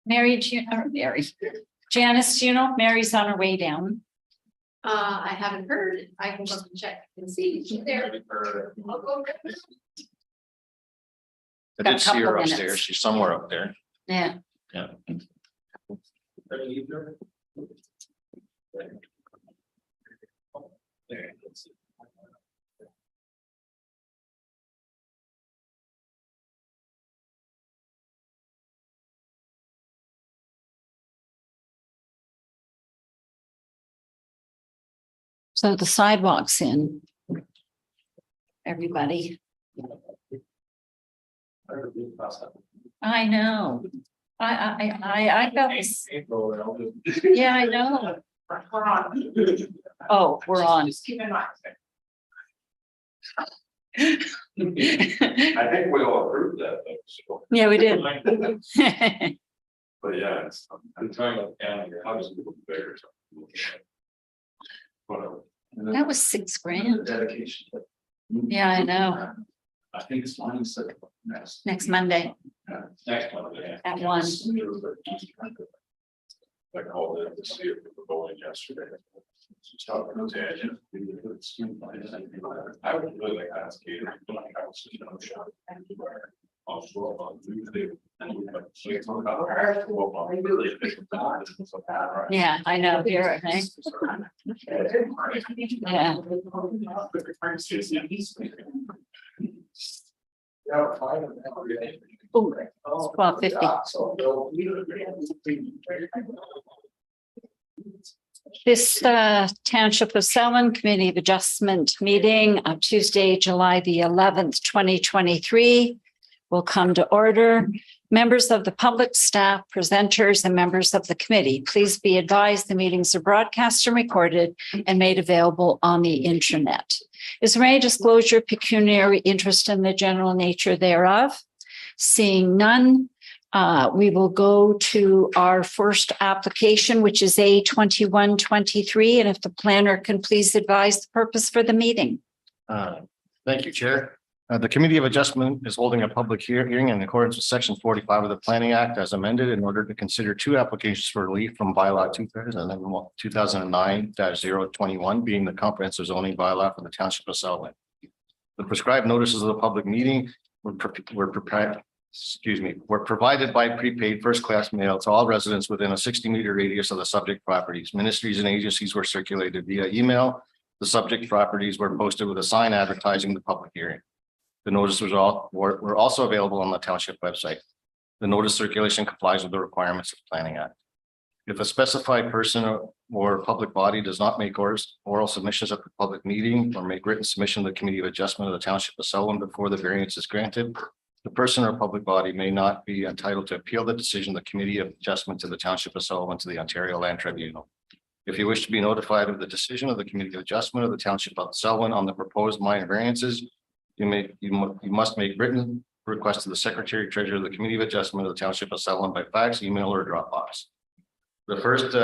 Mary, Janice, do you know if Mary's on her way down? I haven't heard. I can look and check and see. She's there. I'll go over it. I Got a did see her couple upstairs. minutes. She's somewhere up there. Yeah. Yeah. So the sidewalk's in. Everybody. I know. I got this. Yeah, I know. Oh, we're on. Just keep in mind. I think we all approved that thing, so, Yeah, we did. but yeah, I'm trying to count your house a little bigger. Whatever. That was $6,000. Dedication. Yeah, I know. I think it's mine said Next Monday next one. at 1. I called in to see if we were going yesterday. I would really like to ask you. Yeah, I know. Here, I think. Yeah. Ooh, it's 12:50. This Township of Selwyn Committee of Adjustment meeting of Tuesday, July the 11th, 2023 will come to order. Members of the public, staff, presenters, and members of the committee, please be advised the meetings are broadcast and recorded and made available on the internet. Is there any disclosure of pecuniary interest in the general nature thereof? Seeing none, we will go to our first application, which is A2123. And if the planner can please advise the purpose for the meeting. Thank you, Chair. The Committee of Adjustment is holding a public hearing in accordance with Section 45 of the Planning Act as amended in order to consider two applications for relief from bylaw 2009-021 being the comprehensive zoning bylaw for the Township of Selwyn. The prescribed notices of the public meeting were provided by prepaid first-class mail to all residents within a 60-meter radius of the subject properties. Ministries and agencies were circulated via email. The subject properties were posted with a sign advertising the public hearing. The notices were also available on the township website. The notice circulation complies with the requirements of the Planning Act. If a specified person or public body does not make oral submissions at the public meeting or make written submission to the Committee of Adjustment of the Township of Selwyn before the variance is granted, the person or public body may not be entitled to appeal the decision of the Committee of Adjustment to the Township of Selwyn to the Ontario Land Tribunal. If you wish to be notified of the decision of the Committee of Adjustment of the Township of Selwyn on the proposed minor variances, you must make written request to the Secretary Treasurer of the Committee of Adjustment of the Township of Selwyn by fax, email, or Dropbox. The first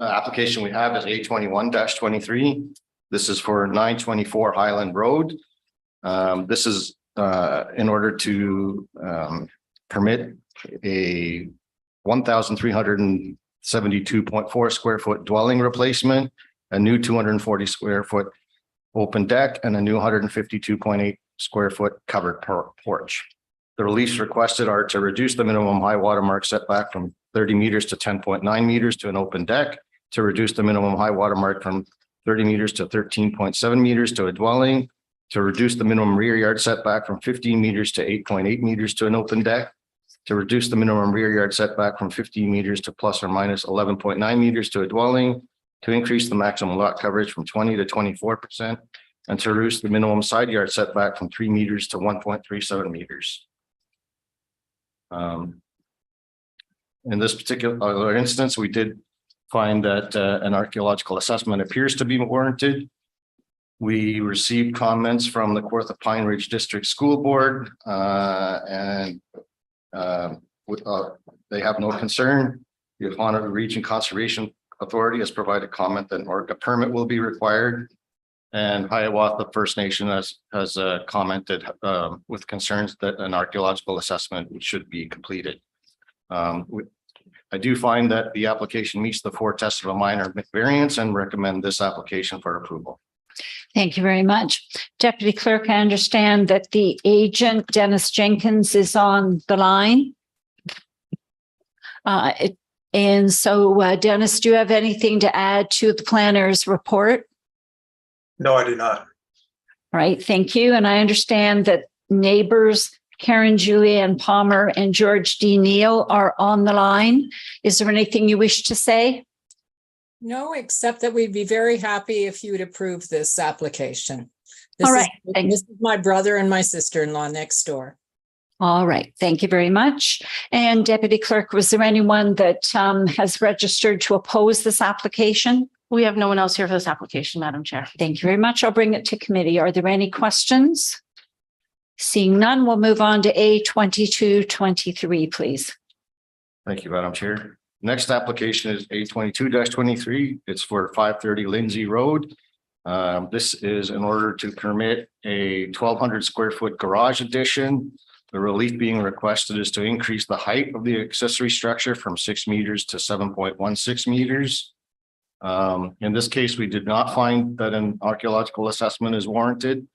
application we have is A21-23. This is for 924 Highland Road. This is in order to permit a 1,372.4 square foot dwelling replacement, a new 240 square foot open deck, and a new 152.8 square foot covered porch. The reliefs requested are to reduce the minimum high water mark setback from 30 meters to 10.9 meters to an open deck, to reduce the minimum high water mark from 30 meters to 13.7 meters to a dwelling, to reduce the minimum rear yard setback from 15 meters to 8.8 meters to an open deck, to reduce the minimum rear yard setback from 15 meters to plus or minus 11.9 meters to a dwelling, to increase the maximum lot coverage from 20 to 24%, and to reduce the minimum side yard setback from 3 meters to 1.37 meters. In this particular instance, we did find that an archaeological assessment appears to be warranted. We received comments from the Kawartha Pine Ridge District School Board, and they have no concern. The Ohana Region Conservation Authority has provided comment that a permit will be required. And Hiawatha First Nation has commented with concerns that an archaeological assessment should be completed. I do find that the application meets the four tests of a minor variance and recommend this application for approval. Thank you very much. Deputy Clerk, I understand that the agent, Dennis Jenkins, is on the line. And so Dennis, do you have anything to add to the planner's report? No, I do not. All right, thank you. And I understand that neighbors Karen Julianne Palmer and George D. Neal are on the line. Is there anything you wish to say? No, except that we'd be very happy if you would approve this application. All right. This is my brother and my sister-in-law next door. All right, thank you very much. And Deputy Clerk, was there anyone that has registered to oppose this application? We have no one else here for this application, Madam Chair. Thank you very much. I'll bring it to committee. Are there any questions? Seeing none, we'll move on to A2223, please. Thank you, Madam Chair. Next application is A22-23. It's for 530 Lindsay Road. This is in order to permit a 1,200 square foot garage addition. The relief being requested is to increase the height of the accessory structure from 6 meters to 7.16 meters. In this case, we did not find that an archaeological assessment is warranted.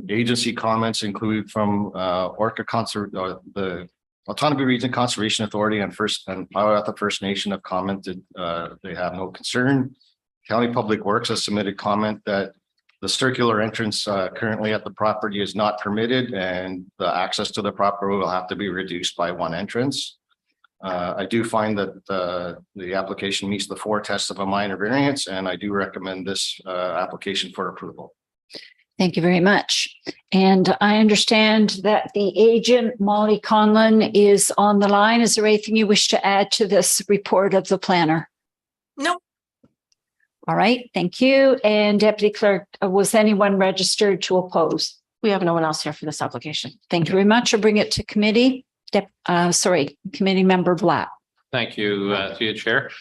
Agency comments include from the Autonomy Region Conservation Authority and Hiawatha First Nation have commented they have no concern. County Public Works has submitted comment that the circular entrance currently at the property is not permitted and the access to the property will have to be reduced by one entrance. I do find that the application meets the four tests of a minor variance, and I do recommend this application for approval. Thank you very much. And I understand that the agent, Molly Conlon, is on the line. Is there anything you wish to add to this report of the planner? No. All right, thank you. And Deputy Clerk, was anyone registered to oppose? We have no one else here for this application. Thank you very much. I'll bring it to committee. Committee Member Black. Thank you, to you, Chair.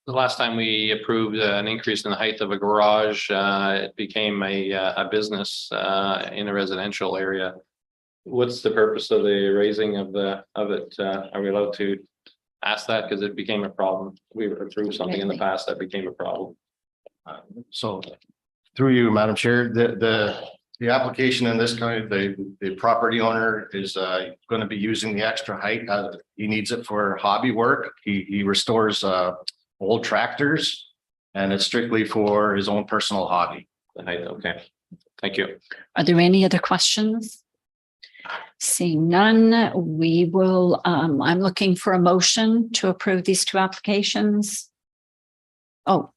The last time we approved an increase in the height of a garage, it became a business in a residential area. What's the purpose of the raising of it? Are we allowed to ask that? Because it became a problem. We approved something in the past that became a problem. So through you, Madam Chair, the application in this kind, the property owner is going to be using the extra height. He needs it for hobby work. He restores old tractors, and it's strictly for his own personal hobby. The height, okay. Thank you. Are there any other questions? Seeing none, we will, I'm looking for a motion to approve these two applications. Councillor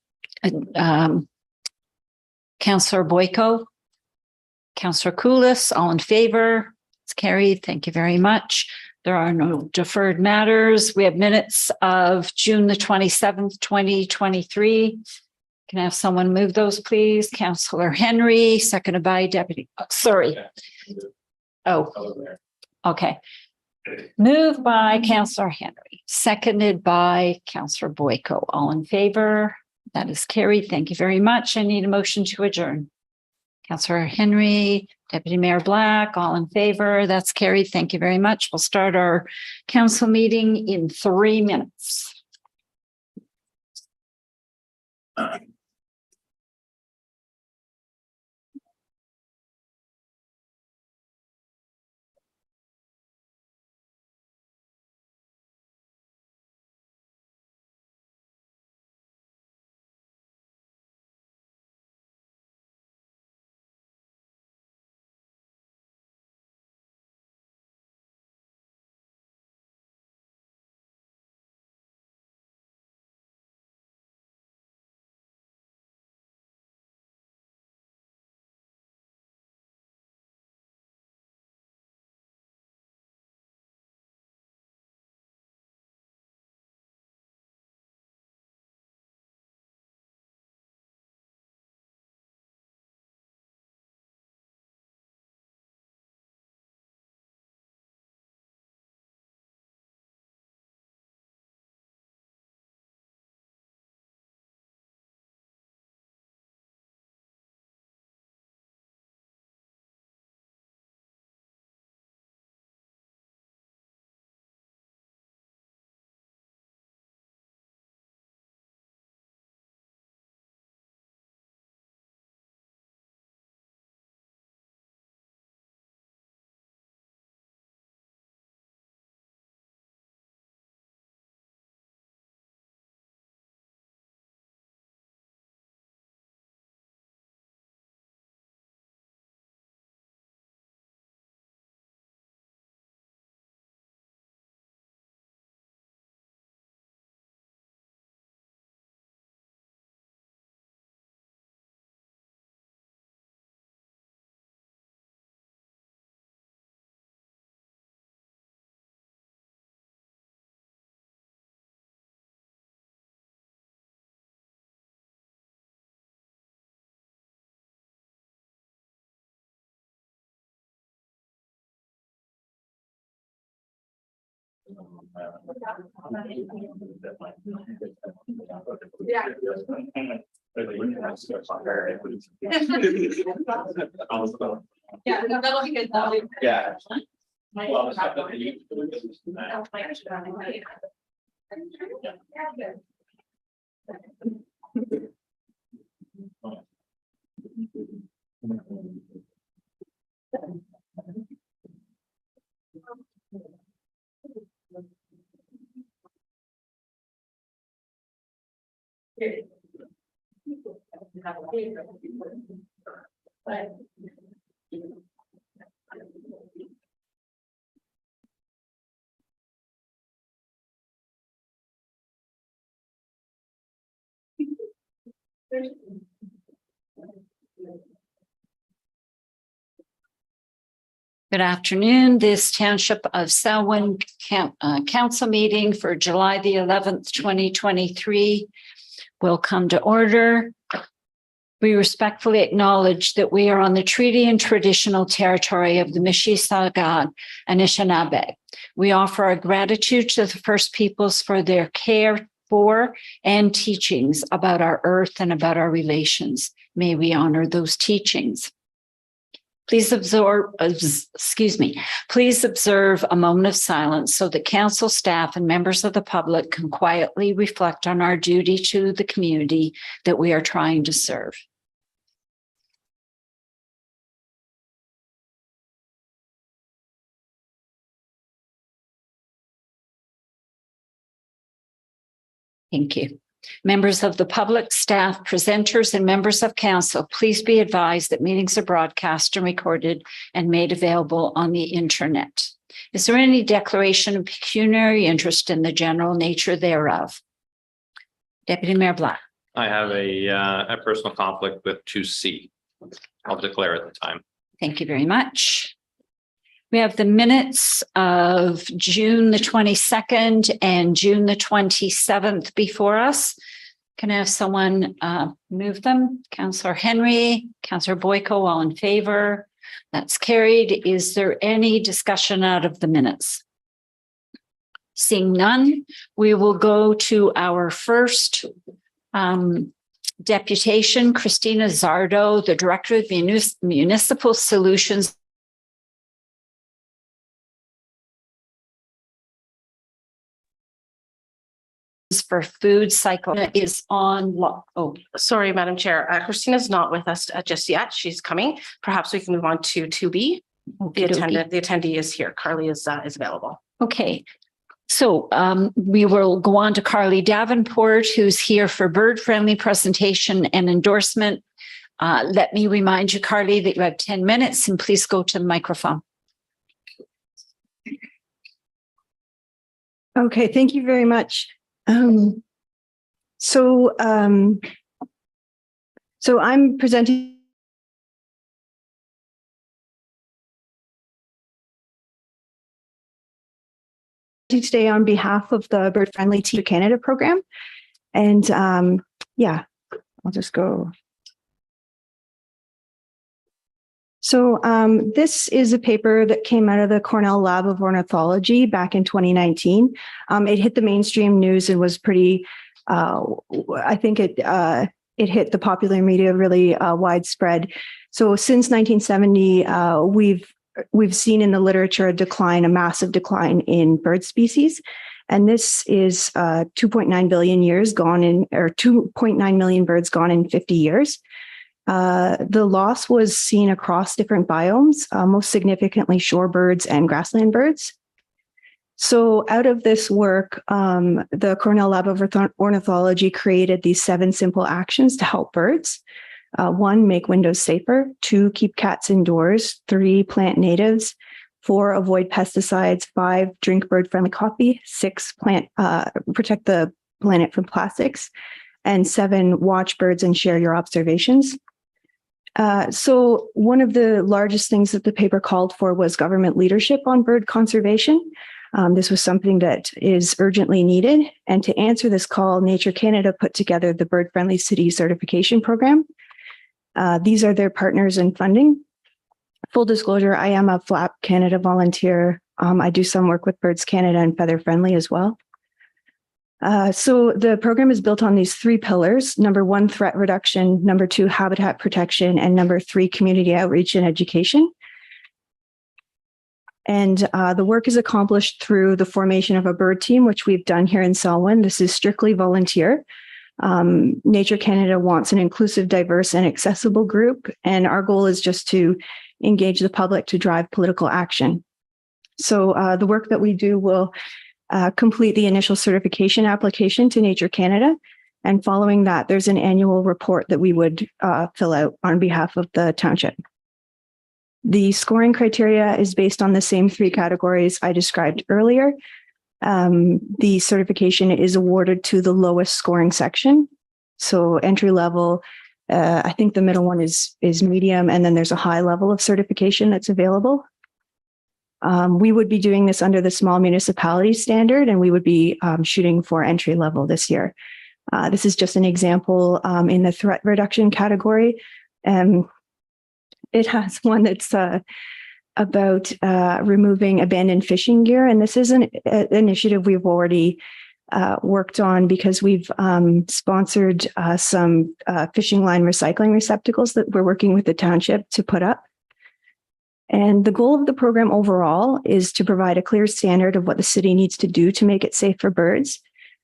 Boyko, Councillor Koulis, all in favor? It's carried. Thank you very much. There are no deferred matters. We have minutes of June the 27th, 2023. Can I have someone move those, please? Councillor Henry, seconded by Deputy. Okay. Moved by Councillor Henry, seconded by Councillor Boyko. All in favor? That is carried. Thank you very much. I need a motion to adjourn. Councillor Henry, Deputy Mayor Black, all in favor. That's carried. Thank you very much. We'll start our council meeting in 3 minutes. Yeah, no, that'll be good. That'll be good. Yeah. Good afternoon. This Township of Selwyn Council meeting for July the 11th, 2023 will come to order. We respectfully acknowledge that we are on the treaty and traditional territory of the Mississauga and Anishinaabe. We offer our gratitude to the First Peoples for their care for and teachings about our earth and about our relations. May we honor those teachings. Please observe a moment of silence so that council staff and members of the public can quietly reflect on our duty to the community that we are trying to serve. Thank you. Members of the public, staff, presenters, and members of council, please be advised that meetings are broadcast and recorded and made available on the internet. Is there any declaration of pecuniary interest in the general nature thereof? Deputy Mayor Black. I have a personal conflict with 2C. I'll declare at the time. Thank you very much. We have the minutes of June the 22nd and June the 27th before us. Can I have someone move them? Councillor Henry, Councillor Boyko, all in favor? That's carried. Is there any discussion out of the minutes? Seeing none, we will go to our first deputation, Christina Zardo, the Director of Municipal Solutions for food cycle is on. Oh, Sorry, Madam Chair. Christina's not with us just yet. She's coming. Perhaps we can move on to 2B. The attendee is here. Carly is available. okay. So we will go on to Carly Davenport, who's here for bird-friendly presentation and endorsement. Let me remind you, Carly, that you have 10 minutes and please go to the microphone. Okay, thank you very much. So I'm presenting today on behalf of the Bird Friendly Teacher Canada program. And yeah, I'll just go. So this is a paper that came out of the Cornell Lab of Ornithology back in 2019. It hit the mainstream news and was pretty, I think it hit the popular media really widespread. So since 1970, we've seen in the literature a massive decline in bird species. And this is 2.9 billion years gone in, or 2.9 million birds gone in 50 years. The loss was seen across different biomes, most significantly shorebirds and grassland birds. So out of this work, the Cornell Lab of Ornithology created these 7 simple actions to help birds. 1, make windows safer. 2, keep cats indoors. 3, plant natives. 4, avoid pesticides. 5, drink bird-friendly coffee. 6, protect the planet from plastics. And 7, watch birds and share your observations. So one of the largest things that the paper called for was government leadership on bird conservation. This was something that is urgently needed. And to answer this call, Nature Canada put together the Bird Friendly City Certification Program. These are their partners in funding. Full disclosure, I am a FLAP Canada volunteer I do some work with Birds Canada and Feather Friendly as well. So the program is built on these 3 pillars. Number 1, threat reduction. Number 2, habitat protection. And number 3, community outreach and education. And the work is accomplished through the formation of a bird team, which we've done here in Selwyn. This is strictly volunteer. Nature Canada wants an inclusive, diverse, and accessible group. And our goal is just to engage the public to drive political action. So the work that we do will complete the initial certification application to Nature Canada. And following that, there's an annual report that we would fill out on behalf of the township. The scoring criteria is based on the same 3 categories I described earlier. The certification is awarded to the lowest scoring section. So entry level, I think the middle one is medium, and then there's a high level of certification that's available. We would be doing this under the small municipality standard, and we would be shooting for entry level this year. This is just an example in the threat reduction category. It has one that's about removing abandoned fishing gear. And this is an initiative we've already worked on because we've sponsored some fishing line recycling receptacles that we're working with the township to put up. And the goal of the program overall is to provide a clear standard of what the city needs to do to make it safe for birds.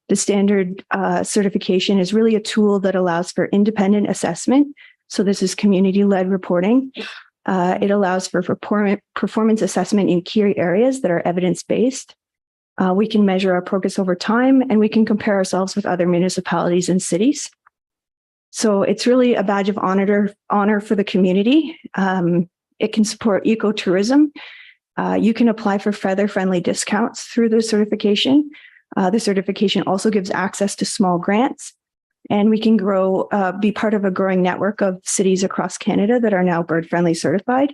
The standard certification is really a tool that allows for independent assessment. So this is community-led reporting. It allows for performance assessment in key areas that are evidence-based. We can measure our progress over time, and we can compare ourselves with other municipalities and cities. So it's really a badge of honor for the community. It can support ecotourism. You can apply for feather-friendly discounts through the certification. The certification also gives access to small grants. And we can be part of a growing network of cities across Canada that are now bird friendly certified.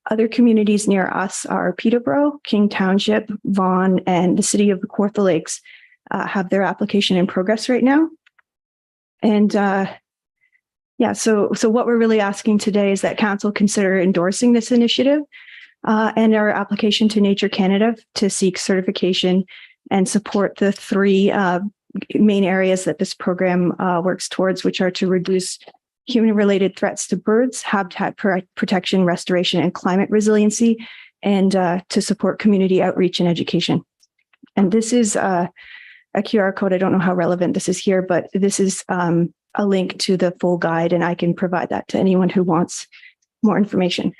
Other communities near us are Peterborough, King Township, Vaughan, and the city of the Kawartha Lakes have their application in progress right now. And so what we're really asking today is that council consider endorsing this initiative and our application to Nature Canada to seek certification and support the 3 main areas that this program works towards, which are to reduce human-related threats to birds, habitat protection, restoration, and climate resiliency, and to support community outreach and education. And this is a QR code. I don't know how relevant this is here, but this is a link to the full guide, and I can provide that to anyone who wants more information.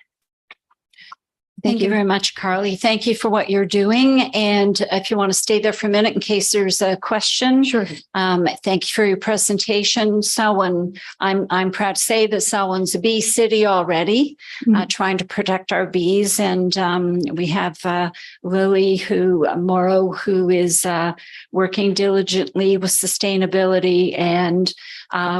Thank you very much, Carly. Thank you for what you're doing. And if you want to stay there for a minute in case there's a question. Sure. Thank you for your presentation. Selwyn, I'm proud to say that Selwyn's a bee city already, trying to protect our bees. And we have Lily Morrow, who is working diligently with sustainability. And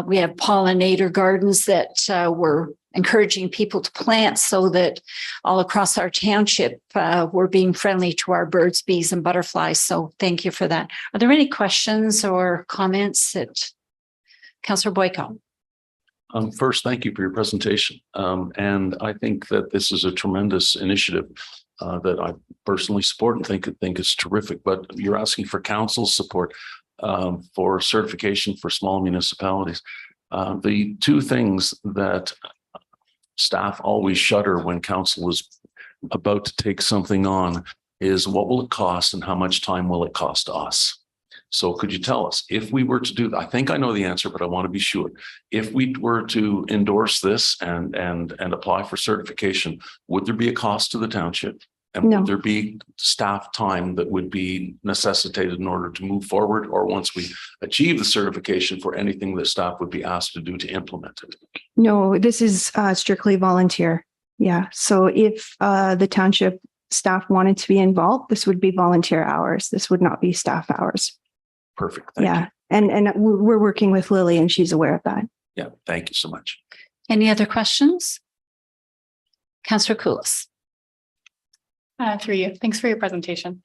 we have pollinator gardens that we're encouraging people to plant so that all across our township, we're being friendly to our birds, bees, and butterflies. So thank you for that. Are there any questions or comments that Councillor Boyko? First, thank you for your presentation. And I think that this is a tremendous initiative that I personally support and think is terrific. But you're asking for council support for certification for small municipalities. The 2 things that staff always shudder when council is about to take something on is what will it cost and how much time will it cost us? So could you tell us if we were to do that? I think I know the answer, but I want to be sure. If we were to endorse this and apply for certification, would there be a cost to the township? And No. would there be staff time that would be necessitated in order to move forward? Or once we achieve the certification for anything that staff would be asked to do to implement it? No, this is strictly volunteer. Yeah. So if the township staff wanted to be involved, this would be volunteer hours. This would not be staff hours. Perfect. Thank you. And we're working with Lily and she's aware of that. Yeah. Thank you so much. Any other questions? Councillor Koulis. Through you. Thanks for your presentation.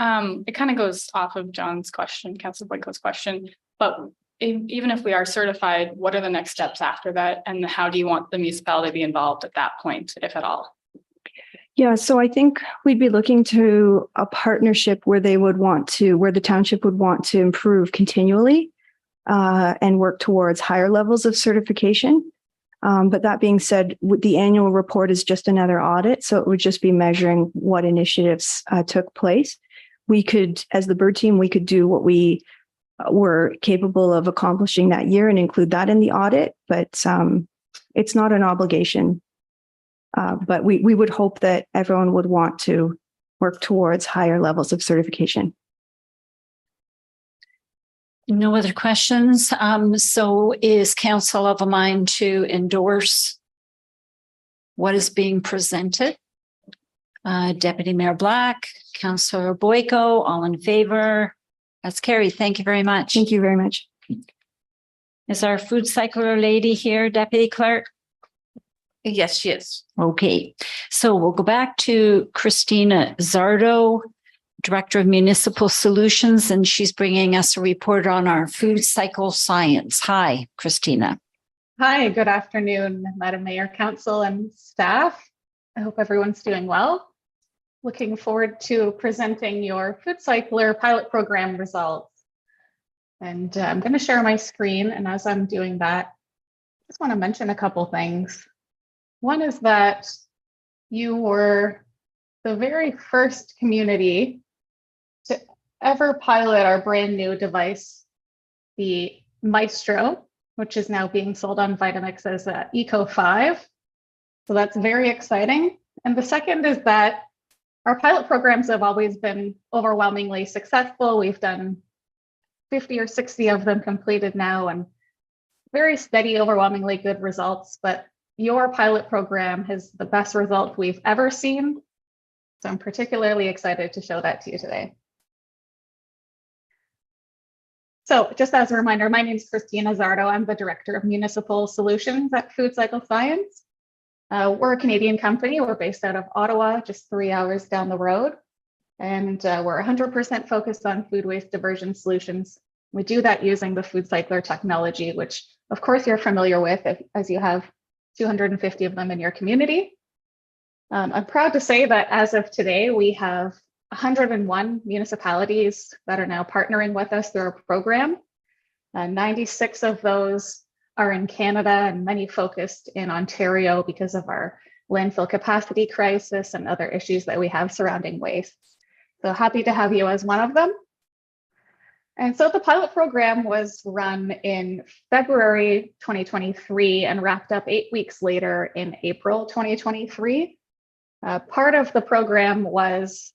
It kind of goes off of John's question, Councillor Boyko's question, but even if we are certified, what are the next steps after that? And how do you want the municipality to be involved at that point, if at all? Yeah, so I think we'd be looking to a partnership where the township would want to improve continually and work towards higher levels of certification. But that being said, the annual report is just another audit, so it would just be measuring what initiatives took place. We could, as the Bird team, we could do what we were capable of accomplishing that year and include that in the audit, but it's not an obligation. But we would hope that everyone would want to work towards higher levels of certification. No other questions. So is council of a mind to endorse what is being presented? Deputy Mayor Black, Councillor Boyko, all in favor? That's carried. Thank you very much. Thank you very much. Is our food cycler lady here, Deputy Clerk? Yes, she is. Okay, so we'll go back to Christina Zardo, Director of Municipal Solutions, and she's bringing us a report on our food cycle science. Hi, Christina. Hi, good afternoon, Madam Mayor, Council, and staff. I hope everyone's doing well. Looking forward to presenting your Food Cycler pilot program results. And I'm going to share my screen, and as I'm doing that, I just want to mention a couple things. One is that you were the very first community to ever pilot our brand new device, the Maestro, which is now being sold on Vitamix as Eco 5. So that's very exciting. And the second is that our pilot programs have always been overwhelmingly successful. We've done 50 or 60 of them completed now and very steady, overwhelmingly good results. But your pilot program has the best result we've ever seen. So I'm particularly excited to show that to you today. So just as a reminder, my name is Christina Zardo. I'm the Director of Municipal Solutions at Food Cycle Science. We're a Canadian company. We're based out of Ottawa, just 3 hours down the road. And we're 100% focused on food waste diversion solutions. We do that using the Food Cycler technology, which of course you're familiar with as you have 250 of them in your community. I'm proud to say that as of today, we have 101 municipalities that are now partnering with us through our program. 96 of those are in Canada and many focused in Ontario because of our landfill capacity crisis and other issues that we have surrounding waste. So happy to have you as one of them. And so the pilot program was run in February 2023 and wrapped up 8 weeks later in April 2023. Part of the program was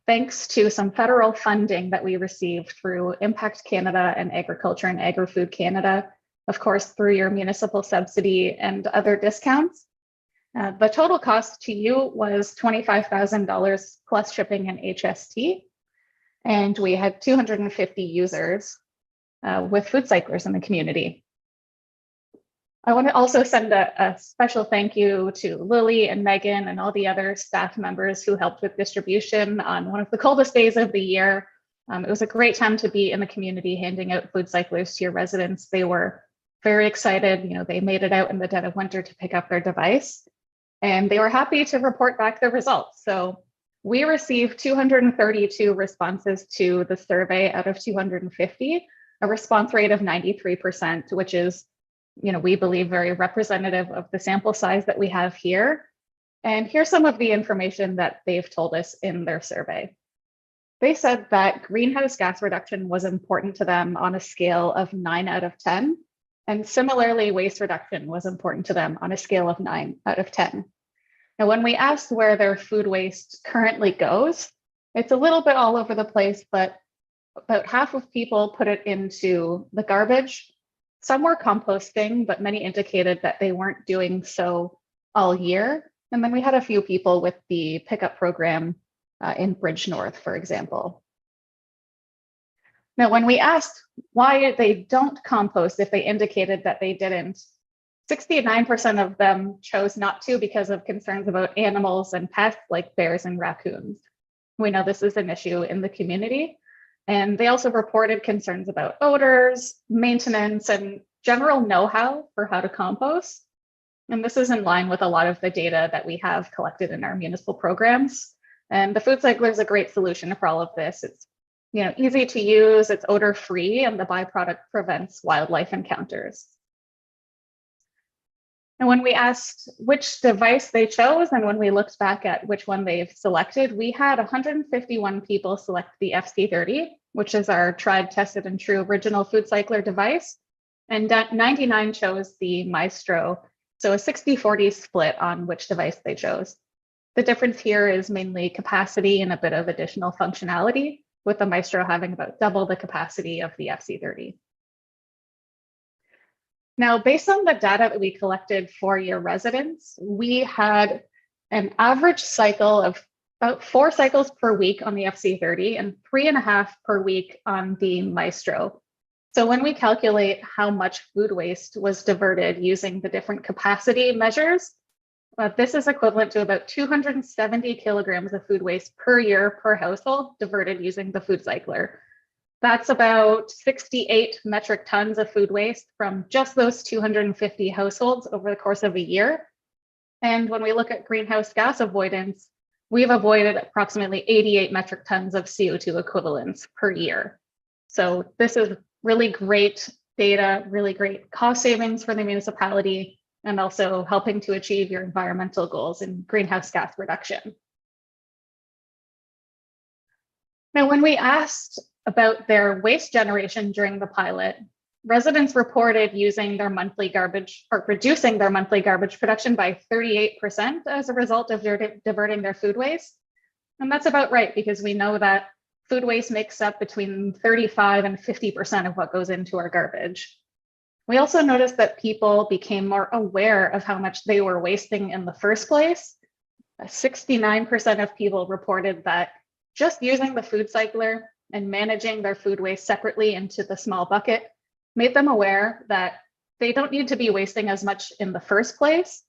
thanks to some federal funding that we received through Impact Canada and Agriculture and Agri-Food Canada, of course, through your municipal subsidy and other discounts. The total cost to you was $25,000 plus shipping and HST. And we had 250 users with food cyclers in the community. I want to also send a special thank you to Lily and Megan and all the other staff members who helped with distribution on one of the coldest days of the year. It was a great time to be in the community handing out food cyclers to your residents. They were very excited. You know, they made it out in the dead of winter to pick up their device, and they were happy to report back the results. So we received 232 responses to the survey out of 250, a response rate of 93%, which is, you know, we believe very representative of the sample size that we have here. And here's some of the information that they've told us in their survey. They said that greenhouse gas reduction was important to them on a scale of 9 out of 10. And similarly, waste reduction was important to them on a scale of 9 out of 10. Now, when we asked where their food waste currently goes, it's a little bit all over the place, but about half of people put it into the garbage. Some were composting, but many indicated that they weren't doing so all year. And then we had a few people with the pickup program in Bridge North, for example. Now, when we asked why they don't compost if they indicated that they didn't, 69% of them chose not to because of concerns about animals and pests like bears and raccoons. We know this is an issue in the community. And they also reported concerns about odors, maintenance, and general know-how for how to compost. And this is in line with a lot of the data that we have collected in our municipal programs. And the food cycler is a great solution for all of this. It's easy to use, it's odor free, and the byproduct prevents wildlife encounters. And when we asked which device they chose, and when we looked back at which one they've selected, we had 151 people select the FC30, which is our tried, tested, and true original food cycler device. And 99 chose the Maestro. So a 60-40 split on which device they chose. The difference here is mainly capacity and a bit of additional functionality, with the Maestro having about double the capacity of the FC30. Now, based on the data that we collected for your residents, we had an average cycle of about 4 cycles per week on the FC30 and 3.5 per week on the Maestro. So when we calculate how much food waste was diverted using the different capacity measures, this is equivalent to about 270 kilograms of food waste per year per household diverted using the food cycler. That's about 68 metric tons of food waste from just those 250 households over the course of a year. And when we look at greenhouse gas avoidance, we've avoided approximately 88 metric tons of CO2 equivalents per year. So this is really great data, really great cost savings for the municipality, and also helping to achieve your environmental goals in greenhouse gas reduction. Now, when we asked about their waste generation during the pilot, residents reported using their monthly garbage or reducing their monthly garbage production by 38% as a result of diverting their food waste. And that's about right, because we know that food waste makes up between 35 and 50% of what goes into our garbage. We also noticed that people became more aware of how much they were wasting in the first place. 69% of people reported that just using the food cycler and managing their food waste separately into the small bucket made them aware that they don't need to be wasting as much in the first place.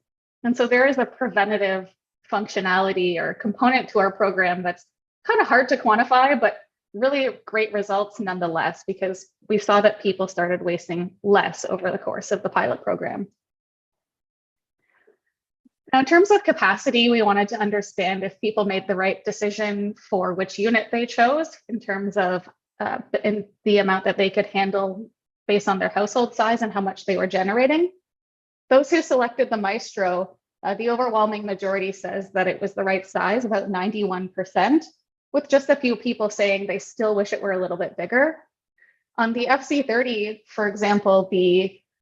And so there is a preventative functionality or component to our program that's kind of hard to quantify, but really great results nonetheless, because we saw that people started wasting less over the course of the pilot program. Now, in terms of capacity, we wanted to understand if people made the right decision for which unit they chose in terms of in the amount that they could handle based on their household size and how much they were generating. Those who selected the Maestro, the overwhelming majority says that it was the right size, about 91%, with just a few people saying they still wish it were a little bit bigger. On the FC30, for example,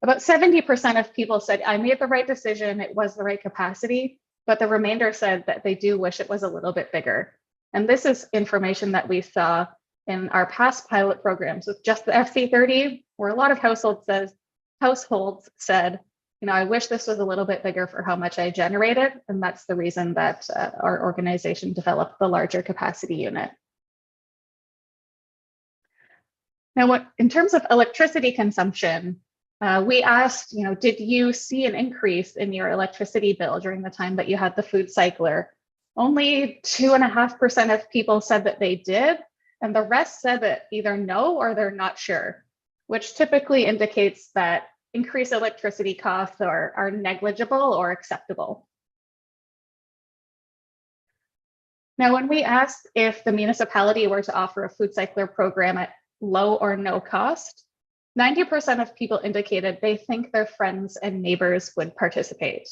about 70% of people said, I made the right decision, it was the right capacity, but the remainder said that they do wish it was a little bit bigger. And this is information that we saw in our past pilot programs with just the FC30, where a lot of households said, I wish this was a little bit bigger for how much I generated. And that's the reason that our organization developed the larger capacity unit. Now, in terms of electricity consumption, we asked, did you see an increase in your electricity bill during the time that you had the food cycler? Only 2.5% of people said that they did, and the rest said that either no or they're not sure, which typically indicates that increased electricity costs are negligible or acceptable. Now, when we asked if the municipality were to offer a food cycler program at low or no cost, 90% of people indicated they think their friends and neighbors would participate.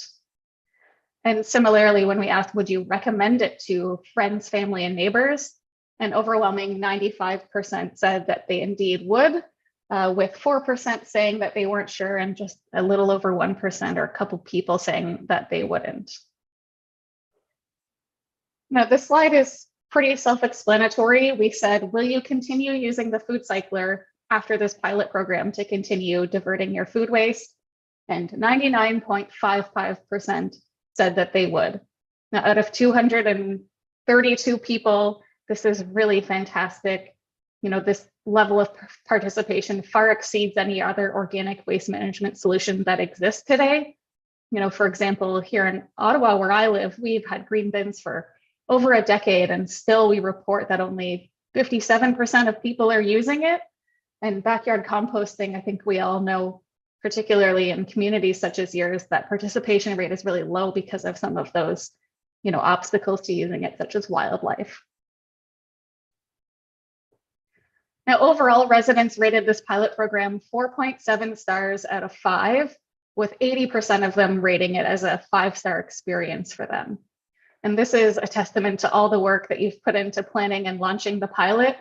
And similarly, when we asked, would you recommend it to friends, family, and neighbors? An overwhelming 95% said that they indeed would, with 4% saying that they weren't sure and just a little over 1% or a couple people saying that they wouldn't. Now, this slide is pretty self-explanatory. We said, will you continue using the food cycler after this pilot program to continue diverting your food waste? And 99.55% said that they would. Now, out of 232 people, this is really fantastic. This level of participation far exceeds any other organic waste management solution that exists today. For example, here in Ottawa, where I live, we've had green bins for over a decade, and still we report that only 57% of people are using it. And backyard composting, I think we all know particularly in communities such as yours, that participation rate is really low because of some of those, obstacles to using it, such as wildlife. Now, overall, residents rated this pilot program 4.7 stars out of 5, with 80% of them rating it as a 5-star experience for them. And this is a testament to all the work that you've put into planning and launching the pilot.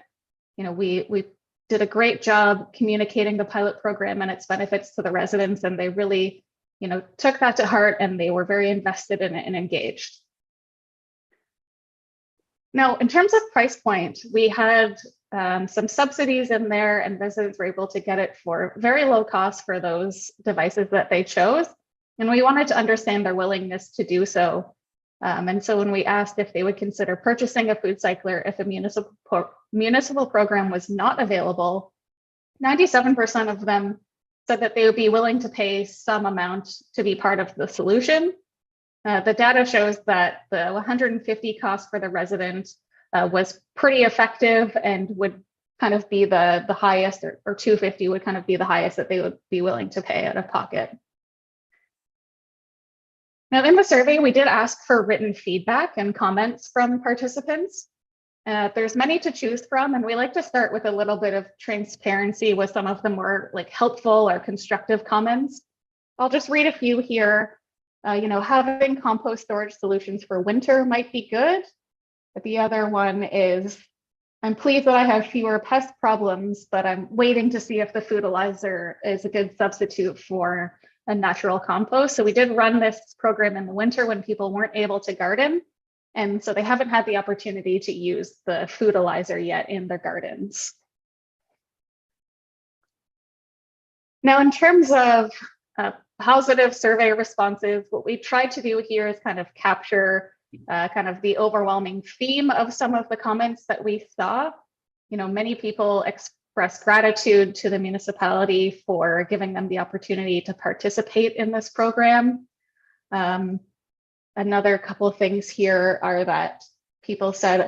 We did a great job communicating the pilot program and its benefits to the residents, and they really, took that to heart, and they were very invested in it and engaged. Now, in terms of price point, we had some subsidies in there, and residents were able to get it for very low cost for those devices that they chose. And we wanted to understand their willingness to do so. And so when we asked if they would consider purchasing a food cycler if a municipal program was not available, 97% of them said that they would be willing to pay some amount to be part of the solution. The data shows that the 150 cost for the resident was pretty effective and would kind of be the highest, or 250 would kind of be the highest that they would be willing to pay out of pocket. Now, in the survey, we did ask for written feedback and comments from participants. There's many to choose from, and we like to start with a little bit of transparency with some of the more helpful or constructive comments. I'll just read a few here. Having compost storage solutions for winter might be good. But the other one is, I'm pleased that I have fewer pest problems, but I'm waiting to see if the Foodalizer is a good substitute for a natural compost. So we did run this program in the winter when people weren't able to garden. And so they haven't had the opportunity to use the Foodalizer yet in their gardens. Now, in terms of positive survey responses, what we tried to do here is kind of capture kind of the overwhelming theme of some of the comments that we saw. Many people expressed gratitude to the municipality for giving them the opportunity to participate in this program. Another couple of things here are that people said,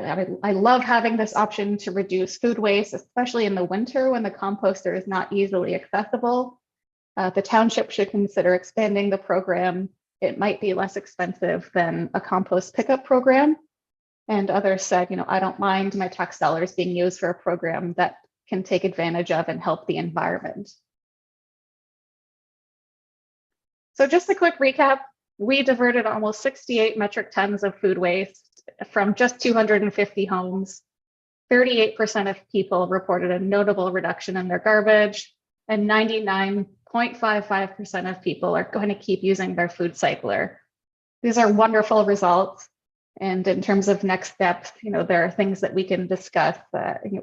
I love having this option to reduce food waste, especially in the winter when the composter is not easily accessible. The township should consider expanding the program. It might be less expensive than a compost pickup program. And others said, I don't mind my tax dollars being used for a program that can take advantage of and help the environment. So just a quick recap, we diverted almost 68 metric tons of food waste from just 250 homes. 38% of people reported a notable reduction in their garbage, and 99.55% of people are going to keep using their food cycler. These are wonderful results. And in terms of next steps, there are things that we can discuss,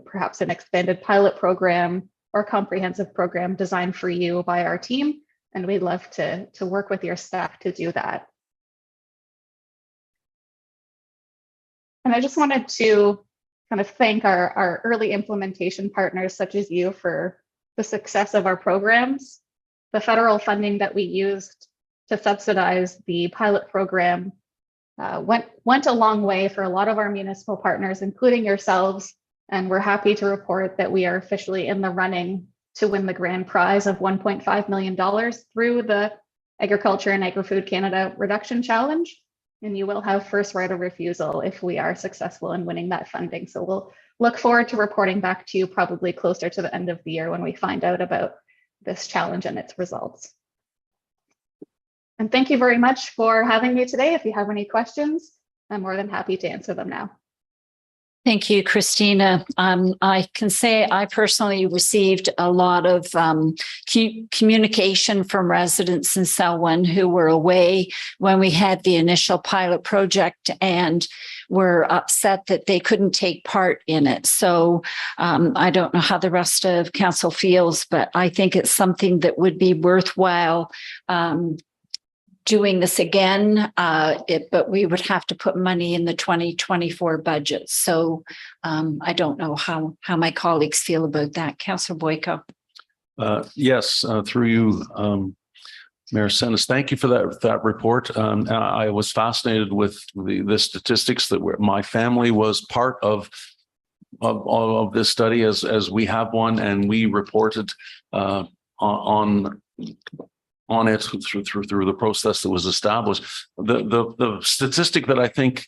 perhaps an expanded pilot program or comprehensive program designed for you by our team. And we'd love to work with your staff to do that. And I just wanted to kind of thank our early implementation partners, such as you, for the success of our programs. The federal funding that we used to subsidize the pilot program went a long way for a lot of our municipal partners, including yourselves. And we're happy to report that we are officially in the running to win the grand prize of $1.5 million through the Agriculture and Agri-Food Canada Reduction Challenge. And you will have first right of refusal if we are successful in winning that funding. So we'll look forward to reporting back to you probably closer to the end of the year when we find out about this challenge and its results. And thank you very much for having me today. If you have any questions, I'm more than happy to answer them now. Thank you, Christina. I can say I personally received a lot of communication from residents in Selwyn who were away when we had the initial pilot project and were upset that they couldn't take part in it. So I don't know how the rest of council feels, but I think it's something that would be worthwhile doing this again, but we would have to put money in the 2024 budget. So I don't know how my colleagues feel about that. Councillor Boyko. Yes, through you, Mayor Senes, thank you for that report. I was fascinated with the statistics that my family was part of this study as we have one, and we reported on on it through the process that was established. The statistic that I think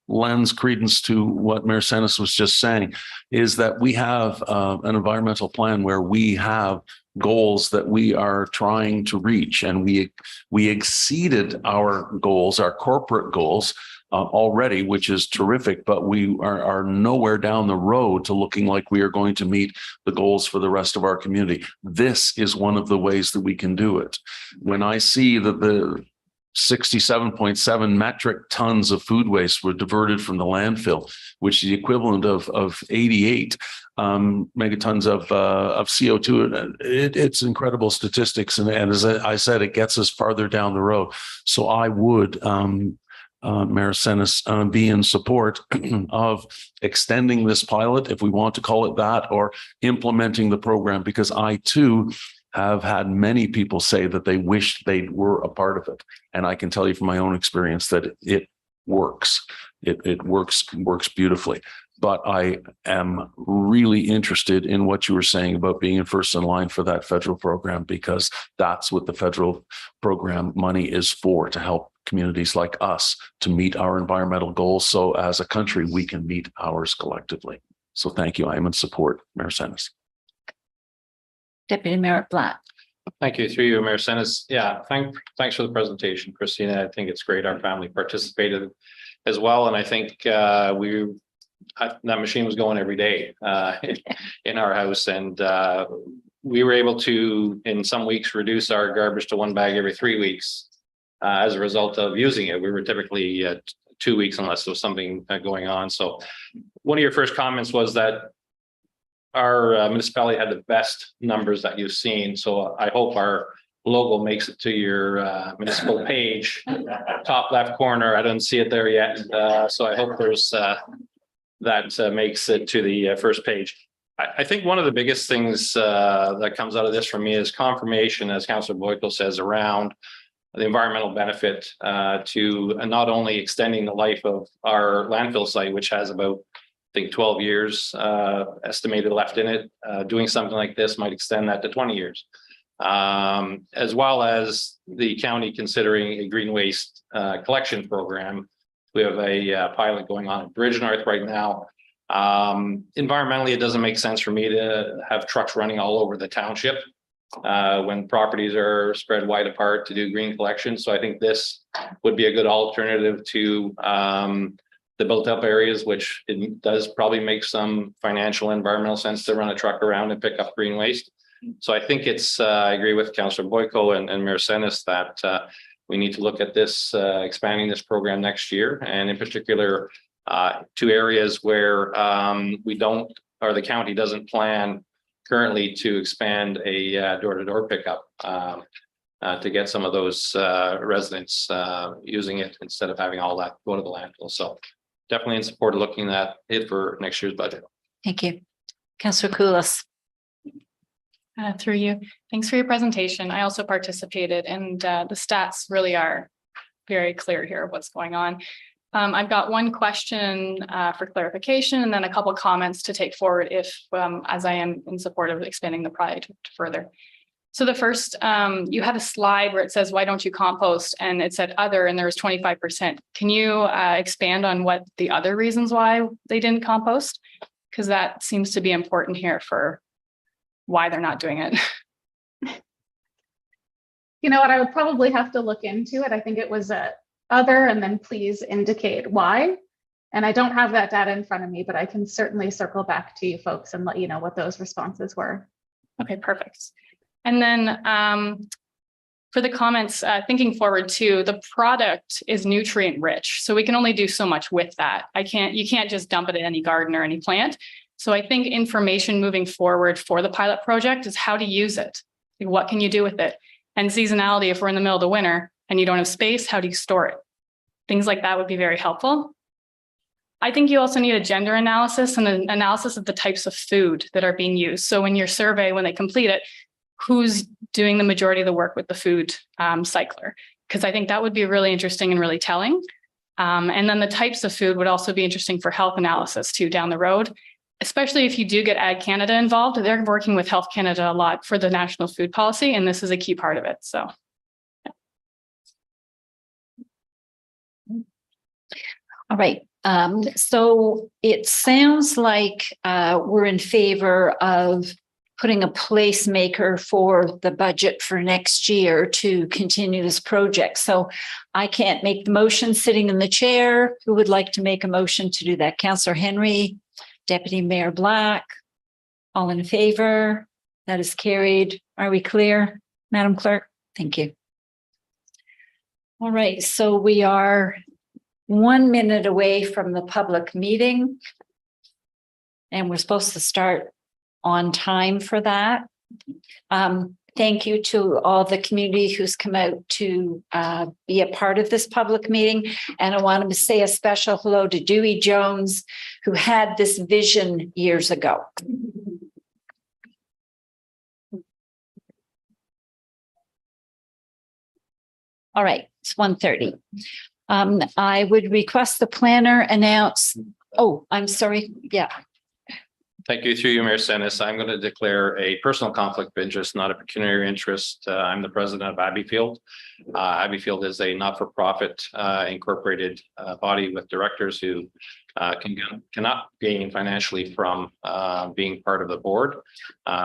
lends credence to what Mayor Senes was just saying is that we have an environmental plan where we have goals that we are trying to reach, and we exceeded our goals, our corporate goals already, which is terrific, but we are nowhere down the road to looking like we are going to meet the goals for the rest of our community. This is one of the ways that we can do it. When I see that the 67.7 metric tons of food waste were diverted from the landfill, which is the equivalent of 88 megatons of CO2. It's incredible statistics. And as I said, it gets us farther down the road. So I would, Mayor Senes, be in support of extending this pilot, if we want to call it that, or implementing the program, because I too have had many people say that they wished they were a part of it. And I can tell you from my own experience that it works. It works beautifully. But I am really interested in what you were saying about being in first in line for that federal program, because that's what the federal program money is for, to help communities like us to meet our environmental goals. So as a country, we can meet ours collectively. So thank you. I am in support, Mayor Senes. Deputy Mayor Blatt. Thank you. Through you, Mayor Senes. Yeah, thanks for the presentation, Christina. I think it's great. Our family participated as well. And I think that machine was going every day in our house. And we were able to, in some weeks, reduce our garbage to one bag every 3 weeks as a result of using it. We were typically 2 weeks unless there was something going on. So one of your first comments was that our municipality had the best numbers that you've seen. So I hope our logo makes it to your municipal page, top left corner. I don't see it there yet. So I hope there's that makes it to the first page. I think one of the biggest things that comes out of this for me is confirmation, as Councillor Boyko says, around the environmental benefit to not only extending the life of our landfill site, which has about, I think, 12 years estimated left in it. Doing something like this might extend that to 20 years, as well as the county considering a green waste collection program. We have a pilot going on at Bridgenorth right now. Environmentally, it doesn't make sense for me to have trucks running all over the township when properties are spread wide apart to do green collection. So I think this would be a good alternative to the built up areas, which it does probably make some financial environmental sense to run a truck around and pick up green waste. So I think it's, I agree with Councillor Boyko and Mayor Senes that we need to look at this, expanding this program next year. And in particular, to areas where we don't, or the county doesn't plan currently to expand a door-to-door pickup to get some of those residents using it instead of having all that go to the landfill. So definitely in support of looking at it for next year's budget. Thank you. Councillor Koulos. Through you. Thanks for your presentation. I also participated, and the stats really are very clear here of what's going on. I've got one question for clarification, and then a couple of comments to take forward if, as I am in support of expanding the project further. So the first, you had a slide where it says, why don't you compost? And it said other, and there was 25%. Can you expand on what the other reasons why they didn't compost? Because that seems to be important here for why they're not doing it. You know what, I would probably have to look into it. I think it was other, and then please indicate why. And I don't have that data in front of me, but I can certainly circle back to you folks and let you know what those responses were. Okay, perfect. And then for the comments, thinking forward too, the product is nutrient rich, so we can only do so much with that. You can't just dump it in any garden or any plant. So I think information moving forward for the pilot project is how to use it. Like, what can you do with it? And seasonality, if we're in the middle of the winter and you don't have space, how do you store it? Things like that would be very helpful. I think you also need a gender analysis and an analysis of the types of food that are being used. So in your survey, when they complete it, who's doing the majority of the work with the food cycler? Because I think that would be really interesting and really telling. And then the types of food would also be interesting for health analysis too down the road, especially if you do get Ag Canada involved, they're working with Health Canada a lot for the national food policy, and this is a key part of it. So. All right, so it sounds like we're in favor of putting a placemaker for the budget for next year to continue this project. So I can't make the motion sitting in the chair. Who would like to make a motion to do that? Councillor Henry, Deputy Mayor Black, all in favor? That is carried. Are we clear, Madam Clerk? Thank you. All right, so we are 1 minute away from the public meeting. And we're supposed to start on time for that. Thank you to all the community who's come out to be a part of this public meeting. And I want to say a special hello to Dewey Jones, who had this vision years ago. All right, it's 1:30. I would request the planner announce, oh, I'm sorry, yeah. Thank you. Through you, Mayor Sennis. I'm going to declare a personal conflict of interest, not a pecuniary interest. I'm the president of Abbeyfield. Abbeyfield is a not-for-profit incorporated body with directors who cannot gain financially from being part of the board.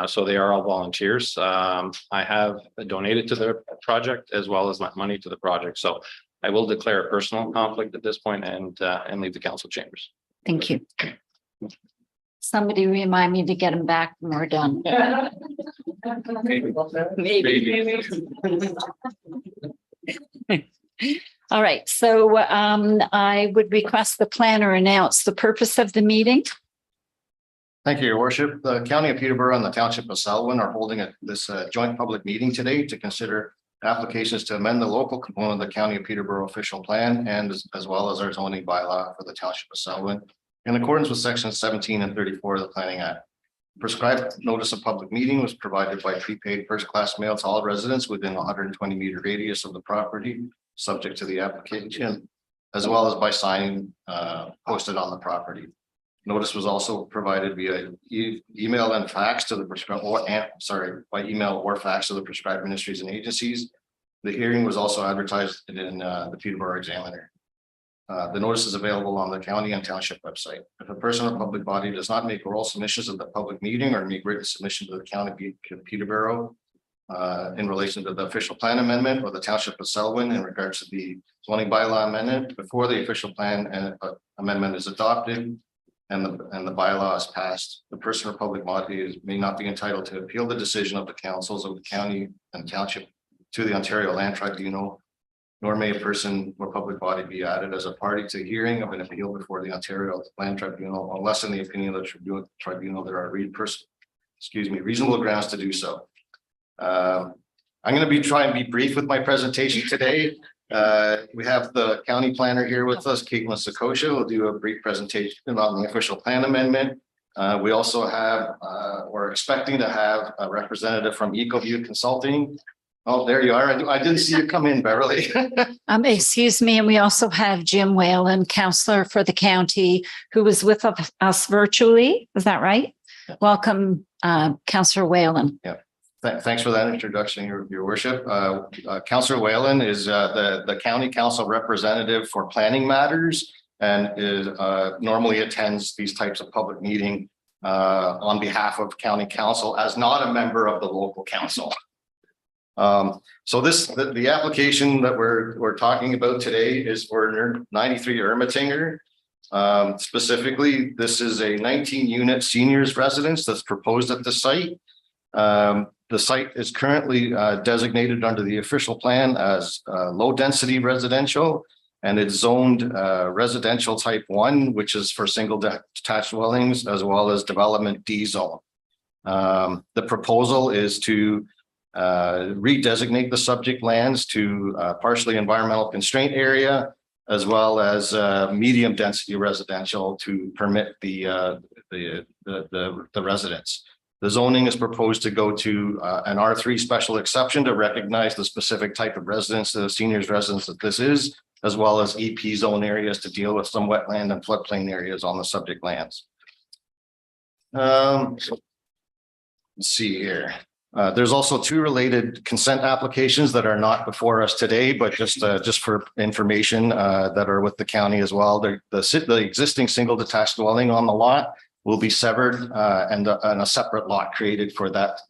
So they are all volunteers. I have donated to the project as well as my money to the project. So I will declare a personal conflict at this point and leave the council chambers. Thank you. Somebody remind me to get them back when we're done. Maybe. All right, so I would request the planner announce the purpose of the meeting. Thank you, Your Worship. The County of Peterborough and the Township of Selwyn are holding this joint public meeting today to consider applications to amend the local component of the County of Peterborough official plan and as well as our zoning bylaw for the Township of Selwyn in accordance with sections 17 and 34 of the Planning Act. Prescribed notice of public meeting was provided by prepaid first-class mail to all residents within 120-meter radius of the property, subject to the application, as well as by sign posted on the property. Notice was also provided via email and fax to the prescribed, by email or fax to the prescribed ministries and agencies. The hearing was also advertised in the Peterborough Examiner. The notice is available on the county and township website. If a person or public body does not make oral submissions of the public meeting or make written submission to the county of Peterborough in relation to the official plan amendment or the Township of Selwyn in regards to the zoning bylaw amendment before the official plan and amendment is adopted and the bylaw is passed, the person or public body may not be entitled to appeal the decision of the councils of the county and township to the Ontario Land Tribunal, nor may a person or public body be added as a party to hearing of an appeal before the Ontario Land Tribunal, unless in the opinion of the tribunal there are reasonable grounds to do so. I'm going to try and be brief with my presentation today. We have the county planner here with us, Caitlin Sakosha, will do a brief presentation on the official plan amendment. We also have, we're expecting to have a representative from EcoView Consulting. Oh, there you are. I didn't see you come in, Beverly. Excuse me, and we also have Jim Whalen, councillor for the county, who was with us virtually. Is that right? Yeah. Welcome, Councillor Whalen. Yeah. Thanks for that introduction, Your Worship. Councillor Whalen is the county council representative for planning matters and is normally attends these types of public meeting on behalf of county council as not a member of the local council. So the application that we're talking about today is for 93 Ermatinger. Specifically, this is a 19-unit seniors residence that's proposed at the site. The site is currently designated under the official plan as low-density residential, and it's zoned residential type 1, which is for single detached dwellings, as well as development D zone. The proposal is to redesignate the subject lands to partially environmental constraint area, as well as medium density residential to permit the residents. The zoning is proposed to go to an R3 special exception to recognize the specific type of residence, the seniors residence that this is, as well as EP zone areas to deal with some wetland and floodplain areas on the subject lands. Let's see here. There's also two related consent applications that are not before us today, but just for information that are with the county as well. The existing single detached dwelling on the lot will be severed and a separate lot created for that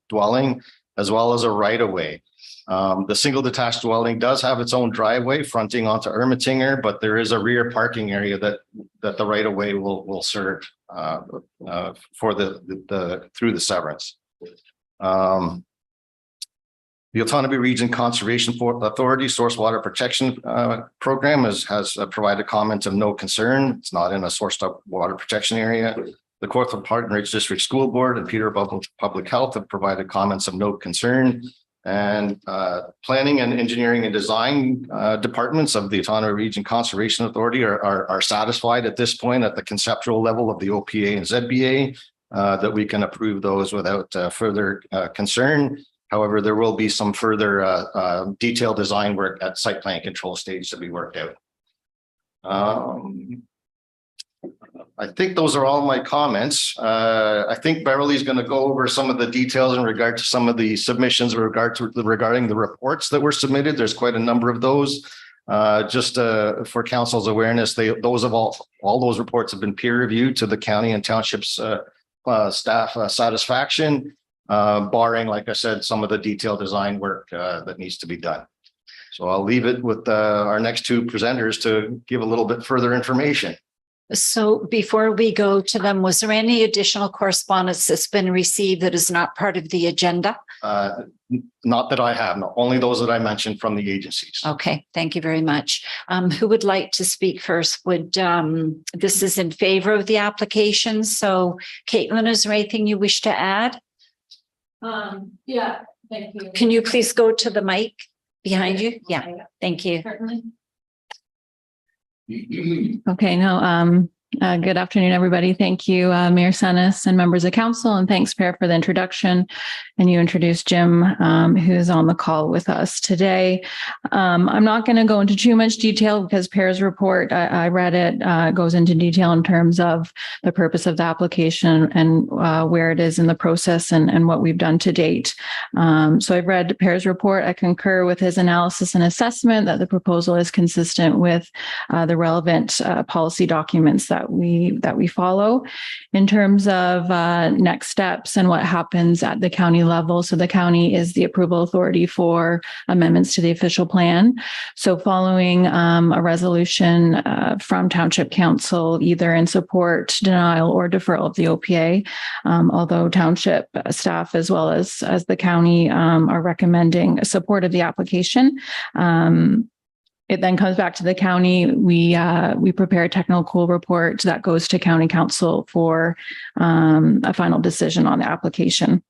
dwelling, as well as a right of way. The single detached dwelling does have its own driveway fronting onto Ermitinger, but there is a rear parking area that the right of way will serve for through the severance. The Otonabee Region Conservation Authority Source Water Protection Program has provided comments of no concern. It's not in a sourced up water protection area. The Cortland Park and Ridge District School Board and Peterborough Public Health have provided comments of no concern. And planning and engineering and design departments of the Otonabee Region Conservation Authority are satisfied at this point at the conceptual level of the OPA and ZBA that we can approve those without further concern. However, there will be some further detailed design work at site plan control stage to be worked out. I think those are all my comments. I think Beverly's going to go over some of the details in regard to some of the submissions regarding the reports that were submitted. There's quite a number of those. Just for council's awareness, all those reports have been peer reviewed to the county and townships staff satisfaction, barring, like I said, some of the detailed design work that needs to be done. So I'll leave it with our next two presenters to give a little bit further information. So before we go to them, was there any additional correspondence that's been received that is not part of the agenda? Not that I have, no, only those that I mentioned from the agencies. Okay, thank you very much. Who would like to speak first? This is in favor of the application. So Caitlin, is there anything you wish to add? Yeah, thank you. Can you please go to the mic behind you? Yeah, thank you. Certainly. Okay, good afternoon, everybody. Thank you, Mayor Senes and members of council, and thanks, Per, for the introduction. And you introduced Jim, who's on the call with us today. I'm not going to go into too much detail because Per's report, I read it, goes into detail in terms of the purpose of the application and where it is in the process and what we've done to date. So I've read Per's report. I concur with his analysis and assessment that the proposal is consistent with the relevant policy documents that we follow. In terms of next steps and what happens at the county level. So the county is the approval authority for amendments to the official plan. So following a resolution from Township Council, either in support, denial, or deferral of the OPA, although Township staff as well as the county are recommending support of the application. It then comes back to the county. We prepare a technical report that goes to county council for a final decision on the application.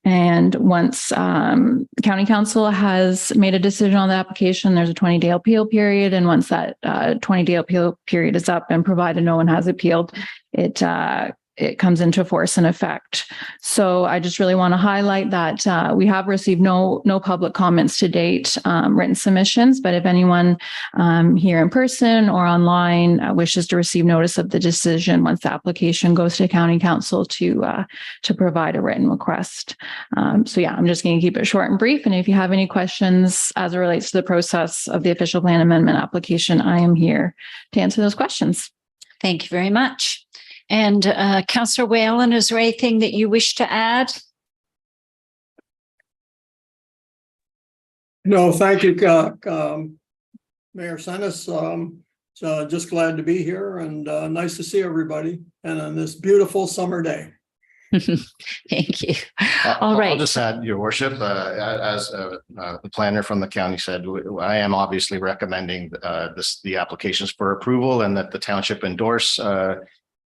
And once county council has made a decision on the application, there's a 20-day appeal period. And once that 20-day appeal period is up and provided no one has appealed, it comes into force and effect. So I just really want to highlight that we have received no public comments to date, written submissions, but if anyone here in person or online wishes to receive notice of the decision once the application goes to county council to provide a written request. So yeah, I'm just going to keep it short and brief. And if you have any questions as it relates to the process of the official plan amendment application, I am here to answer those questions. Thank you very much. And Councillor Whalen, is there anything that you wish to add? No, thank you, Mayor Senes. So just glad to be here and nice to see everybody and on this beautiful summer day. Thank you. All right. I'll just add, Your Worship, as the planner from the county said, I am obviously recommending the applications for approval and that the township endorse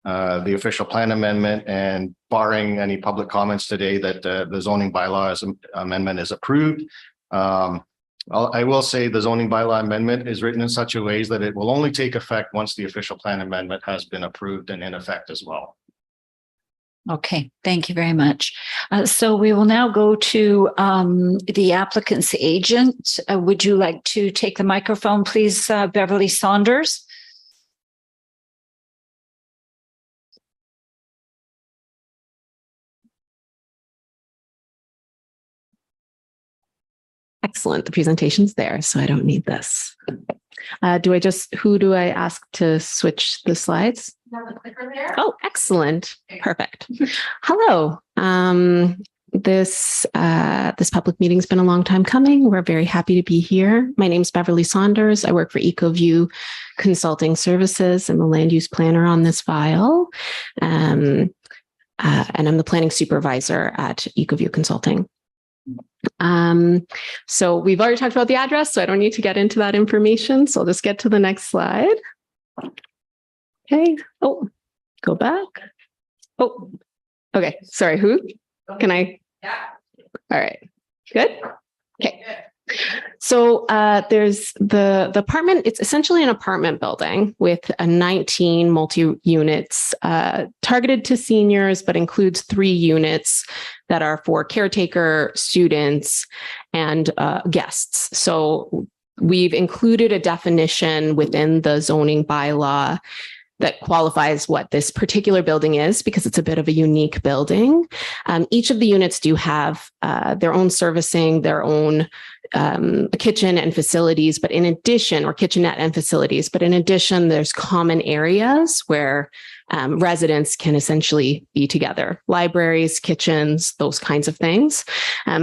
the official plan amendment, and barring any public comments today, that the zoning bylaws amendment is approved. I will say the zoning bylaw amendment is written in such a way that it will only take effect once the official plan amendment has been approved and in effect as well. Okay, thank you very much. So we will now go to the applicant's agent. Would you like to take the microphone, please, Beverly Saunders? excellent. The presentation's there, so I don't need this. Who do I ask to switch the slides? Oh, excellent. Perfect. Hello. This public meeting's been a long time coming. We're very happy to be here. My name's Beverly Saunders. I work for EcoView Consulting Services. I'm the land use planner on this file. And I'm the planning supervisor at EcoView Consulting. So we've already talked about the address, so I don't need to get into that information. So I'll just get to the next slide. Okay. Oh, go back. Oh, okay. Sorry, who? Can I? Yeah. All right. Good. Okay. So there's the apartment. It's essentially an apartment building with 19 multi-units targeted to seniors, but includes 3 units that are for caretaker, students, and guests. So we've included a definition within the zoning bylaw that qualifies what this particular building is, because it's a bit of a unique building. Each of the units do have their own servicing, their own kitchen and facilities, but in addition, or kitchenette and facilities, but in addition, there's common areas where residents can essentially be together, libraries, kitchens, those kinds of things.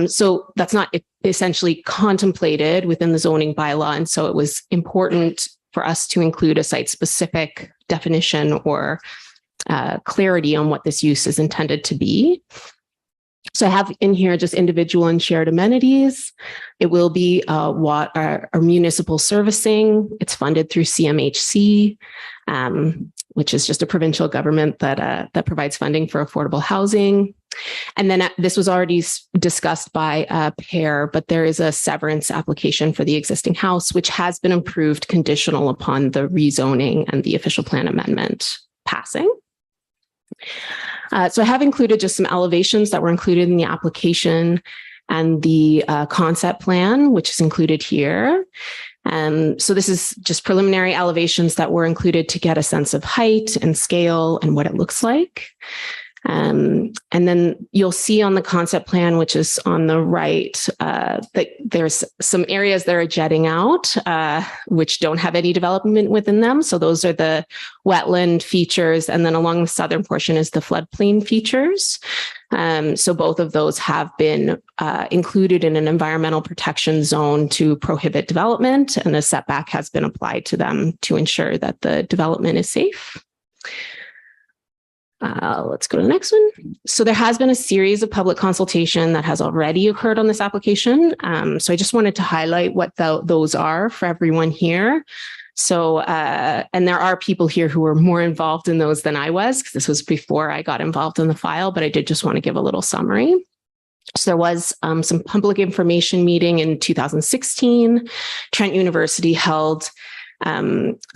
So that's not essentially contemplated within the zoning bylaw. And so it was important for us to include a site-specific definition or clarity on what this use is intended to be. So I have in here just individual and shared amenities. It will be what our municipal servicing. It's funded through CMHC, which is just a provincial government that provides funding for affordable housing. And then this was already discussed by PAIR, but there is a severance application for the existing house, which has been approved conditional upon the rezoning and the official plan amendment passing. So I have included just some elevations that were included in the application and the concept plan, which is included here. So this is just preliminary elevations that were included to get a sense of height and scale and what it looks like. And then you'll see on the concept plan, which is on the right, that there's some areas that are jetting out, which don't have any development within them. So those are the wetland features. And then along the southern portion is the floodplain features. So both of those have been included in an environmental protection zone to prohibit development, and a setback has been applied to them to ensure that the development is safe. Let's go to the next one. So there has been a series of public consultation that has already occurred on this application. So I just wanted to highlight what those are for everyone here. So, and there are people here who were more involved in those than I was, because this was before I got involved in the file, but I did just want to give a little summary. So there was some public information meeting in 2016. Trent University held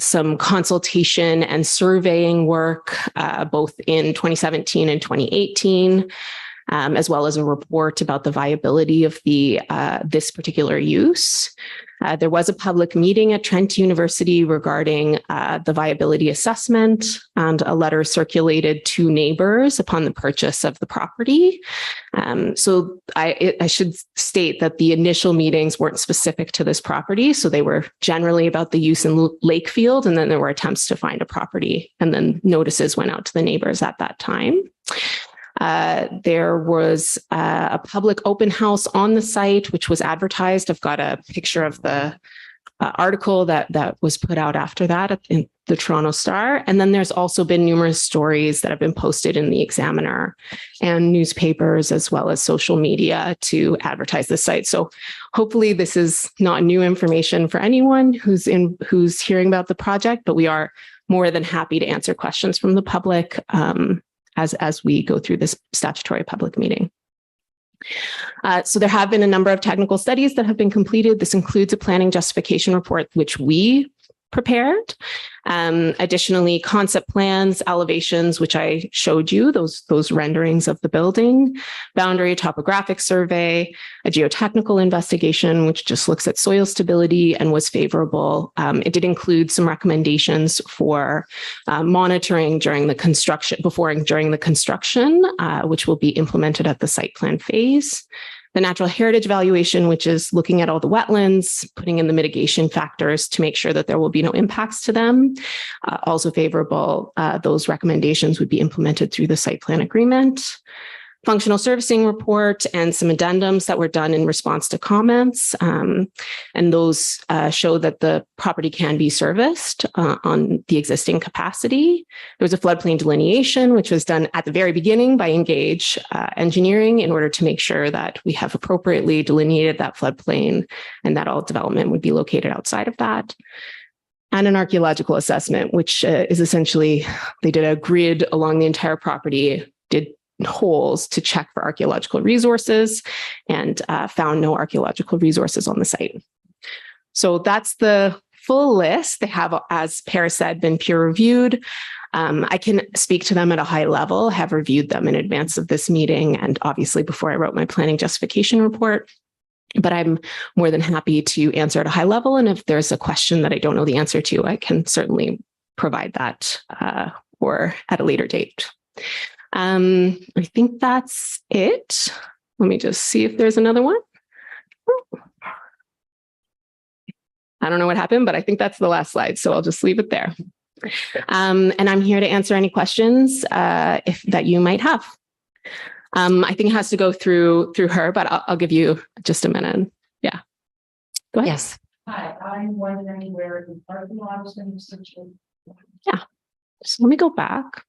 some consultation and surveying work, both in 2017 and 2018, as well as a report about the viability of this particular use. There was a public meeting at Trent University regarding the viability assessment, and a letter circulated to neighbors upon the purchase of the property. So I should state that the initial meetings weren't specific to this property. So they were generally about the use in Lakefield, and then there were attempts to find a property, and then notices went out to the neighbors at that time. There was a public open house on the site, which was advertised. I've got a picture of the article that was put out after that in the Toronto Star. And then there's also been numerous stories that have been posted in the Examiner and newspapers, as well as social media, to advertise the site. So hopefully this is not new information for anyone who's hearing about the project, but we are more than happy to answer questions from the public as we go through this statutory public meeting. So there have been a number of technical studies that have been completed. This includes a planning justification report, which we prepared. Additionally, concept plans, elevations, which I showed you, those renderings of the building, boundary topographic survey, a geotechnical investigation, which just looks at soil stability and was favorable. It did include some recommendations for monitoring during the construction, before and during the construction, which will be implemented at the site plan phase. The natural heritage evaluation, which is looking at all the wetlands, putting in the mitigation factors to make sure that there will be no impacts to them. Also favorable, those recommendations would be implemented through the site plan agreement. Functional servicing report and some addendums that were done in response to comments. And those show that the property can be serviced on the existing capacity. There was a floodplain delineation, which was done at the very beginning by Engage Engineering in order to make sure that we have appropriately delineated that floodplain and that all development would be located outside of that. And an archaeological assessment, which is essentially, they did a grid along the entire property, did holes to check for archaeological resources and found no archaeological resources on the site. So that's the full list. They have, as Per said, been peer reviewed. I can speak to them at a high level, have reviewed them in advance of this meeting and obviously before I wrote my planning justification report. But I'm more than happy to answer at a high level. And if there's a question that I don't know the answer to, I can certainly provide that or at a later date. I think that's it. Let me just see if there's another one. I don't know what happened, but I think that's the last slide. So I'll just leave it there. And I'm here to answer any questions that you might have. I think it has to go through her, but I'll give you just a minute. Yeah. Go ahead. Yes. Hi, I'm wondering where the parking lot is going to situate. Yeah. So let me go back.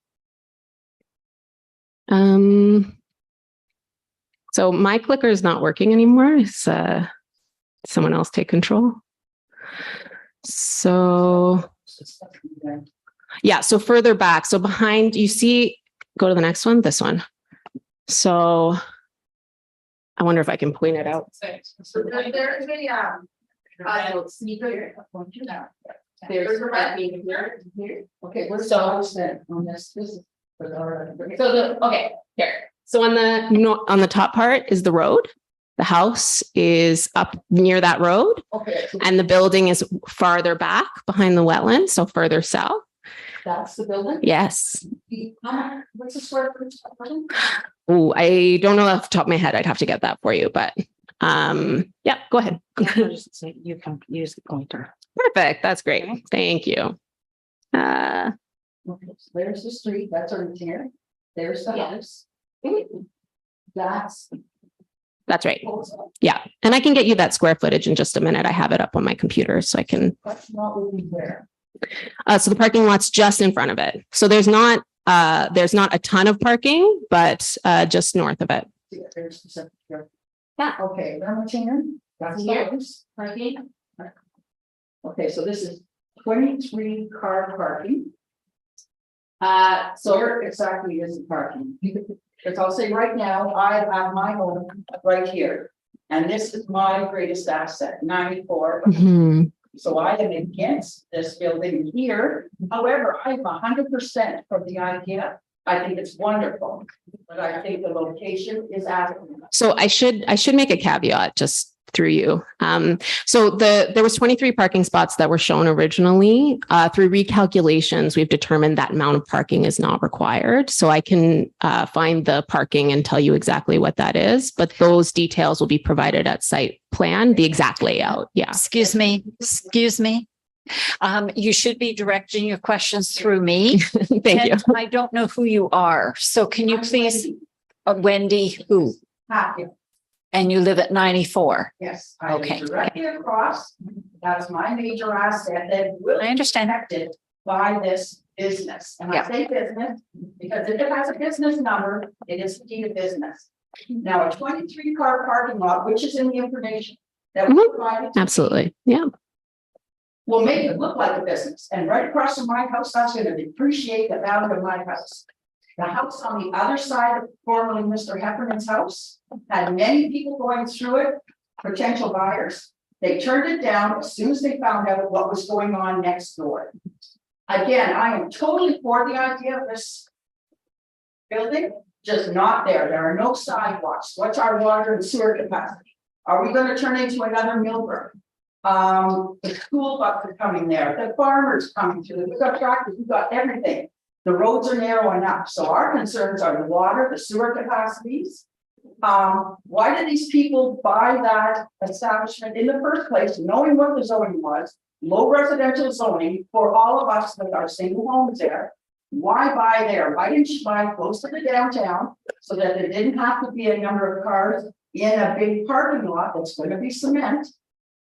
So my clicker is not working anymore. Is someone else take control? So yeah, so further back. So behind, you see, go to the next one, this one. So I wonder if I can point it out. So there's a sneaker. There's a parking here. Okay, where's the house then on this? This is. So here. So on the top part is the road. The house is up near that road. Okay. And the building is farther back behind the wetland, so further south. That's the building? Yes. What's the square footage? Oh, I don't know off the top of my head. I'd have to get that for you, but yeah, go ahead. You can use the pointer. Perfect. That's great. Thank you. Okay, so there's the street, that's already here. There's the house. That's right. Yeah. And I can get you that square footage in just a minute. I have it up on my computer so I can. That's not what we there. So the parking lot's just in front of it. So there's not a ton of parking, but just north of it. There's the septic here. Yeah, okay, here. That's the house. Parking. Okay, so this is 23 car parking. So where exactly is the parking? Because I'll say right now, I have my home right here. And this is my greatest asset, 94. Mhm. So I am against this building here. However, I'm 100% for the idea. I think it's wonderful, but I think the location is adequate. So I should make a caveat just through you. So there was 23 parking spots that were shown originally. Through recalculations, we've determined that amount of parking is not required. So I can find the parking and tell you exactly what that is, but those details will be provided at site plan, the exact layout. Yeah. Excuse me. You should be directing your questions through me. Thank you. And I don't know who you are. So can you please, Wendy, who? Happy. And you live at 94. Yes. I Okay. live directly across. That's my major asset that will I understand. be protected by this business. And I Yeah. say business because if it has a business number, it is indeed a business. Now, a 23 car parking lot, which is in the information that we provided. Absolutely. Yeah. Will make it look like a business. And right across from my house, that's going to depreciate the value of my house. The house on the other side of formerly Mr. Heffernan's house had many people going through it, potential buyers. They turned it down as soon as they found out what was going on next door. Again, I am totally for the idea of this building, just not there. There are no sidewalks. What's our water and sewer capacity? Are we going to turn into another Millburn? The school bus are coming there, the farmers coming through, we've got tractors, we've got everything. The roads are narrow enough, so our concerns are the water, the sewer capacities, Why did these people buy that establishment in the first place, knowing what the zoning was? Low residential zoning for all of us with our single homes there. Why buy there? Why didn't you buy close to the downtown so that there didn't have to be a number of cars in a big parking lot that's gonna be cement?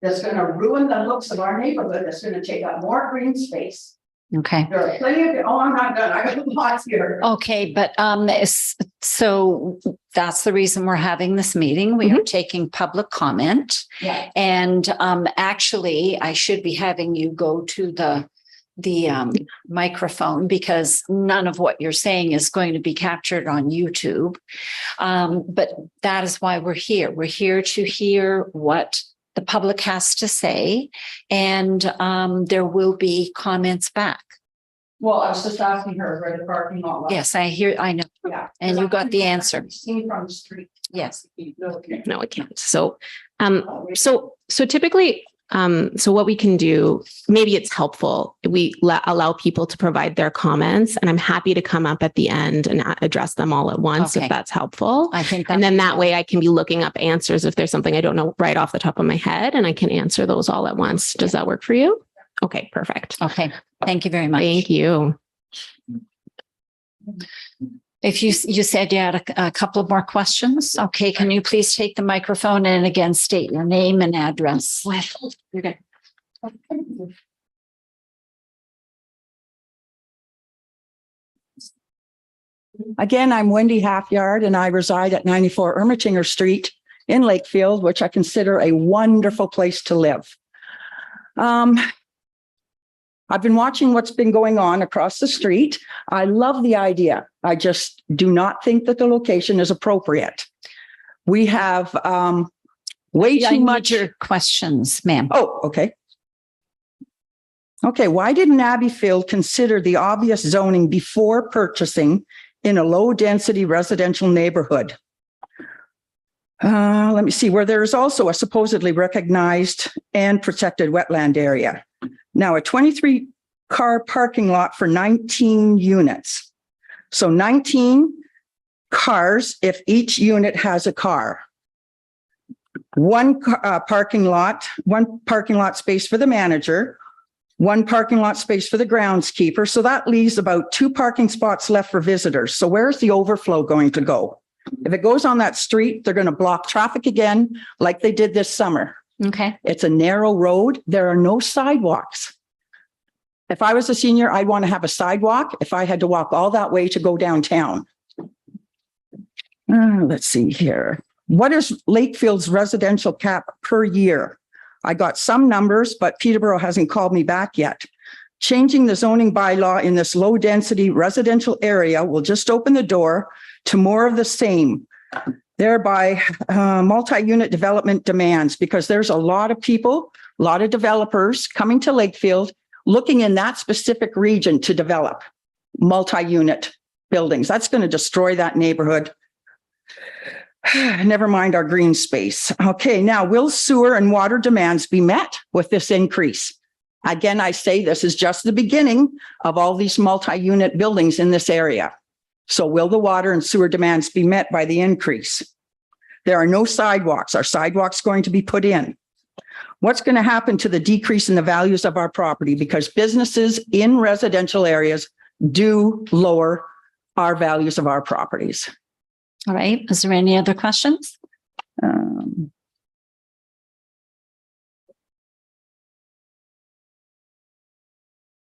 That's gonna ruin the looks of our neighborhood, that's gonna take up more green space. Okay. There are plenty of, oh, I'm not done, I got lots here. Okay, but so that's the reason we're having this meeting. We are taking public comment. Yeah. And actually, I should be having you go to the microphone because none of what you're saying is going to be captured on YouTube. But that is why we're here. We're here to hear what the public has to say, and there will be comments back. Well, I was just asking her where the parking lot was. Yes, I know. Yeah. And you got the answer. Seen from the street. Yes. No, it can't. So typically, so what we can do, maybe it's helpful. We allow people to provide their comments, and I'm happy to come up at the end and address them all at once, Okay. if that's helpful. I think And then that way I can be looking up answers if there's something I don't know right off the top of my head, and I can answer those all at once. Does that work for you? Okay, perfect. Okay, thank you very much. Thank you. If you said you had a couple of more questions, okay, can you please take the microphone and again state your name and address? You're good. Again, I'm Wendy Halfyard and I reside at 94 Ermitinger Street in Lakefield, which I consider a wonderful place to live. I've been watching what's been going on across the street. I love the idea. I just do not think that the location is appropriate. We have way I too need much. your questions, ma'am. Oh, okay. Okay, why didn't Abbeyfield consider the obvious zoning before purchasing in a low-density residential neighborhood? Let me see, where there is also a supposedly recognized and protected wetland area. Now, a 23-car parking lot for 19 units. So 19 cars if each unit has a car. One parking lot space for the manager, one parking lot space for the groundskeeper. So that leaves about 2 parking spots left for visitors. So where's the overflow going to go? If it goes on that street, they're going to block traffic again, like they did this summer. Okay. It's a narrow road. There are no sidewalks. If I was a senior, I'd want to have a sidewalk if I had to walk all that way to go downtown. Let's see here. What is Lakefield's residential cap per year? I got some numbers, but Peterborough hasn't called me back yet. Changing the zoning bylaw in this low density residential area will just open the door to more of the same, thereby multi-unit development demands, because there's a lot of people, a lot of developers coming to Lakefield looking in that specific region to develop multi-unit buildings. That's going to destroy that neighborhood. Never mind our green space. Okay, now will sewer and water demands be met with this increase? Again, I say this is just the beginning of all these multi-unit buildings in this area. So will the water and sewer demands be met by the increase? There are no sidewalks. Are sidewalks going to be put in? What's going to happen to the decrease in the values of our property? Because businesses in residential areas do lower our values of our properties. All right. Is there any other questions?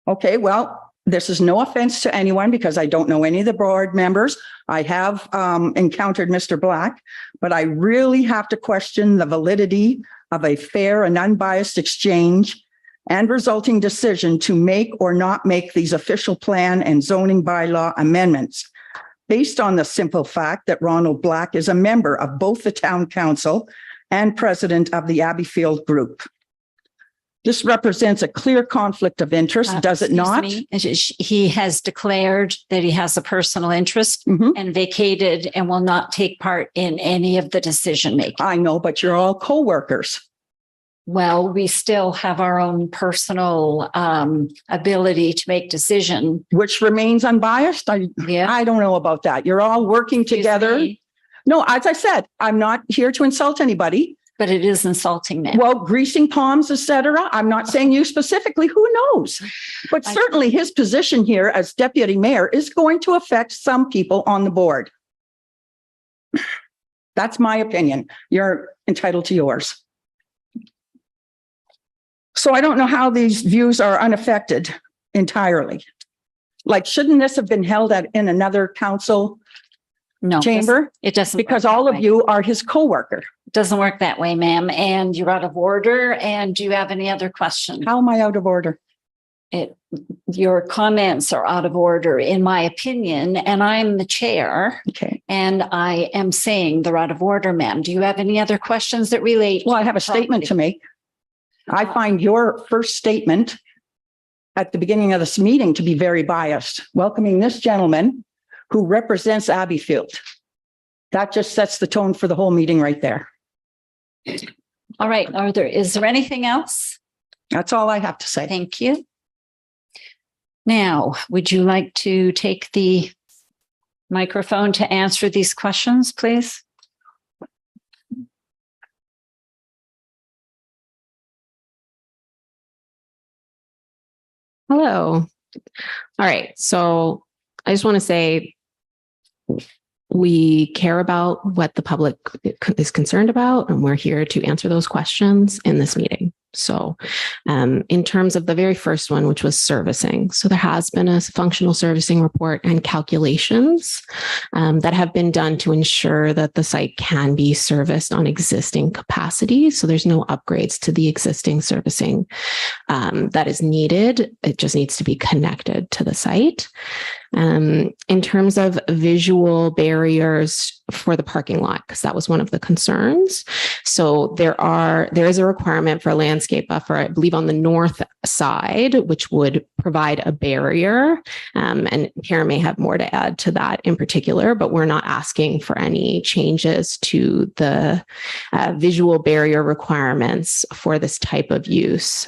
Okay, well, this is no offense to anyone because I don't know any of the board members. I have encountered Mr. Black, but I really have to question the validity of a fair and unbiased exchange and resulting decision to make or not make these official plan and zoning bylaw amendments based on the simple fact that Ronald Black is a member of both the town council and president of the Abbeyfield Group. This represents a clear conflict of interest, does it not? He has declared that he has a personal interest and vacated and will not take part in any of the decision making. I know, but you're all co-workers. Well, we still have our own personal ability to make decision. Which remains unbiased? I don't know about that. You're all working together No, as I said, I'm not here to insult anybody. But it is insulting, ma'am. Well, greasing palms, etc. I'm not saying you specifically, who knows? But certainly his position here as deputy mayor is going to affect some people on the board. That's my opinion. You're entitled to yours. So I don't know how these views are unaffected entirely. Like, shouldn't this have been held in another council chamber? It doesn't. Because all of you are his co-worker. It doesn't work that way, ma'am. And you're out of order. And do you have any other questions? How am I out of order? Your comments are out of order, in my opinion, and I'm the chair. Okay. And I am saying they're out of order, ma'am. Do you have any other questions that relate? Well, I have a statement to make. I find your first statement at the beginning of this meeting to be very biased, welcoming this gentleman who represents Abbeyfield. That just sets the tone for the whole meeting right there. All right. Is there anything else? That's all I have to say. Thank you. Now, would you like to take the microphone to answer these questions, please? Hello. All right. So I just want to say we care about what the public is concerned about, and we're here to answer those questions in this meeting. So in terms of the very first one, which was servicing. So there has been a functional servicing report and calculations that have been done to ensure that the site can be serviced on existing capacity. So there's no upgrades to the existing servicing that is needed. It just needs to be connected to the site. In terms of visual barriers for the parking lot, because that was one of the concerns. So there is a requirement for a landscape buffer, I believe, on the north side, which would provide a barrier. And Karen may have more to add to that in particular, but we're not asking for any changes to the visual barrier requirements for this type of use.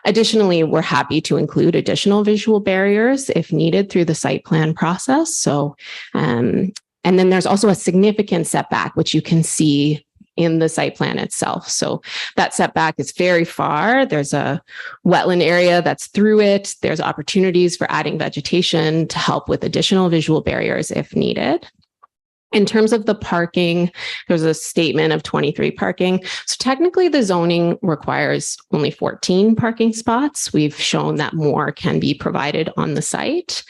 Additionally, we're happy to include additional visual barriers if needed through the site plan process. So, and then there's also a significant setback, which you can see in the site plan itself. So that setback is very far. There's a wetland area that's through it. There's opportunities for adding vegetation to help with additional visual barriers if needed. In terms of the parking, there's a statement of 23 parking. So technically the zoning requires only 14 parking spots. We've shown that more can be provided on the site.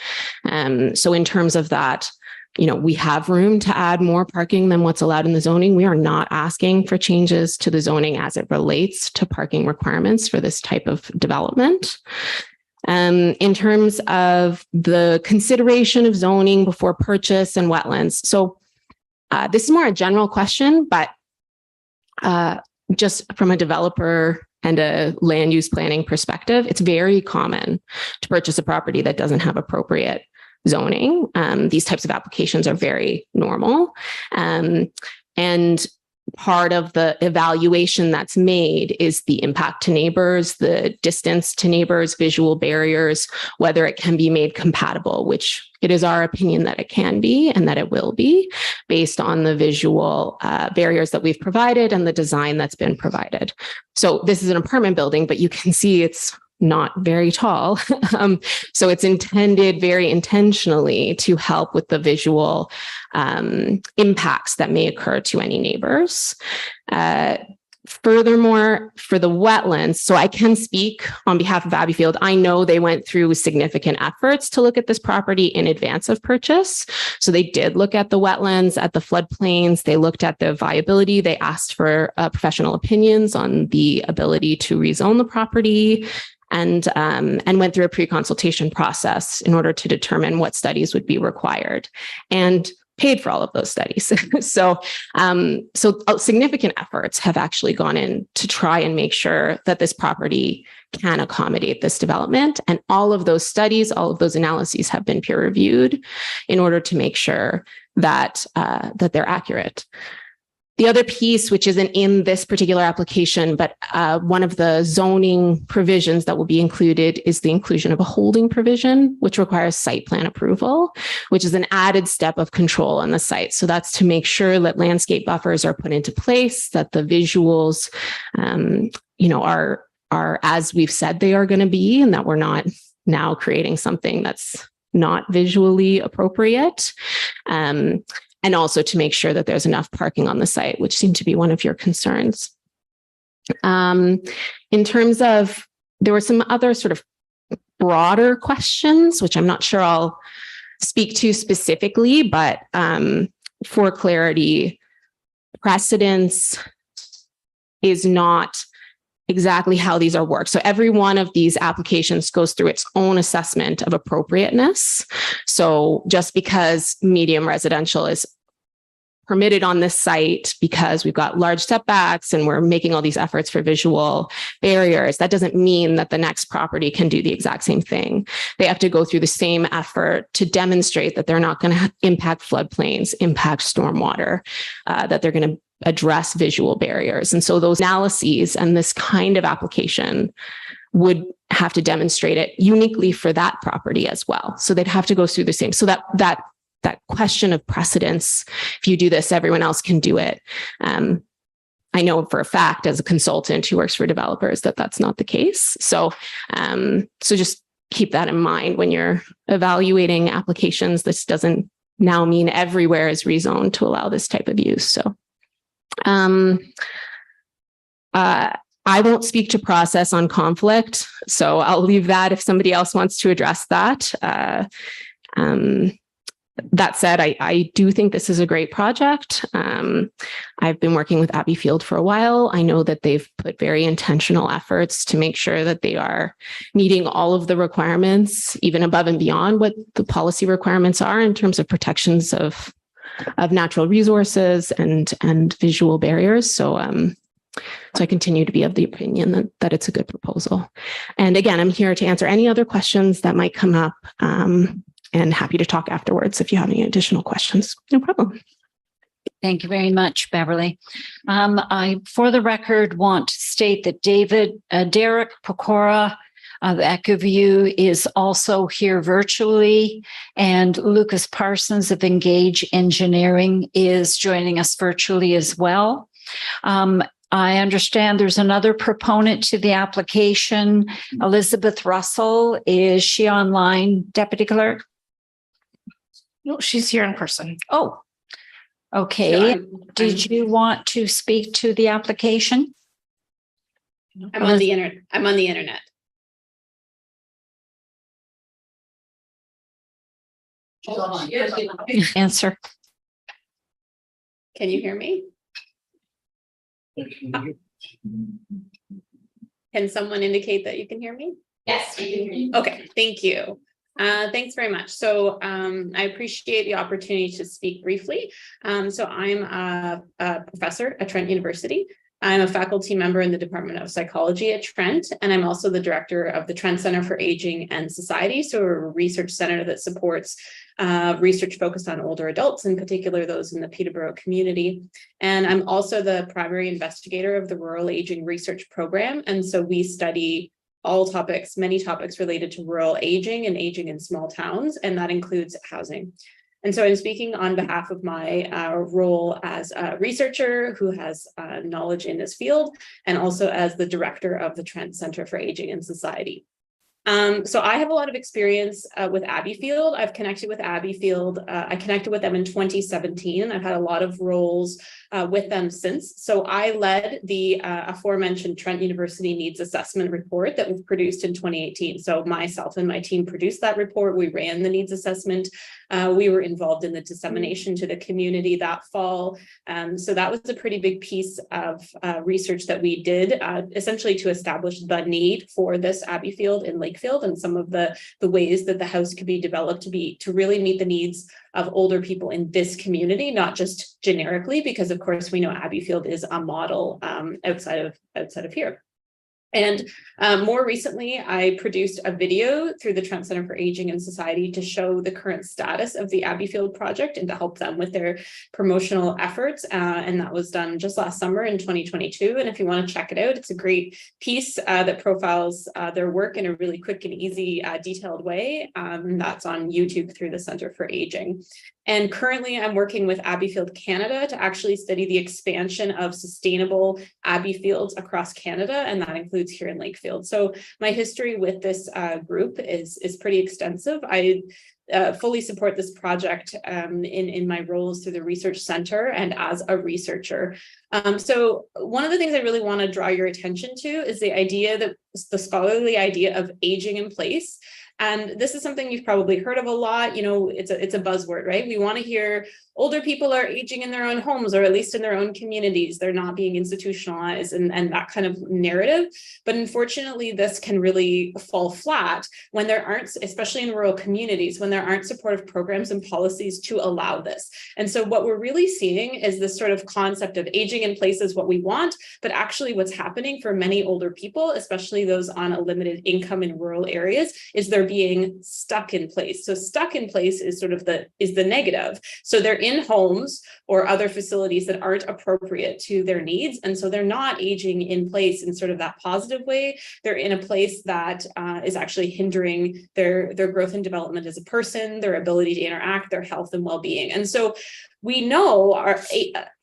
So in terms of that, we have room to add more parking than what's allowed in the zoning. We are not asking for changes to the zoning as it relates to parking requirements for this type of development. In terms of the consideration of zoning before purchase and wetlands. So this is more a general question, but just from a developer and a land use planning perspective, it's very common to purchase a property that doesn't have appropriate zoning. These types of applications are very normal. And part of the evaluation that's made is the impact to neighbors, the distance to neighbors, visual barriers, whether it can be made compatible, which it is our opinion that it can be and that it will be based on the visual barriers that we've provided and the design that's been provided. So this is an apartment building, but you can see it's not very tall. So it's intended very intentionally to help with the visual impacts that may occur to any neighbors. Furthermore, for the wetlands, so I can speak on behalf of Abbeyfield. I know they went through significant efforts to look at this property in advance of purchase. So they did look at the wetlands, at the floodplains. They looked at the viability. They asked for professional opinions on the ability to rezone the property, and went through a pre-consultation process in order to determine what studies would be required, and paid for all of those studies. So significant efforts have actually gone in to try and make sure that this property can accommodate this development. And all of those studies, all of those analyses have been peer reviewed in order to make sure that that they're accurate. The other piece, which isn't in this particular application, but one of the zoning provisions that will be included is the inclusion of a holding provision, which requires site plan approval, which is an added step of control on the site. So that's to make sure that landscape buffers are put into place, that the visuals, are as we've said they are going to be, and that we're not now creating something that's not visually appropriate. And also to make sure that there's enough parking on the site, which seemed to be one of your concerns. In terms of, there were some other sort of broader questions, which I'm not sure I'll speak to specifically, but for clarity, precedence is not exactly how these are worked. So every one of these applications goes through its own assessment of appropriateness. So just because medium residential is permitted on this site because we've got large setbacks and we're making all these efforts for visual barriers, that doesn't mean that the next property can do the exact same thing. They have to go through the same effort to demonstrate that they're not going to impact floodplains, impact stormwater, that they're going to address visual barriers. And so those analyses and this kind of application would have to demonstrate it uniquely for that property as well. So they'd have to go through the same. So that question of precedence, if you do this, everyone else can do it. I know for a fact as a consultant who works for developers that that's not the case. So just keep that in mind when you're evaluating applications. This doesn't now mean everywhere is rezoned to allow this type of use. So I won't speak to process on conflict, so I'll leave that if somebody else wants to address that. That said, I do think this is a great project. I've been working with Abbey Field for a while. I know that they've put very intentional efforts to make sure that they are meeting all of the requirements, even above and beyond what the policy requirements are in terms of protections of natural resources and visual barriers. So I continue to be of the opinion that it's a good proposal. And again, I'm here to answer any other questions that might come up, and happy to talk afterwards if you have any additional questions. No problem. Thank you very much, Beverly. I, for the record, want to state that Derek Pecora of EchoView is also here virtually, and Lucas Parsons of Engage Engineering is joining us virtually as well. I understand there's another proponent to the application, Elizabeth Russell. Is she online, Deputy Clerk? No, she's here in person. Oh, okay. Did you want to speak to the application? I'm on the internet. I'm on the internet. Answer. Can you hear me? Can someone indicate that you can hear me? Yes, we can hear you. Okay, thank you. Thanks very much. So I appreciate the opportunity to speak briefly. So I'm a professor at Trent University. I'm a faculty member in the Department of Psychology at Trent, and I'm also the director of the Trent Center for Aging and Society. So we're a research center that supports research focused on older adults, in particular those in the Peterborough community. And I'm also the primary investigator of the Rural Aging Research Program. And so we study all topics, many topics related to rural aging and aging in small towns, and that includes housing. And so I'm speaking on behalf of my role as a researcher who has knowledge in this field, and also as the director of the Trent Center for Aging and Society. So I have a lot of experience with Abbey Field. I've connected with Abbey Field. I connected with them in 2017, and I've had a lot of roles with them since. So I led the aforementioned Trent University Needs Assessment report that was produced in 2018. So myself and my team produced that report. We ran the needs assessment. We were involved in the dissemination to the community that fall. So that was a pretty big piece of research that we did, essentially to establish the need for this Abbey Field in Lakefield, and some of the ways that the house could be developed to really meet the needs of older people in this community, not just generically, because of course we know Abbey Field is a model outside of here. And more recently, I produced a video through the Trent Center for Aging and Society to show the current status of the Abbeyfield project and to help them with their promotional efforts. And that was done just last summer in 2022. And if you want to check it out, it's a great piece that profiles their work in a really quick and easy, detailed way. That's on YouTube through the Center for Aging. And currently I'm working with Abbeyfield Canada to actually study the expansion of sustainable Abbeyfields across Canada, and that includes here in Lakefield. So my history with this group is pretty extensive. I fully support this project in my roles through the research center and as a researcher. So one of the things I really want to draw your attention to is the idea that the scholarly idea of aging in place. And this is something you've probably heard of a lot. You know, it's a buzzword, right? We want to hear older people are aging in their own homes, or at least in their own communities. They're not being institutionalized and that kind of narrative. But unfortunately, this can really fall flat when there aren't, especially in rural communities, when there aren't supportive programs and policies to allow this. And so what we're really seeing is this sort of concept of aging in place is what we want, but actually what's happening for many older people, especially those on a limited income in rural areas, is they're being stuck in place. So stuck in place is sort of the negative. So they're in homes or other facilities that aren't appropriate to their needs. And so they're not aging in place in sort of that positive way. They're in a place that is actually hindering their growth and development as a person, their ability to interact, their health and well-being. And so we know our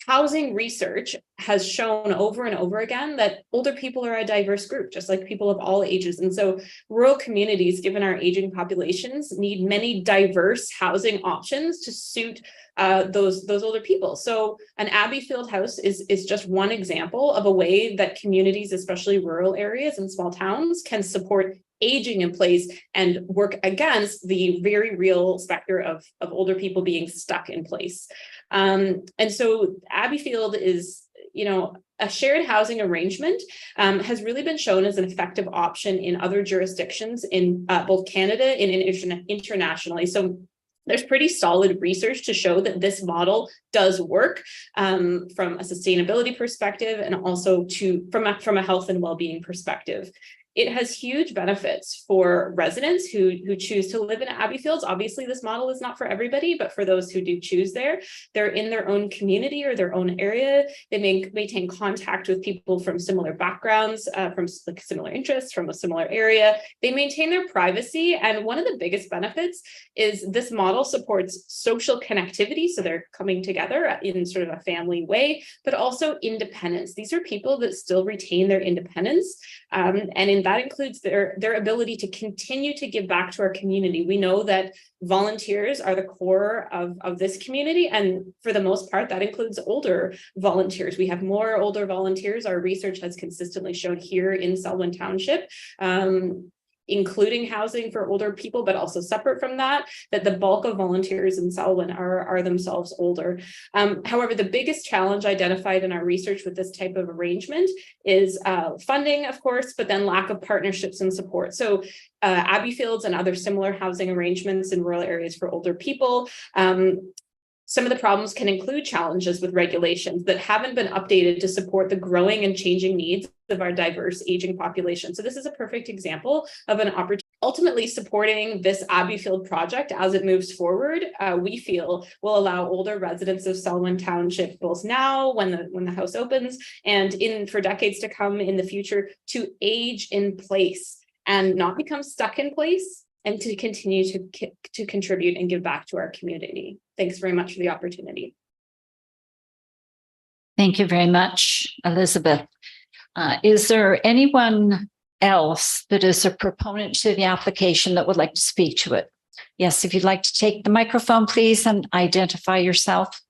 housing research has shown over and over again that older people are a diverse group, just like people of all ages. And so rural communities, given our aging populations, need many diverse housing options to suit those older people. So an Abbeyfield house is just one example of a way that communities, especially rural areas and small towns, can support aging in place and work against the very real specter of older people being stuck in place. And so Abbeyfield is, you know, a shared housing arrangement has really been shown as an effective option in other jurisdictions in both Canada and internationally. So there's pretty solid research to show that this model does work from a sustainability perspective and also from a health and well-being perspective. It has huge benefits for residents who choose to live in Abbeyfields. Obviously, this model is not for everybody, but for those who do choose they're in their own community or their own area. They maintain contact with people from similar backgrounds, from like similar interests, from a similar area. They maintain their privacy. And one of the biggest benefits is this model supports social connectivity. So they're coming together in sort of a family way, but also independence. These are people that still retain their independence. And that includes their ability to continue to give back to our community. We know that volunteers are the core of this community. And for the most part, that includes older volunteers. We have more older volunteers. Our research has consistently shown here in Selwyn Township, including housing for older people, but also separate from that the bulk of volunteers in Selwyn are themselves older. However, the biggest challenge identified in our research with this type of arrangement is funding, of course, but then lack of partnerships and support. So Abbeyfields and other similar housing arrangements in rural areas for older people, some of the problems can include challenges with regulations that haven't been updated to support the growing and changing needs of our diverse aging population. So this is a perfect example of an opportunity. Ultimately, supporting this Abbeyfield project as it moves forward, we feel will allow older residents of Selwyn Township, both now when the house opens and for decades to come in the future, to age in place and not become stuck in place, and to continue to contribute and give back to our community. Thanks very much for the opportunity. Thank you very much, Elizabeth. Is there anyone else that is a proponent to the application that would like to speak to it? Yes, if you'd like to take the microphone, please, and identify yourself.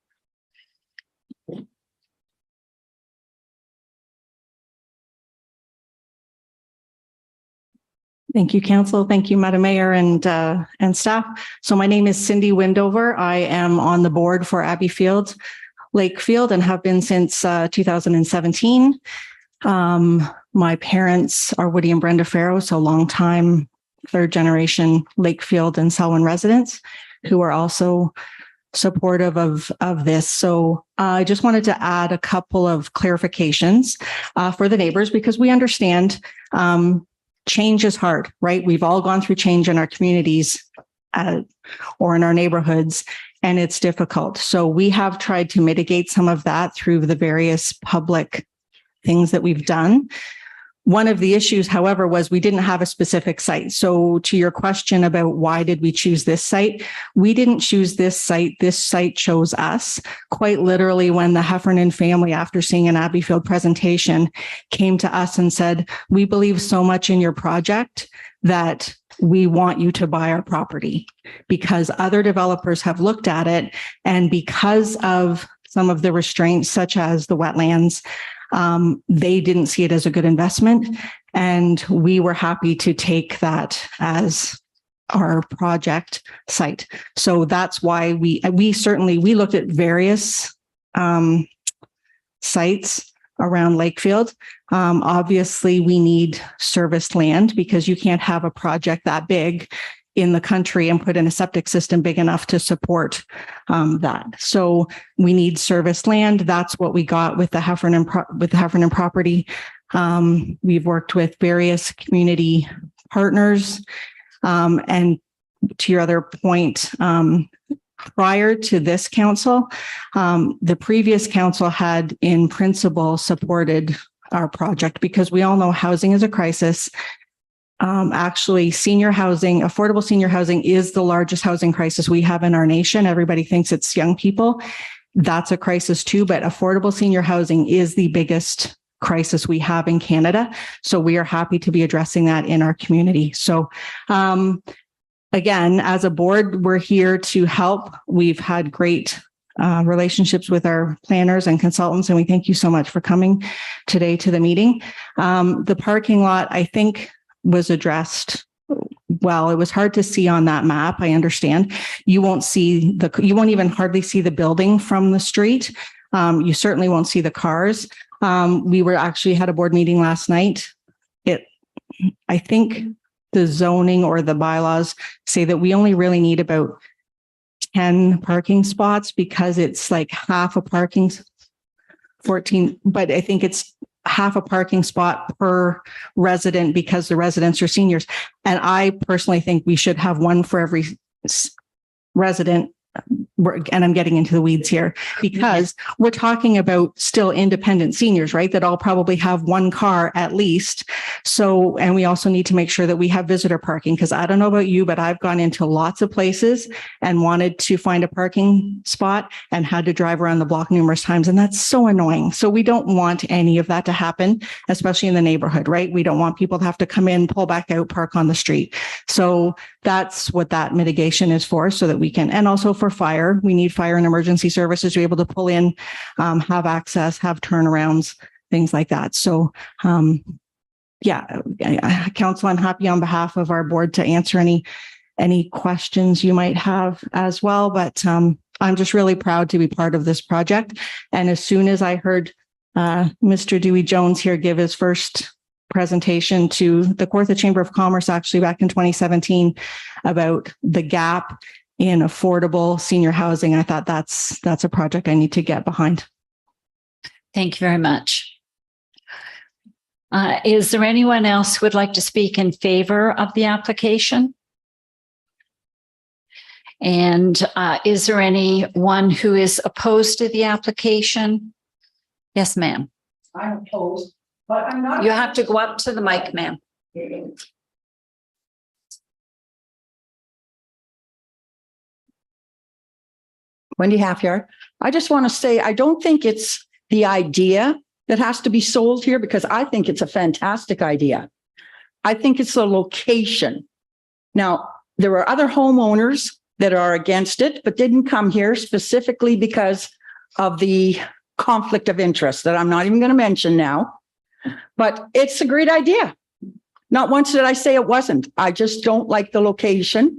Thank you, Council. Thank you, Madam Mayor and staff. So my name is Cindy Windover. I am on the board for Abbeyfield, Lakefield, and have been since 2017. My parents are Woody and Brenda Farrow, so longtime third generation Lakefield and Selwyn residents who are also supportive of this. So I just wanted to add a couple of clarifications for the neighbors, because we understand change is hard, right? We've all gone through change in our communities or in our neighborhoods, and it's difficult. So we have tried to mitigate some of that through the various public things that we've done. One of the issues, however, was we didn't have a specific site. So to your question about why did we choose this site, we didn't choose this site. This site chose us. Quite literally, when the Heffernan family, after seeing an Abbeyfield presentation, came to us and said, we believe so much in your project that we want you to buy our property, because other developers have looked at it, and because of some of the restraints, such as the wetlands, they didn't see it as a good investment, and we were happy to take that as our project site. So that's why we looked at various sites around Lakefield. Obviously, we need serviced land, because you can't have a project that big in the country and put in a septic system big enough to support that. So we need serviced land. That's what we got with the Heffernan property. We've worked with various community partners. And to your other point, prior to this council, the previous council had in principle supported our project, because we all know housing is a crisis. Actually, senior housing, affordable senior housing, is the largest housing crisis we have in our nation. Everybody thinks it's young people. That's a crisis too, but affordable senior housing is the biggest crisis we have in Canada. So we are happy to be addressing that in our community. So again, as a board, we're here to help. We've had great relationships with our planners and consultants, and we thank you so much for coming today to the meeting. The parking lot, I think, was addressed well. It was hard to see on that map. I understand. You won't even hardly see the building from the street. You certainly won't see the cars. We had a board meeting last night. I think the zoning or the bylaws say that we only really need about 10 parking spots, because it's like half a parking, 14, but I think it's half a parking spot per resident, because the residents are seniors. And I personally think we should have one for every resident. And I'm getting into the weeds here, because we're talking about still independent seniors, right? That all probably have one car at least. So, and we also need to make sure that we have visitor parking, because I don't know about you, but I've gone into lots of places and wanted to find a parking spot and had to drive around the block numerous times. And that's so annoying. So we don't want any of that to happen, especially in the neighborhood, right? We don't want people to have to come in, pull back out, park on the street. So that's what that mitigation is for, so that we can, and also for fire, we need fire and emergency services to be able to pull in, have access, have turnarounds, things like that. So, Council, I'm happy on behalf of our board to answer any questions you might have as well. But I'm just really proud to be part of this project. And as soon as I heard Mr. Dewey Jones here give his first presentation to the Kawartha Chamber of Commerce, actually back in 2017, about the gap in affordable senior housing, I thought that's a project I need to get behind. Thank you very much. Is there anyone else who would like to speak in favor of the application? And is there anyone who is opposed to the application? Yes, ma'am. I'm opposed, but I'm not. You have to go up to the mic, ma'am. Wendy Halfyard. I just want to say, I don't think it's the idea that has to be sold here, because I think it's a fantastic idea. I think it's the location. Now, there are other homeowners that are against it, but didn't come here specifically because of the conflict of interest that I'm not even going to mention now. But it's a great idea. Not once did I say it wasn't. I just don't like the location.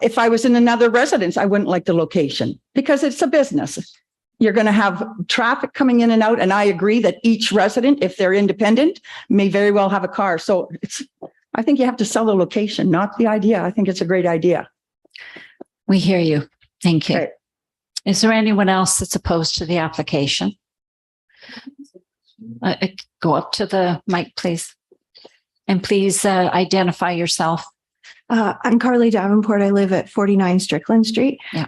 If I was in another residence, I wouldn't like the location, because it's a business. You're going to have traffic coming in and out. And I agree that each resident, if they're independent, may very well have a car. So I think you have to sell the location, not the idea. I think it's a great idea. We hear you. Thank you. Okay. Is there anyone else that's opposed to the application? Go up to the mic, please. And please identify yourself. I'm Carly Davenport. I live at 49 Strickland Street. Yeah.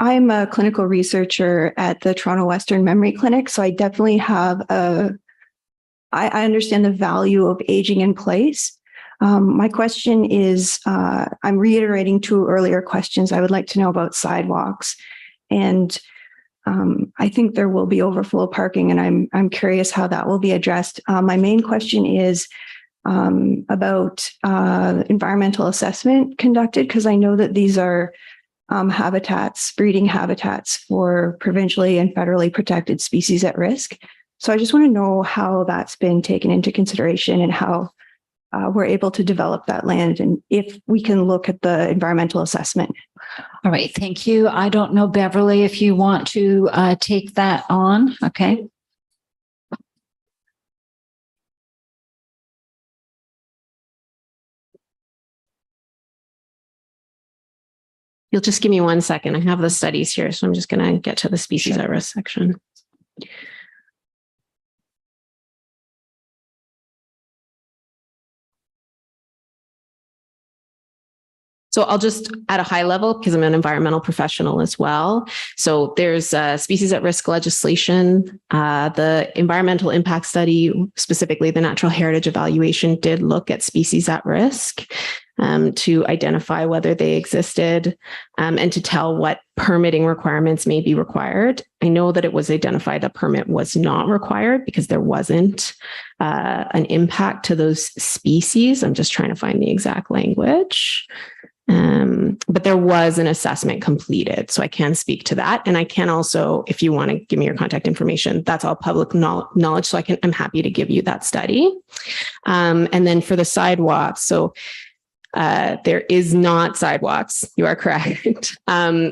I'm a clinical researcher at the Toronto Western Memory Clinic, so I definitely have I understand the value of aging in place. My question is, I'm reiterating two earlier questions. I would like to know about sidewalks, and I think there will be overflow parking, and I'm curious how that will be addressed. My main question is about environmental assessment conducted, because I know that these are habitats, breeding habitats for provincially and federally protected species at risk. So I just want to know how that's been taken into consideration and how we're able to develop that land, and if we can look at the environmental assessment. All right, thank you. I don't know, Beverly, if you want to take that on. Okay. You'll just give me 1 second. I have the studies here, so I'm just going to get to the species at risk section. So I'll just at a high level, because I'm an environmental professional as well. So there's species at risk legislation. The environmental impact study, specifically the natural heritage evaluation, did look at species at risk to identify whether they existed and to tell what permitting requirements may be required. I know that it was identified a permit was not required because there wasn't an impact to those species. I'm just trying to find the exact language. But there was an assessment completed, so I can speak to that. And I can also, if you want to give me your contact information, that's all public knowledge. So I'm happy to give you that study. And then for the sidewalks, so there is not sidewalks. You are correct.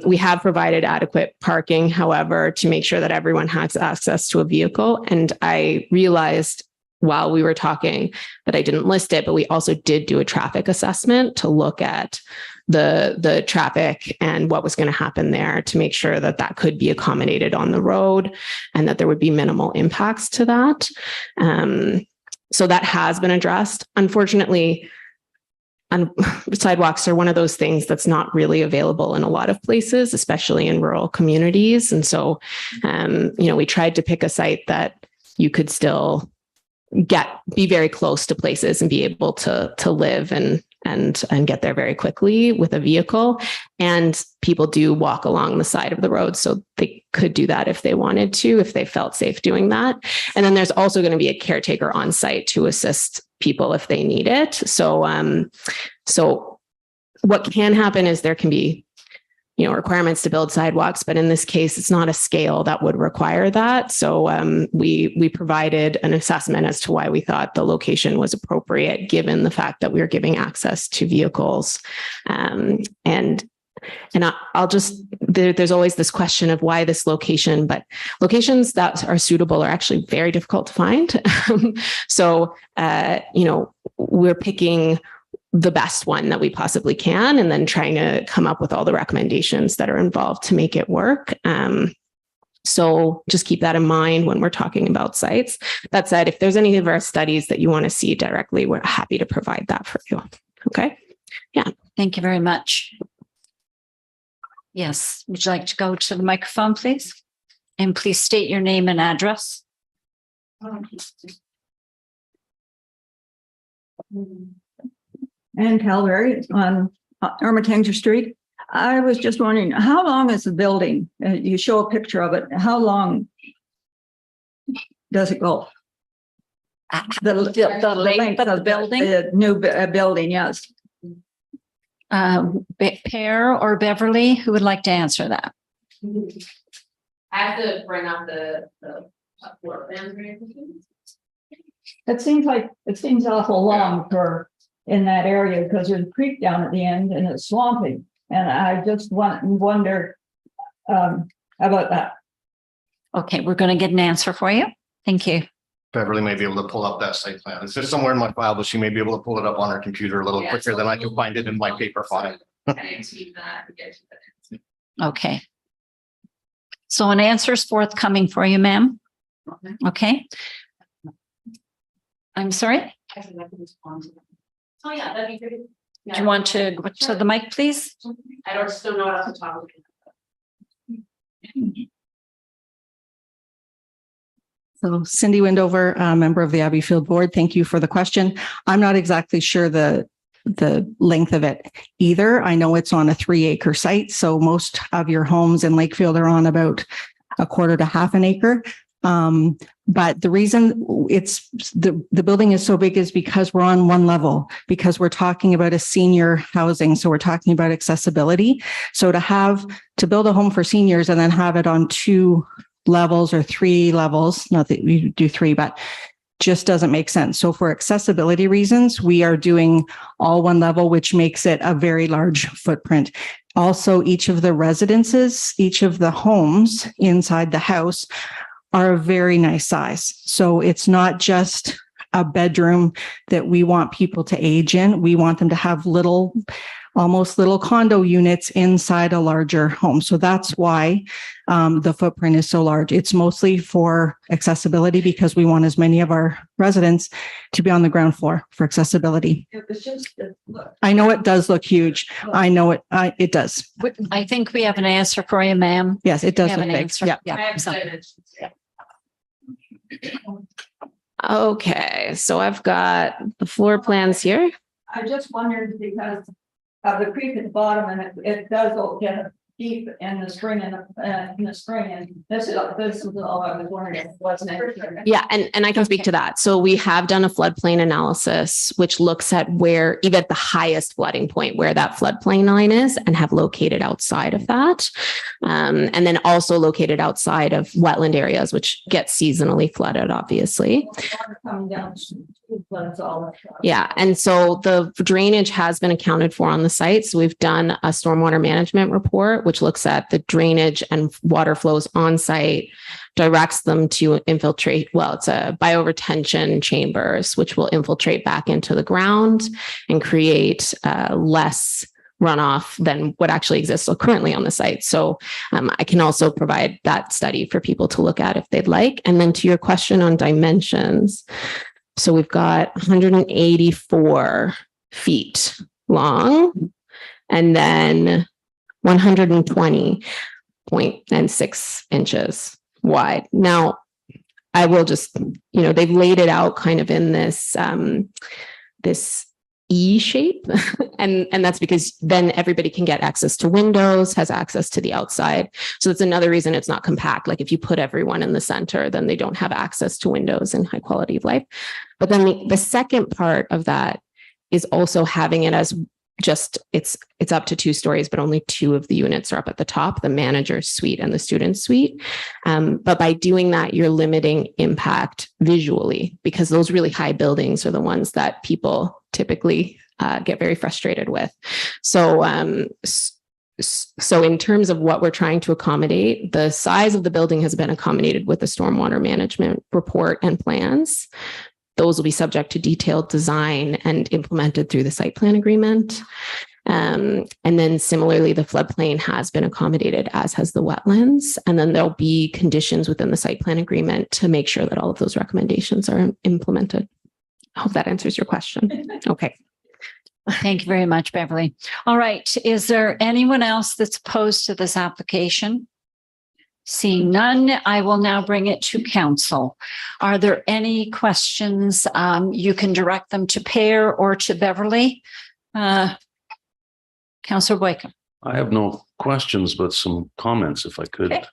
We have provided adequate parking, however, to make sure that everyone has access to a vehicle. And I realized while we were talking that I didn't list it, but we also did do a traffic assessment to look at the traffic and what was going to happen there to make sure that that could be accommodated on the road and that there would be minimal impacts to that. So that has been addressed. Unfortunately, sidewalks are one of those things that's not really available in a lot of places, especially in rural communities. And so, we tried to pick a site that you could still be very close to places and be able to live and get there very quickly with a vehicle. And people do walk along the side of the road, so they could do that if they wanted to, if they felt safe doing that. And then there's also going to be a caretaker on site to assist people if they need it. So what can happen is there can be requirements to build sidewalks, but in this case, it's not a scale that would require that. So we provided an assessment as to why we thought the location was appropriate, given the fact that we were giving access to vehicles. And I'll just, there's always this question of why this location, but locations that are suitable are actually very difficult to find. So, we're picking the best one that we possibly can, and then trying to come up with all the recommendations that are involved to make it work. So just keep that in mind when we're talking about sites. That said, if there's any of our studies that you want to see directly, we're happy to provide that for you. Okay. Yeah. Thank you very much. Yes. Would you like to go to the microphone, please? And please state your name and address. Ann Calvary on Ermitanger Street. I was just wondering, how long is the building? You show a picture of it. How long does it go? The length of the building? The new building, yes. Pear or Beverly, who would like to answer that? I have to bring up the floor plans. It seems awful long for in that area, because there's a creek down at the end and it's swampy. And I just wonder about that. Okay, we're going to get an answer for you. Thank you. Beverly may be able to pull up that site plan. It's just somewhere in my file, but she may be able to pull it up on her computer a little quicker than I can find it in my paper file. Okay. So an answer is forthcoming for you, ma'am. Okay. I'm sorry. Oh, yeah, that'd be good. Do you want to go to the mic, please? I don't still know what else to talk about. So Cindy Windover, member of the Abbeyfield Board. Thank you for the question. I'm not exactly sure the length of it either. I know it's on a 3-acre site. So most of your homes in Lakefield are on about 1/4 to 1/2 an acre. But the reason it's the building is so big is because we're on one level, because we're talking about a senior housing. So we're talking about accessibility. So to build a home for seniors and then have it on 2 levels or 3 levels, not that we do 3, but just doesn't make sense. So for accessibility reasons, we are doing all 1 level, which makes it a very large footprint. Also, each of the residences, each of the homes inside the house are a very nice size. So it's not just a bedroom that we want people to age in. We want them to have almost little condo units inside a larger home. So that's why the footprint is so large. It's mostly for accessibility because we want as many of our residents to be on the ground floor for accessibility. I know it does look huge. I know it does. I think we have an answer for you, ma'am. Yes, it does We have look an big. answer. Yeah. Yeah. Okay, so I've got the floor plans here. I just wondered because of the creek at the bottom and it does go get deep in the spring and this is all I was wondering, wasn't it? Yeah, and I can speak to that. So we have done a floodplain analysis, which looks at where, even at the highest flooding point, where that floodplain line is, and have located outside of that. And then also located outside of wetland areas, which get seasonally flooded, obviously. Coming down, that's all. Yeah, and so the drainage has been accounted for on the site. So we've done a stormwater management report, which looks at the drainage and water flows on site, directs them to infiltrate. Well, it's a bioretention chambers, which will infiltrate back into the ground and create less runoff than what actually exists currently on the site. So I can also provide that study for people to look at if they'd like. And then to your question on dimensions, so we've got 184 feet long and then 120.6 inches wide. Now, I will just, they've laid it out kind of in this, this E shape. And that's because then everybody can get access to windows, has access to the outside. So that's another reason it's not compact. Like if you put everyone in the center, then they don't have access to windows and high quality of life. But then the second part of that is also having it as just, it's up to 2 stories, but only 2 of the units are up at the top, the manager's suite and the student's suite. But by doing that, you're limiting impact visually because those really high buildings are the ones that people typically get very frustrated with. So in terms of what we're trying to accommodate, the size of the building has been accommodated with the stormwater management report and plans. Those will be subject to detailed design and implemented through the site plan agreement. And then similarly, the floodplain has been accommodated, as has the wetlands. And then there'll be conditions within the site plan agreement to make sure that all of those recommendations are implemented. I hope that answers your question. Okay. Thank you very much, Beverly. All right. Is there anyone else that's opposed to this application? Seeing none, I will now bring it to council. Are there any questions? You can direct them to Per or to Beverly. Councillor Boyko. I have no questions, but some comments if I could. Okay.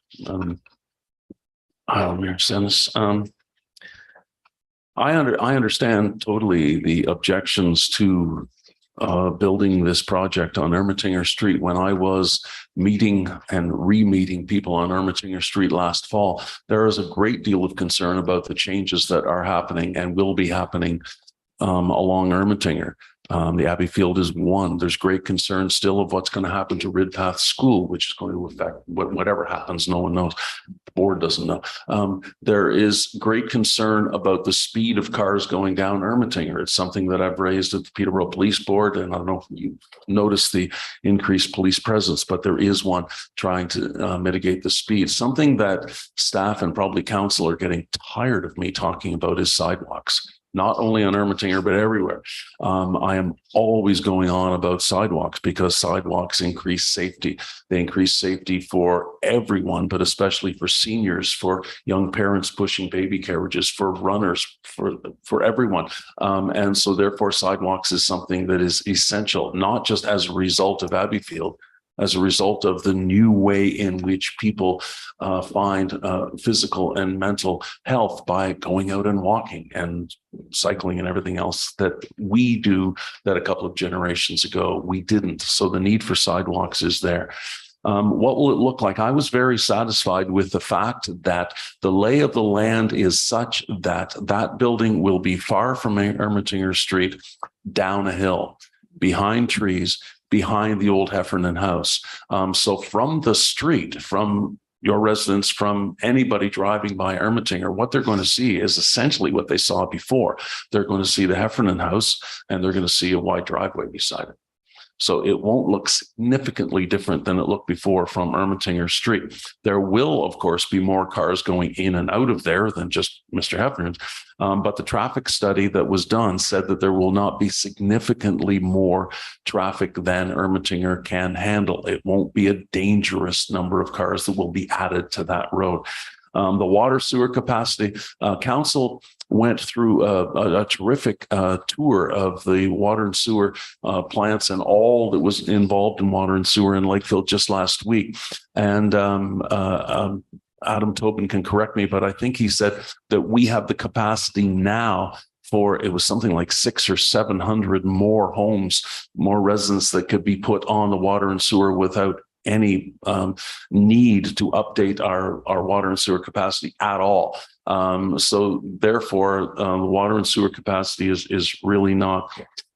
Mayor Senes, I understand totally the objections to building this project on Ermatinger Street. When I was meeting and re-meeting people on Ermatinger Street last fall, there is a great deal of concern about the changes that are happening and will be happening along Ermatinger. The Abbey Field is one. There's great concern still of what's going to happen to Ridpath School, which is going to affect whatever happens. No one knows. The board doesn't know. There is great concern about the speed of cars going down Ermatinger. It's something that I've raised at the Peterborough Police Board, and I don't know if you noticed the increased police presence, but there is one trying to mitigate the speed. Something that staff and probably council are getting tired of me talking about is sidewalks. Not only on Ermatinger, but everywhere. I am always going on about sidewalks because sidewalks increase safety. They increase safety for everyone, but especially for seniors, for young parents pushing baby carriages, for runners, for everyone. And so therefore sidewalks is something that is essential, not just as a result of Abbeyfield, as a result of the new way in which people find physical and mental health by going out and walking and cycling and everything else that we do that a couple of generations ago we didn't. So the need for sidewalks is there. What will it look like? I was very satisfied with the fact that the lay of the land is such that that building will be far from Ermatinger Street, down a hill, behind trees, behind the old Heffernan House. So from the street, from your residents, from anybody driving by Ermatinger, what they're going to see is essentially what they saw before. They're going to see the Heffernan House and they're going to see a wide driveway beside it. So it won't look significantly different than it looked before from Ermatinger Street. There will, of course, be more cars going in and out of there than just Mr. Heffernan's. But the traffic study that was done said that there will not be significantly more traffic than Ermatinger can handle. It won't be a dangerous number of cars that will be added to that road. The water sewer capacity, council went through a terrific tour of the water and sewer plants and all that was involved in water and sewer in Lakefield just last week. And Adam Tobin can correct me, but I think he said that we have the capacity now for, it was something like 600 or 700 more homes, more residents that could be put on the water and sewer without any need to update our water and sewer capacity at all. So therefore, the water and sewer capacity is really not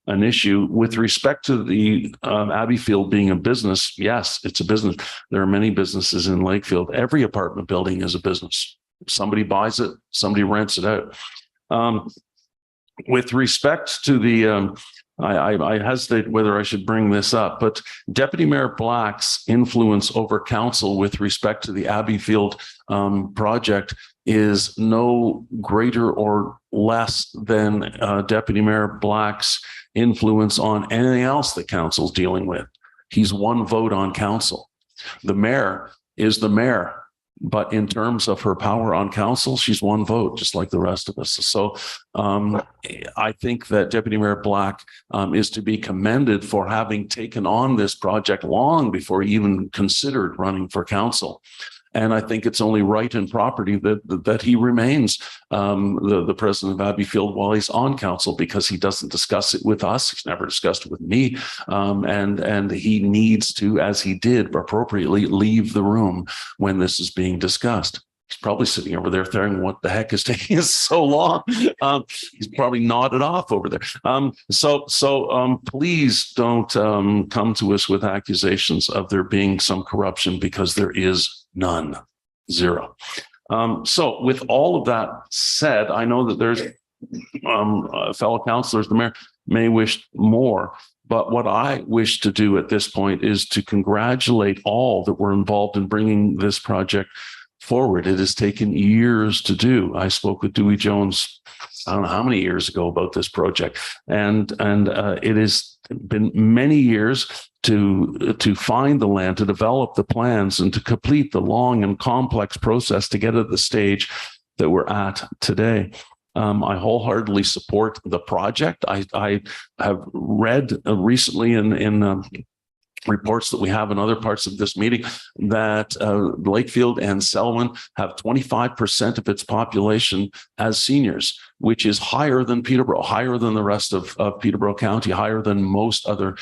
an issue. With respect to the Abbeyfield being a business, yes, it's a business. There are many businesses in Lakefield. Every apartment building is a business. Somebody buys it, somebody rents it out. With respect to the I hesitate whether I should bring this up, but Deputy Mayor Black's influence over council with respect to the Abbeyfield project is no greater or less than Deputy Mayor Black's influence on anything else that council's dealing with. He's one vote on council. The mayor is the mayor. But in terms of her power on council, she's one vote, just like the rest of us. So I think that Deputy Mayor Black is to be commended for having taken on this project long before he even considered running for council. And I think it's only right and property that he remains the president of Abbeyfield while he's on council, because he doesn't discuss it with us. He's never discussed it with me. And he needs to, as he did appropriately, leave the room when this is being discussed. He's probably sitting over there thinking, what the heck is taking us so long? He's probably nodded off over there. So please don't come to us with accusations of there being some corruption, because there is none, zero. So with all of that said, I know that there's fellow councillors, the mayor may wish more. But what I wish to do at this point is to congratulate all that were involved in bringing this project forward. It has taken years to do. I spoke with Dewey Jones, I don't know how many years ago, about this project, and it has been many years to find the land, to develop the plans, and to complete the long and complex process to get at the stage that we're at today. I wholeheartedly support the project. I have read recently in reports that we have in other parts of this meeting that Lakefield and Selwyn have 25% of its population as seniors. which is higher than Peterborough, higher than the rest of Peterborough County, higher than most other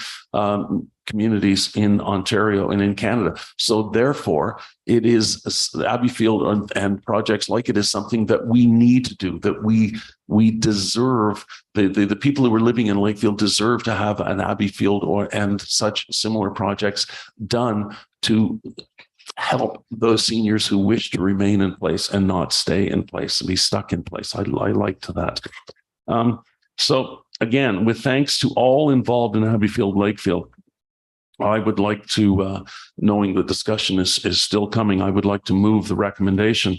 communities in Ontario and in Canada. So therefore, it is Abbeyfield and projects like it is something that we need to do, that we deserve. The people who are living in Lakefield deserve to have an Abbeyfield and such similar projects done to help those seniors who wish to remain in place and not stay in place and be stuck in place. I like to that. So again, with thanks to all involved in Abbeyfield Lakefield, I would like to, knowing the discussion is still coming, I would like to move the recommendation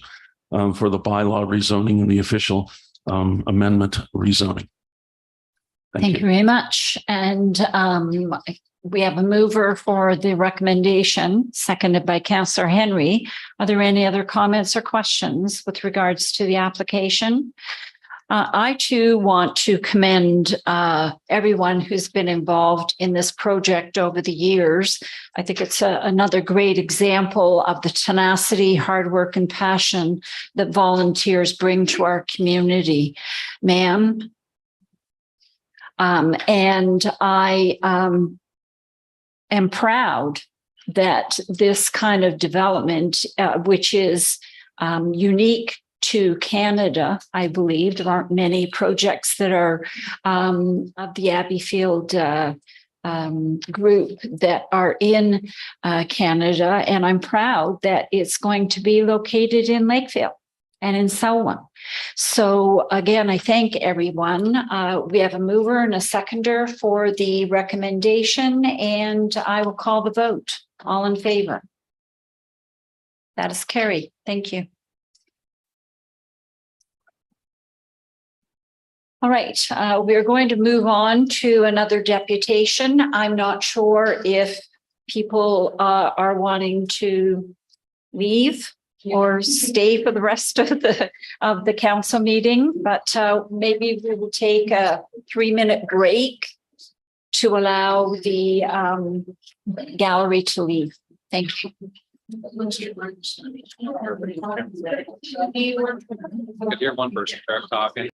for the bylaw rezoning and the official amendment rezoning. Thank you very much. And we have a mover for the recommendation, seconded by Councillor Henry. Are there any other comments or questions with regards to the application? I too want to commend everyone who's been involved in this project over the years. I think it's another great example of the tenacity, hard work, and passion that volunteers bring to our community. Ma'am. And I am proud that this kind of development, which is unique to Canada, I believe there aren't many projects that are of the Abbeyfield group that are in Canada, and I'm proud that it's going to be located in Lakefield and in Selwyn. So again, I thank everyone. We have a mover and a seconder for the recommendation, and I will call the vote. All in favor? That is carried. Thank you. All right, we're going to move on to another deputation. I'm not sure if people are wanting to leave or stay for the rest of the council meeting, but maybe we will take a 3-minute break to allow the gallery to leave. Thank you. If you're one person talking.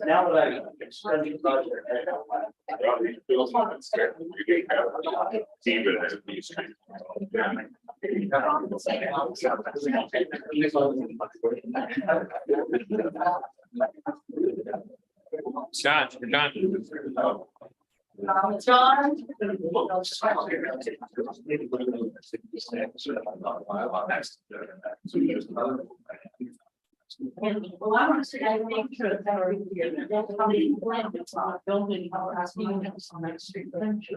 Now that I studied budget. Scott, you're done. John. Well, I want to say, I think that are here, that's how many plans it's on building, how it's being on that street. That's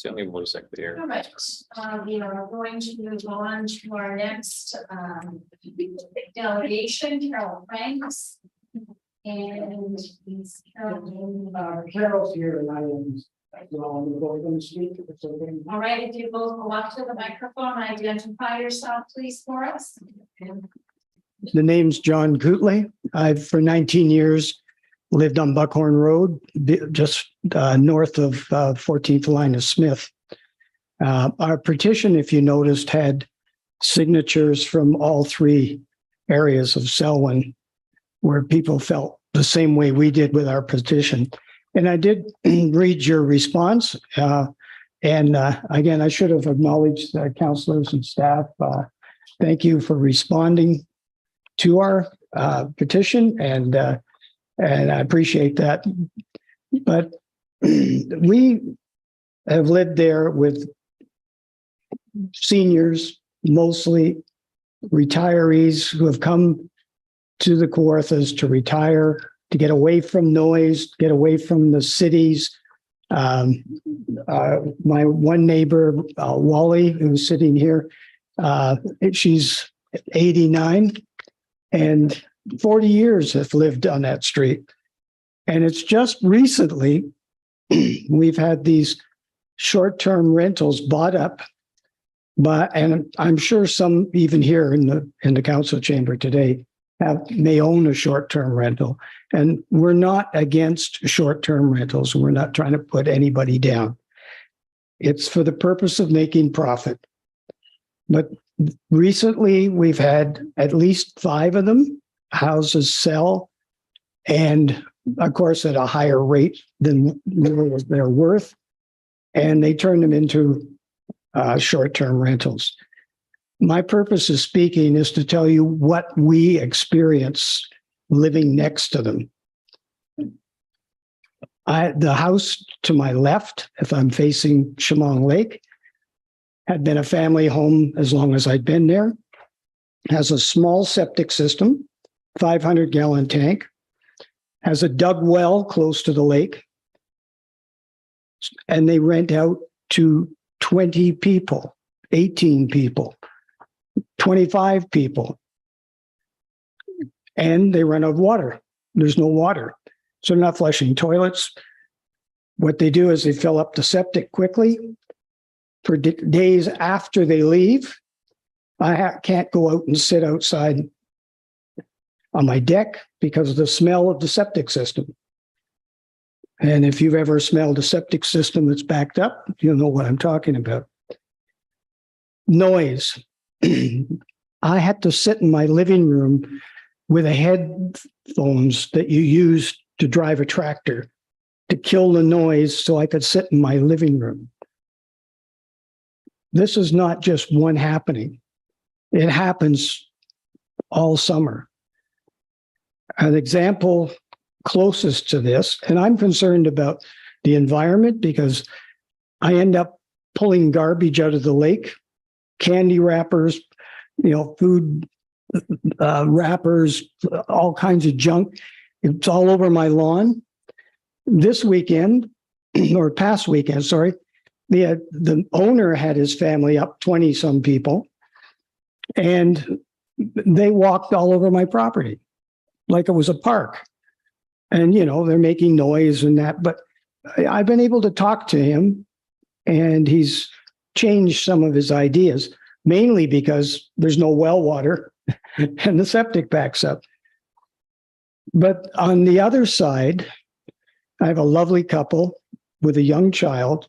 the only voice I could hear. All right, we are going to move on to our next delegation, Carol Franks. And he's Carol's here and I am. All right, if you both go up to the microphone, identify yourself, please, for us. The name's John Gootley. I've for 19 years lived on Buckhorn Road, just north of 14th line of Smith. Our petition, if you noticed, had signatures from all three areas of Selwyn, where people felt the same way we did with our petition. And I did read your response. Again, I should have acknowledged councilors and staff. Thank you for responding to our petition, and I appreciate that. But we have lived there with seniors, mostly retirees who have come to the Kawarthas to retire, to get away from noise, get away from the cities. My one neighbor, Wally, who's sitting here, she's 89 and 40 years have lived on that street. And it's just recently we've had these short-term rentals bought up, and I'm sure some even here in the council chamber today may own a short-term rental. And we're not against short-term rentals. We're not trying to put anybody down. It's for the purpose of making profit. But recently we've had at least 5 of them, houses sell, and of course at a higher rate than they're worth. And they turn them into short-term rentals. My purpose of speaking is to tell you what we experience living next to them. The house to my left, if I'm facing Chemung Lake, had been a family home as long as I'd been there, has a small septic system, 500-gallon tank, has a dug well close to the lake, and they rent out to 20 people, 18 people, 25 people, and they run out of water. There's no water. So they're not flushing toilets. What they do is they fill up the septic quickly. For days after they leave, I can't go out and sit outside on my deck because of the smell of the septic system. And if you've ever smelled a septic system that's backed up, you'll know what I'm talking about. Noise. I had to sit in my living room with the headphones that you use to drive a tractor to kill the noise so I could sit in my living room. This is not just one happening. It happens all summer. An example closest to this, and I'm concerned about the environment because I end up pulling garbage out of the lake, candy wrappers, food wrappers, all kinds of junk. It's all over my lawn. This weekend, or past weekend, sorry, the owner had his family up, 20 some people, and they walked all over my property like it was a park. And, they're making noise and that, but I've been able to talk to him and he's changed some of his ideas, mainly because there's no well water and the septic backs up. But on the other side, I have a lovely couple with a young child.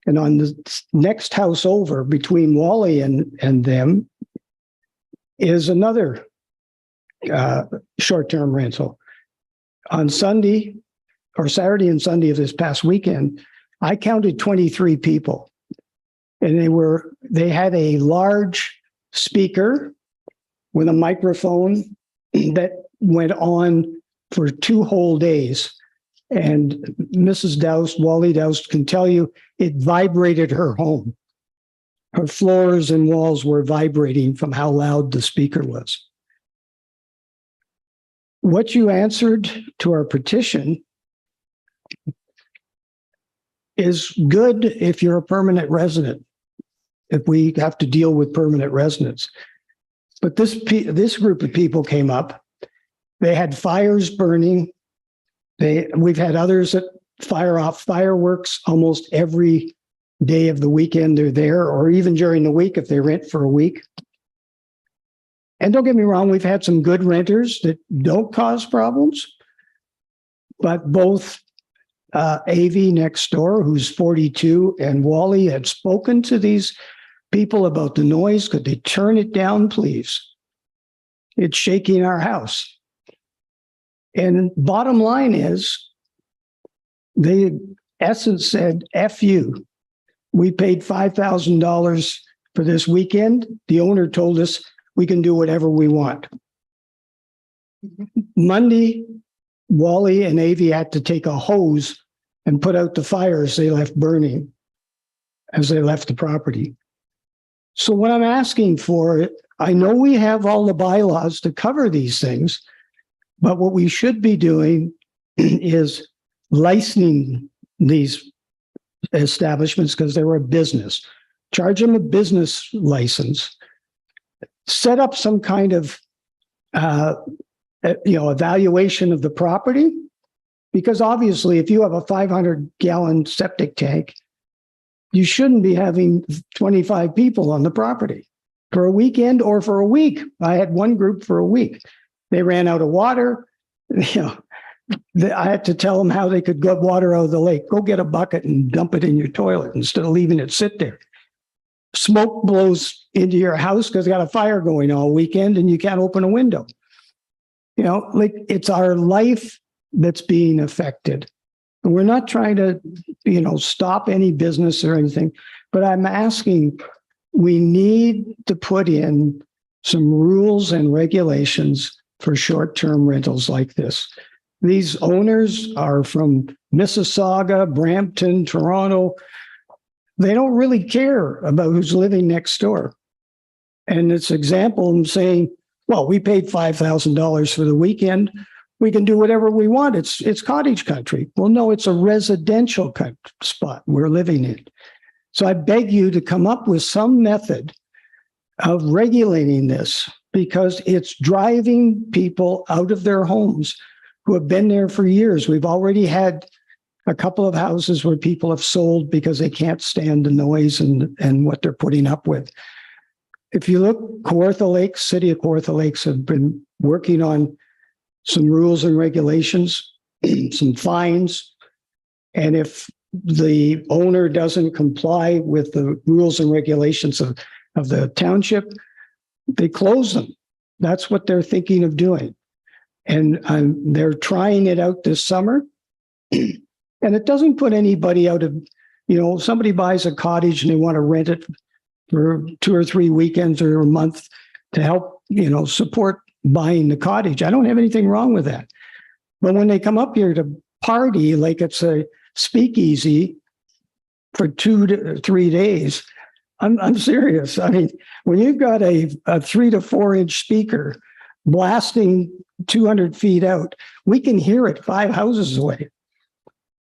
And on the next house over between Wally and them is another short-term rental. On Sunday or Saturday and Sunday of this past weekend, I counted 23 people. And they had a large speaker with a microphone that went on for 2 whole days. And Mrs. Doust, Wally Doust, can tell you it vibrated her home. Her floors and walls were vibrating from how loud the speaker was. What you answered to our petition is good if you're a permanent resident, if we have to deal with permanent residents. But this group of people came up. They had fires burning. We've had others that fire off fireworks almost every day of the weekend they're there, or even during the week if they rent for a week. And don't get me wrong, we've had some good renters that don't cause problems, but both Avi next door, who's 42, and Wally had spoken to these people about the noise. Could they turn it down, please? It's shaking our house. And bottom line is, they essence said, F you. We paid $5,000 for this weekend. The owner told us we can do whatever we want. Monday, Wally and Avi had to take a hose and put out the fires they left burning as they left the property. So what I'm asking for, I know we have all the bylaws to cover these things, but what we should be doing is licensing these establishments because they were a business. Charge them a business license. Set up some kind of evaluation of the property, because obviously if you have a 500-gallon septic tank, you shouldn't be having 25 people on the property for a weekend or for a week. I had one group for a week. They ran out of water. I had to tell them how they could get water out of the lake. Go get a bucket and dump it in your toilet instead of leaving it sit there. Smoke blows into your house because you got a fire going all weekend and you can't open a window. Like it's our life that's being affected. And we're not trying to, stop any business or anything, but I'm asking, we need to put in some rules and regulations for short-term rentals like this. These owners are from Mississauga, Brampton, Toronto. They don't really care about who's living next door. And it's example of saying, well, we paid $5,000 for the weekend. We can do whatever we want. It's cottage country. Well, no, it's a residential spot we're living in. So I beg you to come up with some method of regulating this, because it's driving people out of their homes who have been there for years. We've already had a couple of houses where people have sold because they can't stand the noise and what they're putting up with. If you look, Kawartha Lakes, City of Kawartha Lakes have been working on some rules and regulations, some fines. And if the owner doesn't comply with the rules and regulations of the township, they close them. That's what they're thinking of doing. And they're trying it out this summer. And it doesn't put anybody out of, somebody buys a cottage and they want to rent it for 2 or 3 weekends or a month to help, support buying the cottage. I don't have anything wrong with that. But when they come up here to party, like it's a speakeasy for 2 to 3 days, I'm serious. I mean, when you've got a 3 to 4 inch speaker blasting 200 feet out, we can hear it 5 houses away.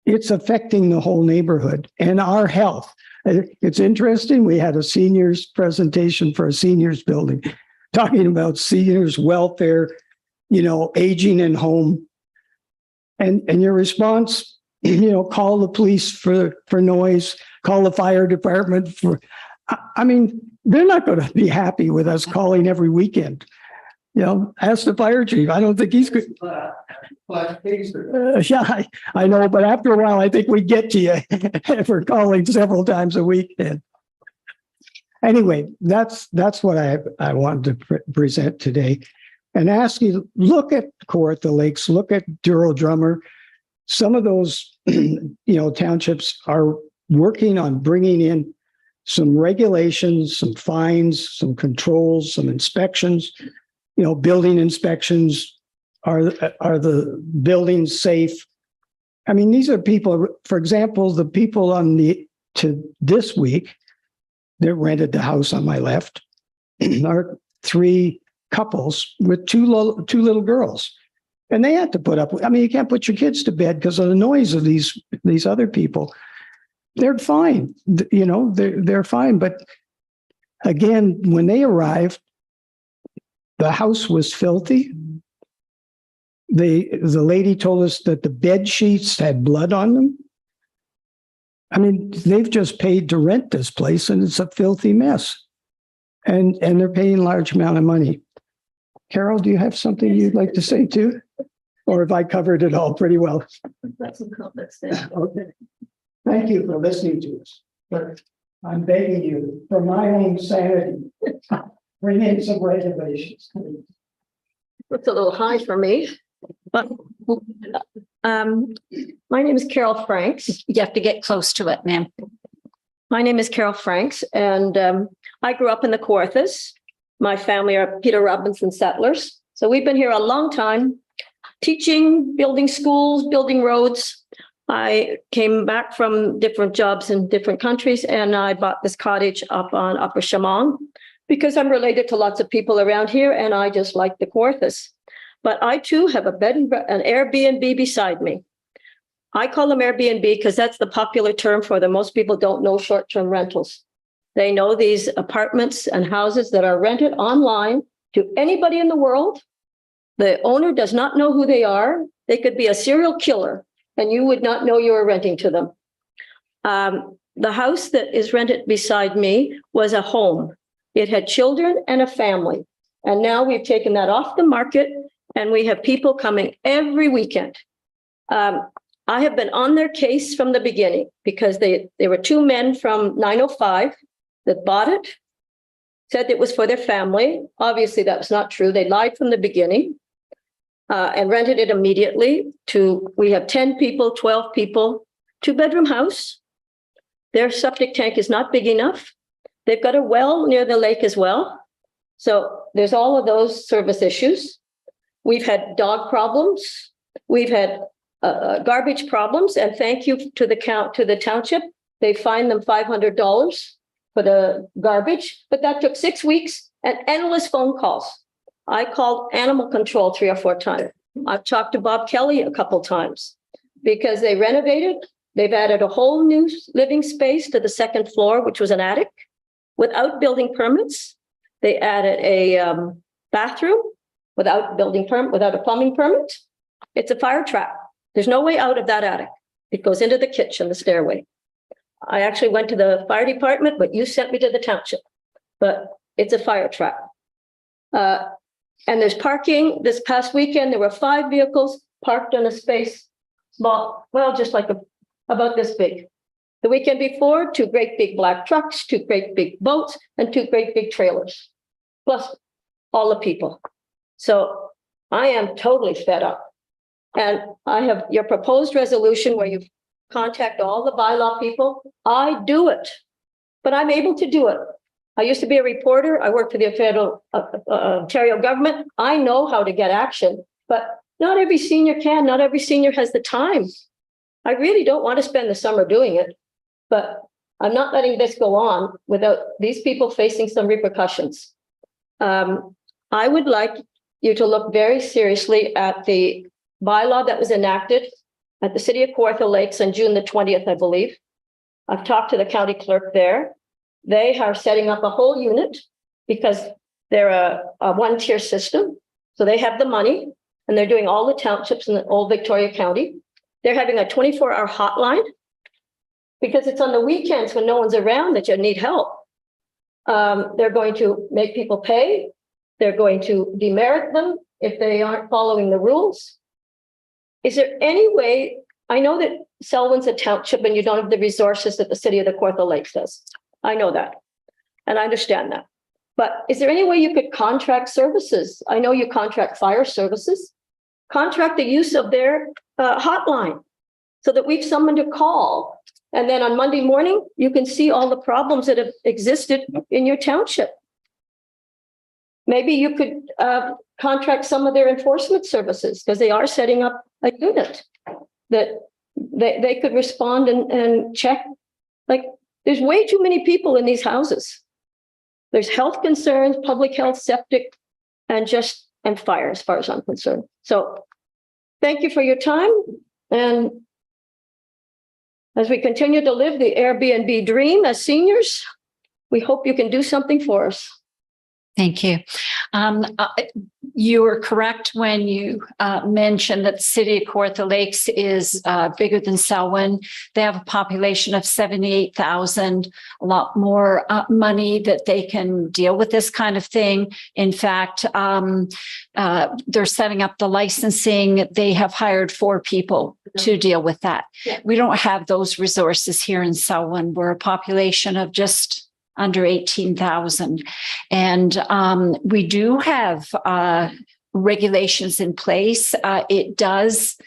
It's affecting the whole neighborhood and our health. It's interesting. We had a seniors presentation for a seniors building talking about seniors welfare, aging in home. And your response, call the police for noise, call the fire department they're not going to be happy with us calling every weekend. Ask the fire chief. I don't think he's good. Yeah, I know, but after a while, I think we get to you if we're calling several times a week. Anyway, that's what I wanted to present today, and ask you, look at Kawartha Lakes, look at Duro Drummer. Some of those, townships are working on bringing in some regulations, some fines, some controls, some inspections. Building inspections. Are the buildings safe? I mean, these are people. For example, the people to this week that rented the house on my left are 3 couples with two little girls. And they had to put up, you can't put your kids to bed because of the noise of these other people. They're fine, they're fine. But again, when they arrived, the house was filthy. The lady told us that the bed sheets had blood on them. I mean, they've just paid to rent this place and it's a filthy mess. And they're paying a large amount of money. Carol, do you have something you'd like to say too? Or have I covered it all pretty well? That's some comments there. Okay. Thank you for listening to us. But I'm begging you, for my own sanity, bring in some regulations. It's a little high for me, but my name is Carol Franks. You have to get close to it, ma'am. My name is Carol Franks, and I grew up in the Kawarthas. My family are Peter Robinson settlers. So we've been here a long time, teaching, building schools, building roads. I came back from different jobs in different countries, and I bought this cottage up on Upper Shamong because I'm related to lots of people around here, and I just like the Kawarthas. But I too have an Airbnb beside me. I call them Airbnb because that's the popular term for them. Most people don't know short-term rentals. They know these apartments and houses that are rented online to anybody in the world. The owner does not know who they are. They could be a serial killer, and you would not know you were renting to them. The house that is rented beside me was a home. It had children and a family. And now we've taken that off the market, and we have people coming every weekend. I have been on their case from the beginning because they were 2 men from 905 that bought it, said it was for their family. Obviously, that was not true. They lied from the beginning and rented it immediately we have 10 people, 12 people, 2-bedroom house. Their septic tank is not big enough. They've got a well near the lake as well. So there's all of those service issues. We've had dog problems. We've had garbage problems, and thank you to the township. They fined them $500 for the garbage, but that took 6 weeks and endless phone calls. I called animal control 3 or 4 times. I've talked to Bob Kelly a couple times because they renovated. They've added a whole new living space to the 2nd floor, which was an attic, without building permits. They added a bathroom without a plumbing permit. It's a fire trap. There's no way out of that attic. It goes into the kitchen, the stairway. I actually went to the fire department, but you sent me to the township. But it's a fire trap. And there's parking. This past weekend, there were 5 vehicles parked in a space small, just like about this big. The weekend before, 2 great big black trucks, 2 great big boats, and 2 great big trailers, plus all the people. So I am totally fed up. And I have your proposed resolution where you contact all the bylaw people. I do it, but I'm able to do it. I used to be a reporter. I worked for the federal Ontario government. I know how to get action, but not every senior can. Not every senior has the time. I really don't want to spend the summer doing it, but I'm not letting this go on without these people facing some repercussions. I would like you to look very seriously at the bylaw that was enacted at the city of Kawartha Lakes on June the 20th, I believe. I've talked to the county clerk there. They are setting up a whole unit because they're a 1-tier system. So they have the money and they're doing all the townships in the old Victoria County. They're having a 24-hour hotline because it's on the weekends when no one's around that you need help. They're going to make people pay. They're going to demerit them if they aren't following the rules. Is there any way, I know that Selwyn's a township and you don't have the resources that the city of the Kawartha Lakes does. I know that. And I understand that. But is there any way you could contract services? I know you contract fire services. Contract the use of their hotline so that we've someone to call. And then on Monday morning, you can see all the problems that have existed in your township. Maybe you could contract some of their enforcement services because they are setting up a unit that they could respond and check. Like, there's way too many people in these houses. There's health concerns, public health, septic, and fire, as far as I'm concerned. So thank you for your time. And as we continue to live the Airbnb dream as seniors, we hope you can do something for us. Thank you. You were correct when you mentioned that the city of Kawartha Lakes is bigger than Selwyn. They have a population of 78,000, a lot more money that they can deal with this kind of thing. In fact, they're setting up the licensing. They have hired 4 people to deal with that. Yeah. We don't have those resources here in Selwyn. We're a population of just under 18,000. And we do have regulations in place. It does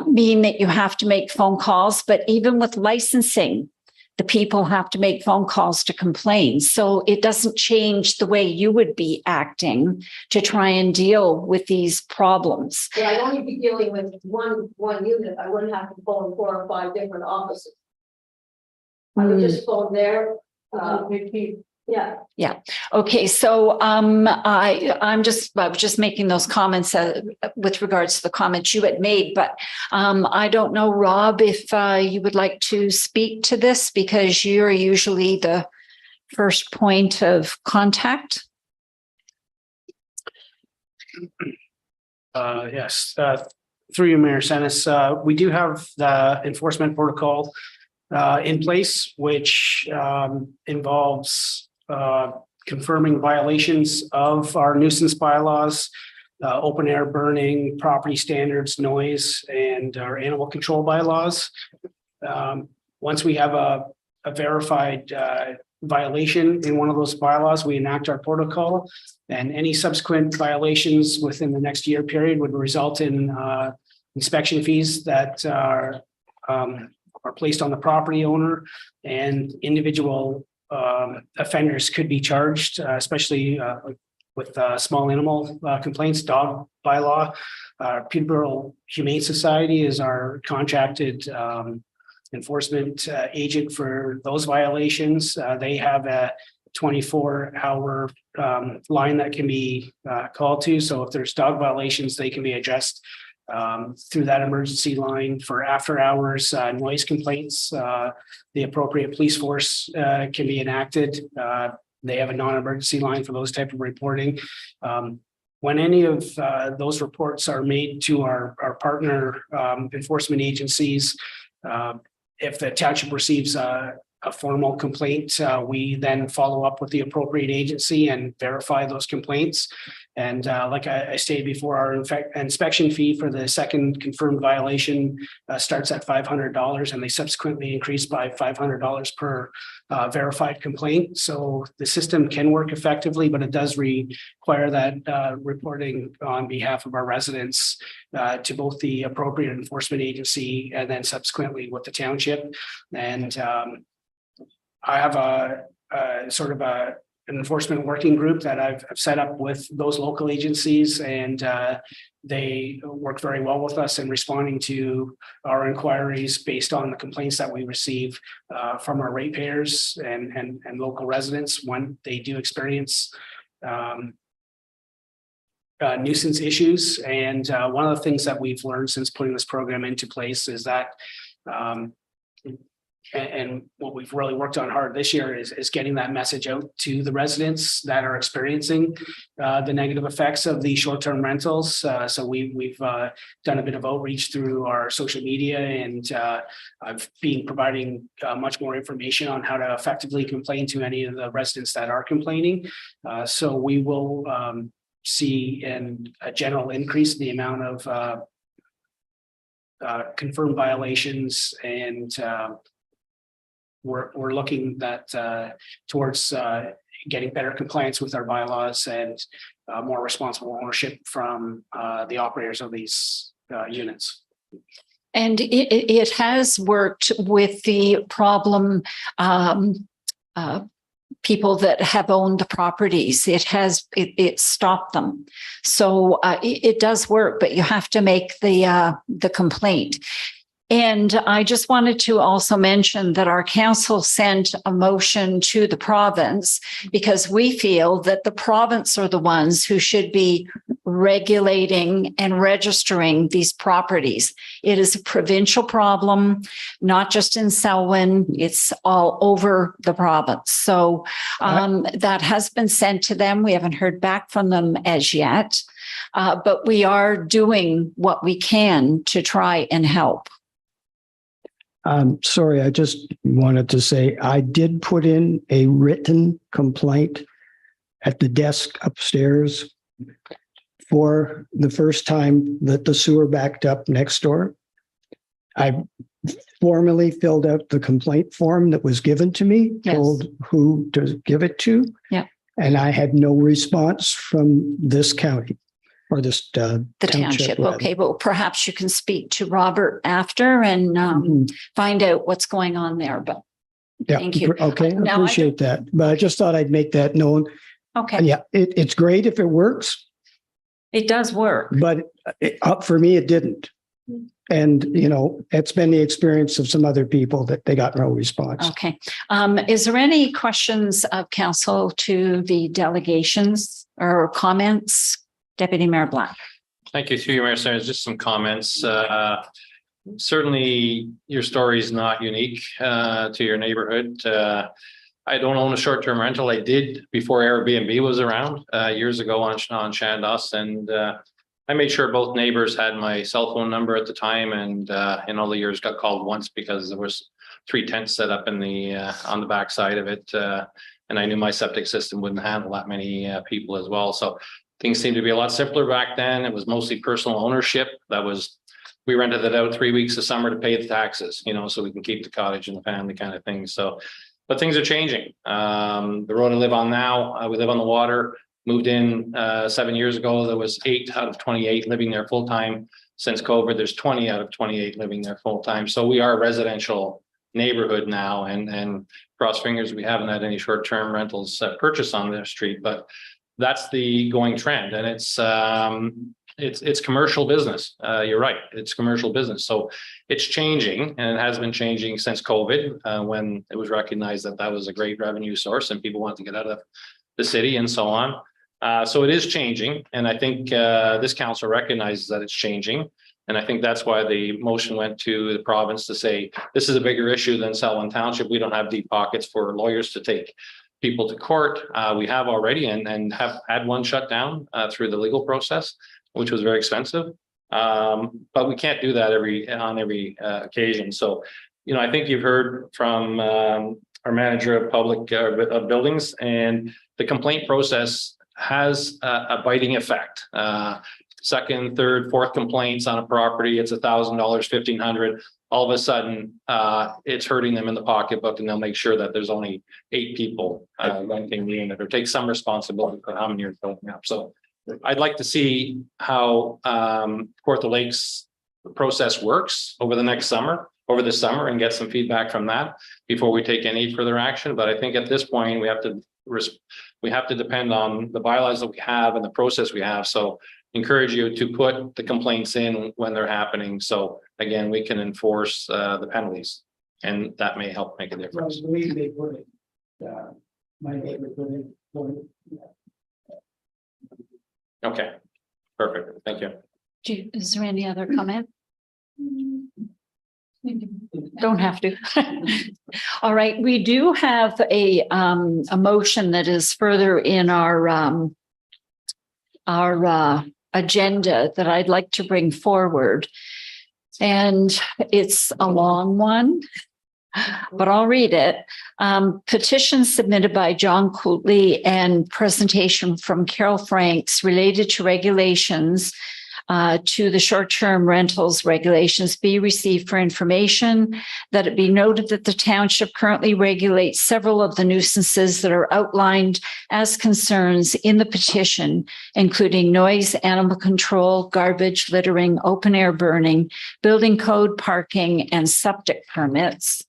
mean that you have to make phone calls, but even with licensing, the people have to make phone calls to complain. So it doesn't change the way you would be acting to try and deal with these problems. Yeah, I'd only be dealing with one unit. I wouldn't have to phone 4 or 5 different offices. I would just phone there. Yeah. Yeah. Okay. So I was just making those comments with regards to the comments you had made, but I don't know, Rob, if you would like to speak to this because you're usually the first point of contact. Yes. Through you, Mayor Senes, we do have the enforcement protocol in place, which involves confirming violations of our nuisance bylaws, open air burning, property standards, noise, and our animal control bylaws. Once we have a verified violation in one of those bylaws, we enact our protocol, and any subsequent violations within the next year period would result in inspection fees that are placed on the property owner, and individual offenders could be charged, especially with small animal complaints, dog bylaw. Peterborough Humane Society is our contracted enforcement agent for those violations. They have a 24-hour line that can be called to. So if there's dog violations, they can be addressed through that emergency line. For after hours noise complaints, the appropriate police force can be enacted. They have a non-emergency line for those type of reporting. When any of those reports are made to our partner enforcement agencies, if the township receives a formal complaint, we then follow up with the appropriate agency and verify those complaints. And like I stated before, our inspection fee for the second confirmed violation starts at $500, and they subsequently increase by $500 per verified complaint. So the system can work effectively, but it does require that reporting on behalf of our residents to both the appropriate enforcement agency and then subsequently with the township. And I have a sort of an enforcement working group that I've set up with those local agencies, and they work very well with us in responding to our inquiries based on the complaints that we receive from our ratepayers and local residents when they do experience nuisance issues. And one of the things that we've learned since putting this program into place is that and what we've really worked on hard this year is getting that message out to the residents that are experiencing the negative effects of the short-term rentals. So we've done a bit of outreach through our social media, and I've been providing much more information on how to effectively complain to any of the residents that are complaining. So we will see a general increase in the amount of confirmed violations, and we're looking that towards getting better compliance with our bylaws and more responsible ownership from the operators of these units. And it has worked with the problem people that have owned the properties. It stopped them. So it does work, but you have to make the complaint. And I just wanted to also mention that our council sent a motion to the province because we feel that the province are the ones who should be regulating and registering these properties. It is a provincial problem, not just in Selwyn, it's all over the province. So that has been sent to them. We haven't heard back from them as yet, but we are doing what we can to try and help. Sorry, I just wanted to say I did put in a written complaint at the desk upstairs for the first time that the sewer backed up next door. I formally filled out the complaint form that was given to me, told who to give it to. Yeah. And I had no response from this county. Or this the township. Okay, well, perhaps you can speak to Robert after and find out what's going on there. But thank you. Okay, I appreciate that. But I just thought I'd make that known. Okay. Yeah, it's great if it works. It does work. But for me, it didn't. And, it's been the experience of some other people that they got no response. Okay. Is there any questions of council to the delegations or comments? Deputy Mayor Black. Thank you, through you, Mayor Sanders. Just some comments. Certainly, your story is not unique to your neighborhood. I don't own a short-term rental. I did before Airbnb was around years ago on Chandos, and I made sure both neighbors had my cell phone number at the time, and in all the years got called once because there was 3 tents set up in the on the back side of it, and I knew my septic system wouldn't handle that many people as well. So things seemed to be a lot simpler back then. It was mostly personal ownership. We rented it out 3 weeks of summer to pay the taxes, so we can keep the cottage and the family kind of thing. So, but things are changing. The road I live on now, we live on the water, moved in 7 years ago. There was 8 out of 28 living there full time. Since COVID, there's 20 out of 28 living there full time. So we are a residential neighborhood now, and cross fingers, we haven't had any short-term rentals purchased on their street, but that's the going trend, and it's commercial business. You're right, it's commercial business. So it's changing, and it has been changing since COVID, when it was recognized that that was a great revenue source and people wanted to get out of the city and so on. So it is changing, and I think this council recognizes that it's changing. And I think that's why the motion went to the province to say, this is a bigger issue than Selwyn Township. We don't have deep pockets for lawyers to take people to court. We have already and have had one shut down through the legal process, which was very expensive. But we can't do that on every occasion. So, I think you've heard from our manager of public of buildings, and the complaint process has a biting effect. Second, third, fourth complaints on a property, it's $1,000, $1,500. All of a sudden, it's hurting them in the pocketbook, and they'll make sure that there's only 8 people renting the unit, or take some responsibility for how many you're filling up. So I'd like to see how Kawartha Lakes process works over this summer, and get some feedback from that before we take any further action. But I think at this point, we have to depend on the bylaws that we have and the process we have. So encourage you to put the complaints in when they're happening. So again, we can enforce the penalties, and that may help make a difference. My neighbor put it. Okay, perfect. Thank you. Is there any other comment? Don't have to. All right, we do have a motion that is further in our agenda that I'd like to bring forward. And it's a long one, but I'll read it. Petition submitted by John Cooley and presentation from Carol Franks related to regulations to the short-term rentals regulations be received for information, that it be noted that the township currently regulates several of the nuisances that are outlined as concerns in the petition, including noise, animal control, garbage, littering, open-air burning, building code, parking, and septic permits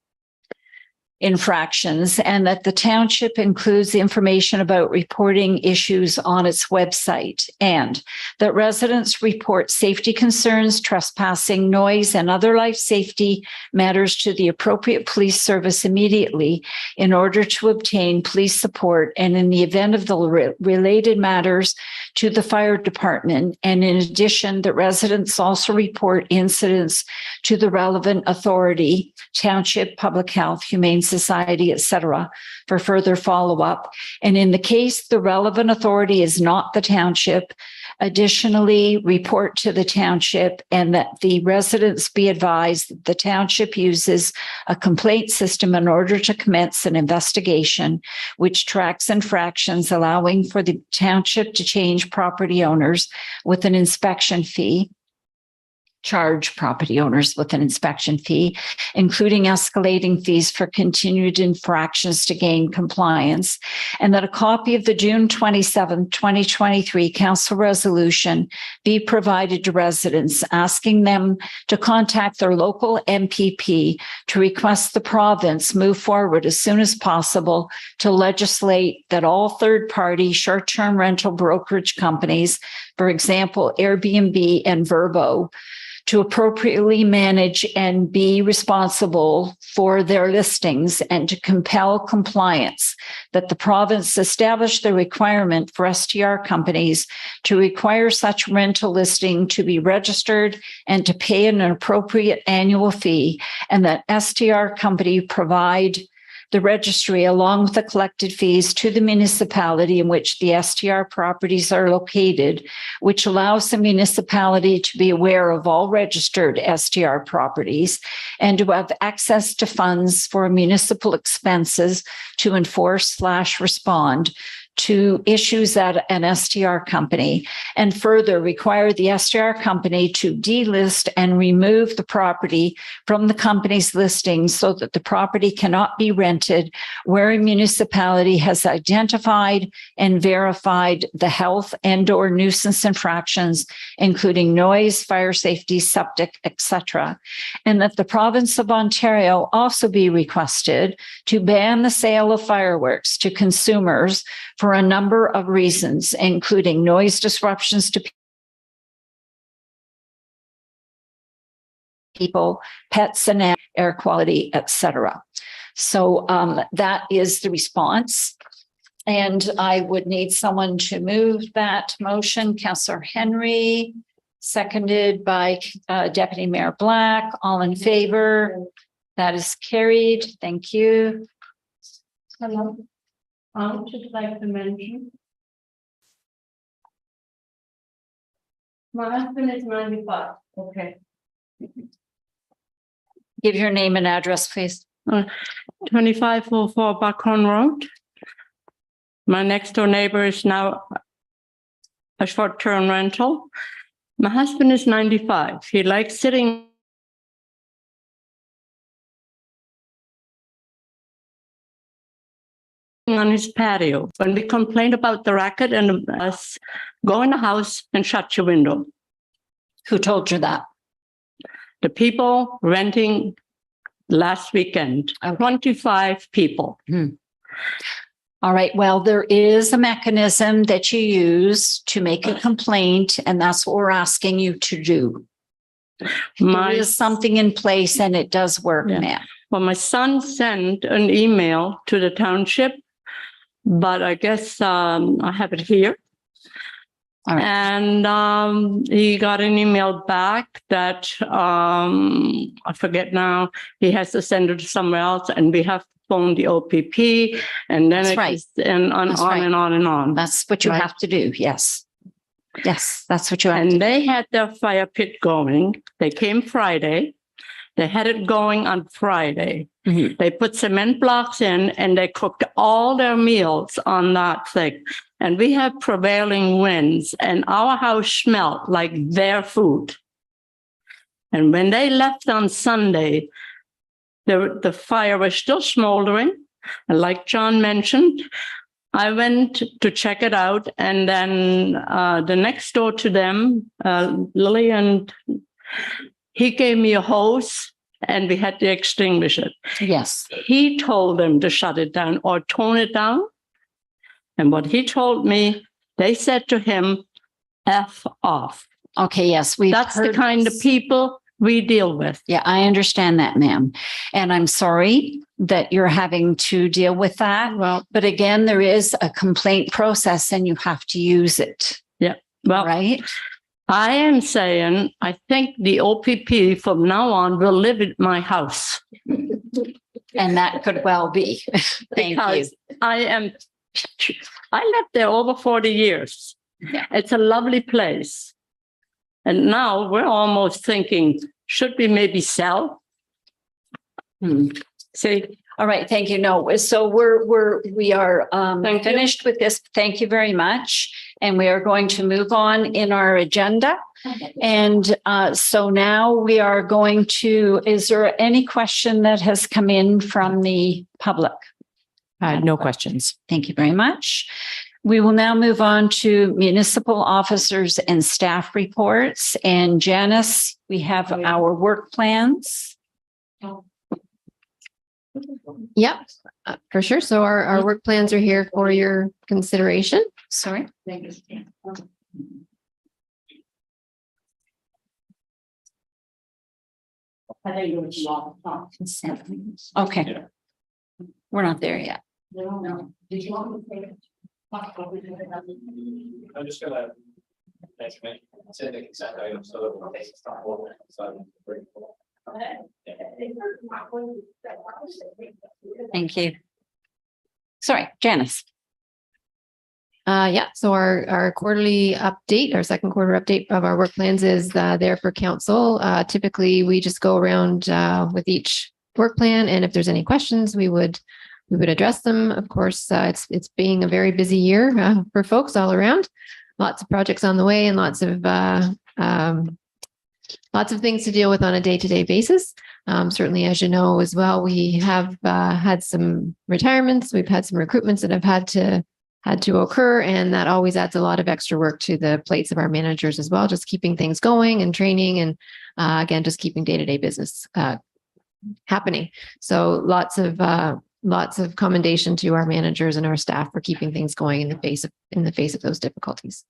infractions, and that the township includes information about reporting issues on its website, and that residents report safety concerns, trespassing, noise, and other life safety matters to the appropriate police service immediately in order to obtain police support, and in the event of the related matters to the fire department. And in addition, that residents also report incidents to the relevant authority, township, public health, humane society, etc., for further follow-up. And in the case the relevant authority is not the township, additionally report to the township, and that the residents be advised that the township uses a complaint system in order to commence an investigation which tracks infractions, allowing for the township to change property owners with an inspection fee, charge property owners with an inspection fee, including escalating fees for continued infractions to gain compliance, and that a copy of the June 27, 2023 council resolution be provided to residents, asking them to contact their local MPP to request the province move forward as soon as possible to legislate that all third-party short-term rental brokerage companies, for example, Airbnb and Vrbo, to appropriately manage and be responsible for their listings, and to compel compliance, that the province establish the requirement for STR companies to require such rental listing to be registered and to pay an appropriate annual fee, and that STR company provide the registry along with the collected fees to the municipality in which the STR properties are located, which allows the municipality to be aware of all registered STR properties and to have access to funds for municipal expenses to enforce/respond to issues at an STR company, and further require the STR company to delist and remove the property from the company's listing so that the property cannot be rented where a municipality has identified and verified the health and/or nuisance infractions, including noise, fire safety, septic, etc., and that the province of Ontario also be requested to ban the sale of fireworks to consumers for a number of reasons, including noise disruptions to people, pets, and air quality, etc. So that is the response. And I would need someone to move that motion. Councillor Henry, seconded by Deputy Mayor Black. All in favor? That is carried. Thank you. Hello. I would just like to mention. My husband is 95. Okay. Give your name and address, please. 2544 Buckhorn Road. My next door neighbor is now a short-term rental. My husband is 95. He likes sitting on his patio. When we complained about the racket and us, go in the house and shut your window. Who told you that? The people renting last weekend, 25 people. All right. Well, there is a mechanism that you use to make a complaint, and that's what we're asking you to do. There is something in place and it does work, ma'am. Well, my son sent an email to the township, but I guess I have it here. And he got an email back that I forget now, he has to send it somewhere else, and we have to phone the OPP, and then and on and on and on. That's what you have to do. Yes. Yes, that's what you have. And they had their fire pit going. They came Friday. They had it going on Friday. They put cement blocks in and they cooked all their meals on that thing. And we have prevailing winds and our house smelled like their food. And when they left on Sunday, the fire was still smoldering. And like John mentioned, I went to check it out. And then the next door to them, Lily, and he gave me a hose and we had to extinguish it. Yes. He told them to shut it down or tone it down. And what he told me, they said to him, F off. Okay, yes, that's the kind of people we deal with. Yeah, I understand that, ma'am. And I'm sorry that you're having to deal with that. Well, but again, there is a complaint process and you have to use it. Yeah. Well, right. I am saying, I think the OPP from now on will live at my house. And that could well be. Thank Because you. I lived there over 40 years. Yeah. It's a lovely place. And now we're almost thinking, should we maybe sell? See? All right, thank you. No, so we are finished with this. Thank you very much. And we are going to move on in our agenda. And so now we are going to, is there any question that has come in from the public? No questions. Thank you very much. We will now move on to municipal officers and staff reports. And Janice, we have our work plans. Yep, for sure. So our work plans are here for your consideration. Sorry. Okay. We're not there yet. I'm just gonna mention the consent item so that we'll take stock of it. So, Thank you. Sorry, Janice. Yeah, so our quarterly update, our second quarter update of our work plans is there for council. Typically, we just go around with each work plan, and if there's any questions, we would address them. Of course, it's being a very busy year for folks all around. Lots of projects on the way and lots of things to deal with on a day-to-day basis. Certainly, as you know as well, we have had some retirements. We've had some recruitments that have had to occur, and that always adds a lot of extra work to the plates of our managers as well, just keeping things going and training and again, just keeping day-to-day business happening. So lots of commendation to our managers and our staff for keeping things going in the face of those difficulties.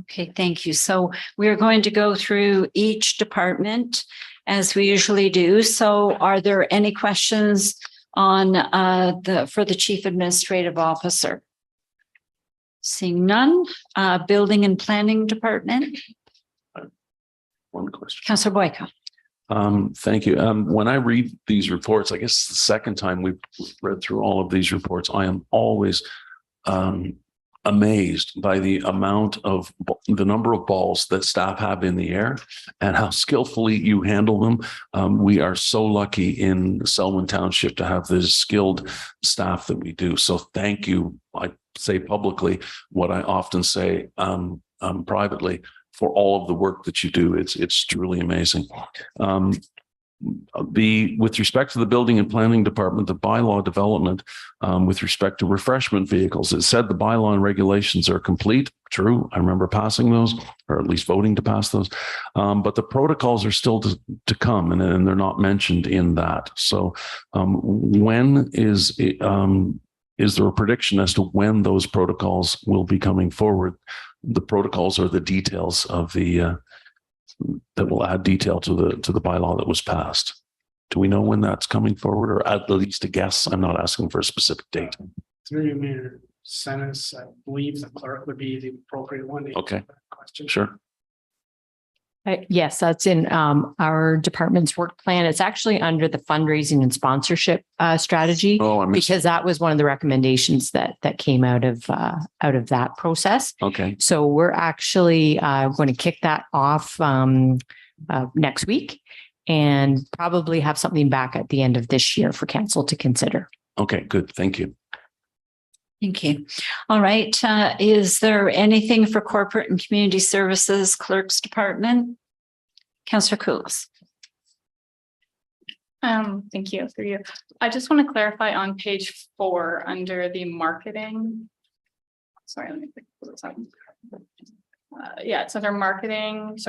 Okay, thank you. So we're going to go through each department as we usually do. So are there any questions on for the Chief Administrative Officer? Seeing none, Building and Planning Department. One question. Councillor Boyko. Thank you. When I read these reports, I guess the second time we've read through all of these reports, I am always amazed by the number of balls that staff have in the air and how skillfully you handle them. We are so lucky in Selwyn Township to have the skilled staff that we do. So thank you. I say publicly what I often say privately for all of the work that you do. It's truly amazing. With respect to the Building and Planning Department, the bylaw development with respect to refreshment vehicles, it said the bylaw and regulations are complete. True. I remember passing those, or at least voting to pass those. But the protocols are still to come, and they're not mentioned in that. So when is there a prediction as to when those protocols will be coming forward? The protocols are the details of that will add detail to the bylaw that was passed. Do we know when that's coming forward, or at least a guess? I'm not asking for a specific date. Through you, Mayor Senes, I believe the clerk would be the appropriate one to answer Okay. that question. Sure. Yes, that's in our department's work plan. It's actually under the fundraising and sponsorship strategy. Oh, because that was one of the recommendations that came out of that process. Okay. So we're actually going to kick that off next week. and probably have something back at the end of this year for council to consider. Okay, good. Thank you. Thank you. All right. Is there anything for corporate and community services clerk's department? Councillor Cool's. Thank you through you. I just want to clarify on page 4 under the marketing. Sorry, let me pull this up. Yeah, it's under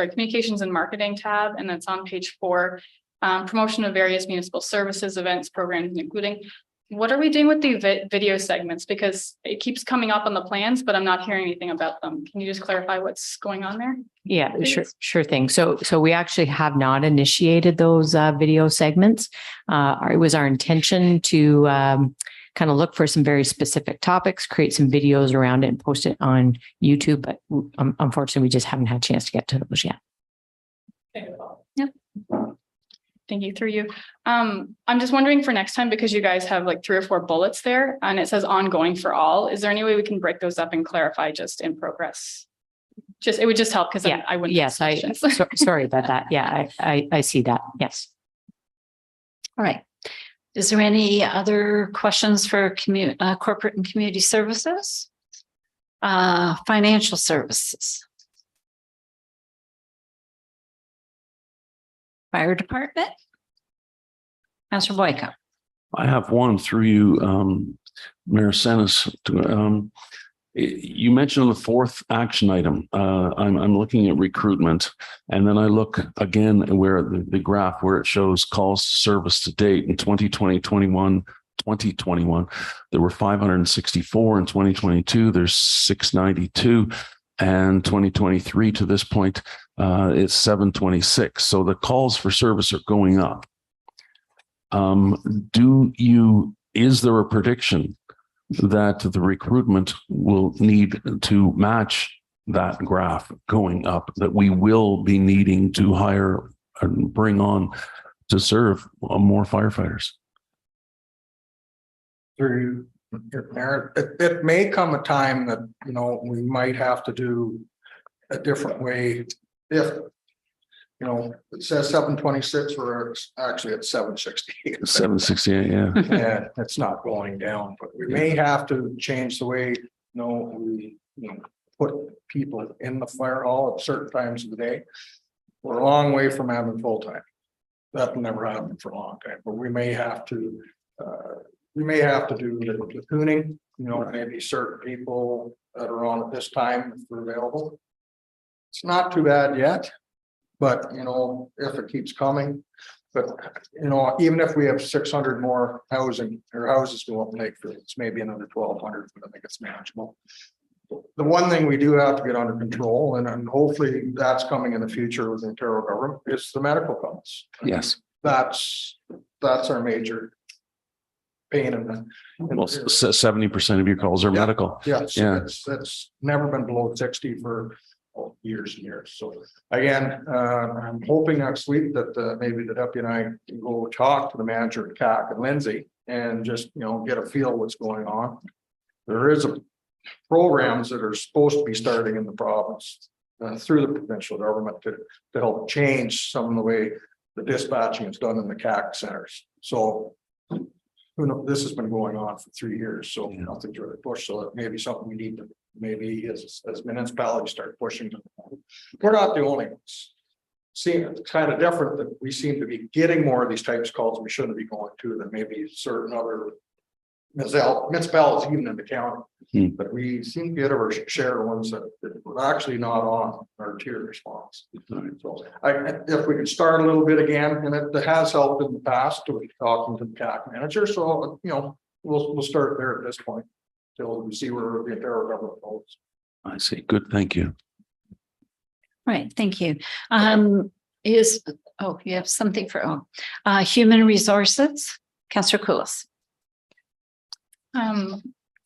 communications and marketing tab, and it's on page 4. Promotion of various municipal services, events, programs, including. What are we doing with the video segments? Because it keeps coming up on the plans, but I'm not hearing anything about them. Can you just clarify what's going on there? Yeah, sure thing. So we actually have not initiated those video segments. It was our intention to kind of look for some very specific topics, create some videos around it and post it on YouTube, but unfortunately, we just haven't had a chance to get to those yet. Yep. Thank you, through you. I'm just wondering for next time, because you guys have like 3 or 4 bullets there and it says ongoing for all. Is there any way we can break those up and clarify just in progress? It would just help because I wouldn't. Yes, sorry about that. Yeah, I see that. Yes. All right. Is there any other questions for corporate and community services? Financial services. Fire department. Councillor Boyko. I have one through you, Mayor Senes. You mentioned the 4th action item. I'm looking at recruitment, and then I look again where the graph where it shows calls to service to date in 2021, there were 564. In 2022, there's 692. And 2023 to this point, it's 726. So the calls for service are going up. Is there a prediction that the recruitment will need to match that graph going up, that we will be needing to hire and bring on to serve more firefighters? It may come a time that, we might have to do a different way. If, it says 726, or actually it's 768. 768, yeah. And it's not going down, but we may have to change the way, we, put people in the fire hall at certain times of the day. We're a long way from having full time. That'll never happen for a long time, but we may have to do the platooning, maybe certain people that are on at this time if they're available. It's not too bad yet, but if it keeps coming, but even if we have 600 more houses go up in Lakeville, it's maybe another 1,200, but I think it's manageable. The one thing we do have to get under control, and hopefully that's coming in the future with the Ontario government, is the medical costs. Yes. That's our major pain in the. Well, 70% of your calls are medical. Yes, Yeah. It's never been below 60 for years and years. So again, I'm hoping next week that maybe the deputy and I can go talk to the manager at CAC and Lindsay and just, get a feel what's going on. There is programs that are supposed to be starting in the province through the provincial government to help change some of the way the dispatching is done in the CAC centers. So this has been going on for 3 years, so nothing's really pushed. So that may be something we need to maybe as municipalities start pushing. We're not the only ones. See, it's kind of different that we seem to be getting more of these types of calls we shouldn't be going to than maybe certain other municipalities, even in the county. But we seem to get our share of ones that we're actually not on our tier response. So if we can start a little bit again, and it has helped in the past with talking to the CAC manager. So, we'll start there at this point till we see where the Ontario government goes. I see. Good. Thank you. Right. Thank you. You have something for human resources, Councillor Koulos.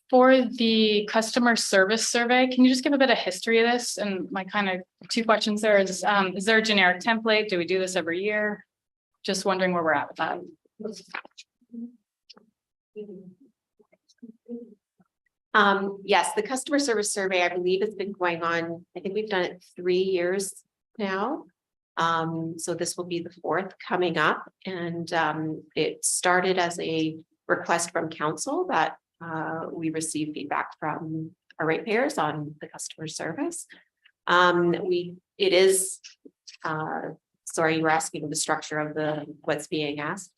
For the customer service survey, can you just give a bit of history of this? And my kind of 2 questions there is there a generic template? Do we do this every year? Just wondering where we're at with that. Yes, the customer service survey, I believe, has been going on. I think we've done it 3 years now. So this will be the fourth coming up, and it started as a request from council that we received feedback from our ratepayers on the customer service. It is, sorry, you were asking the structure of what's being asked.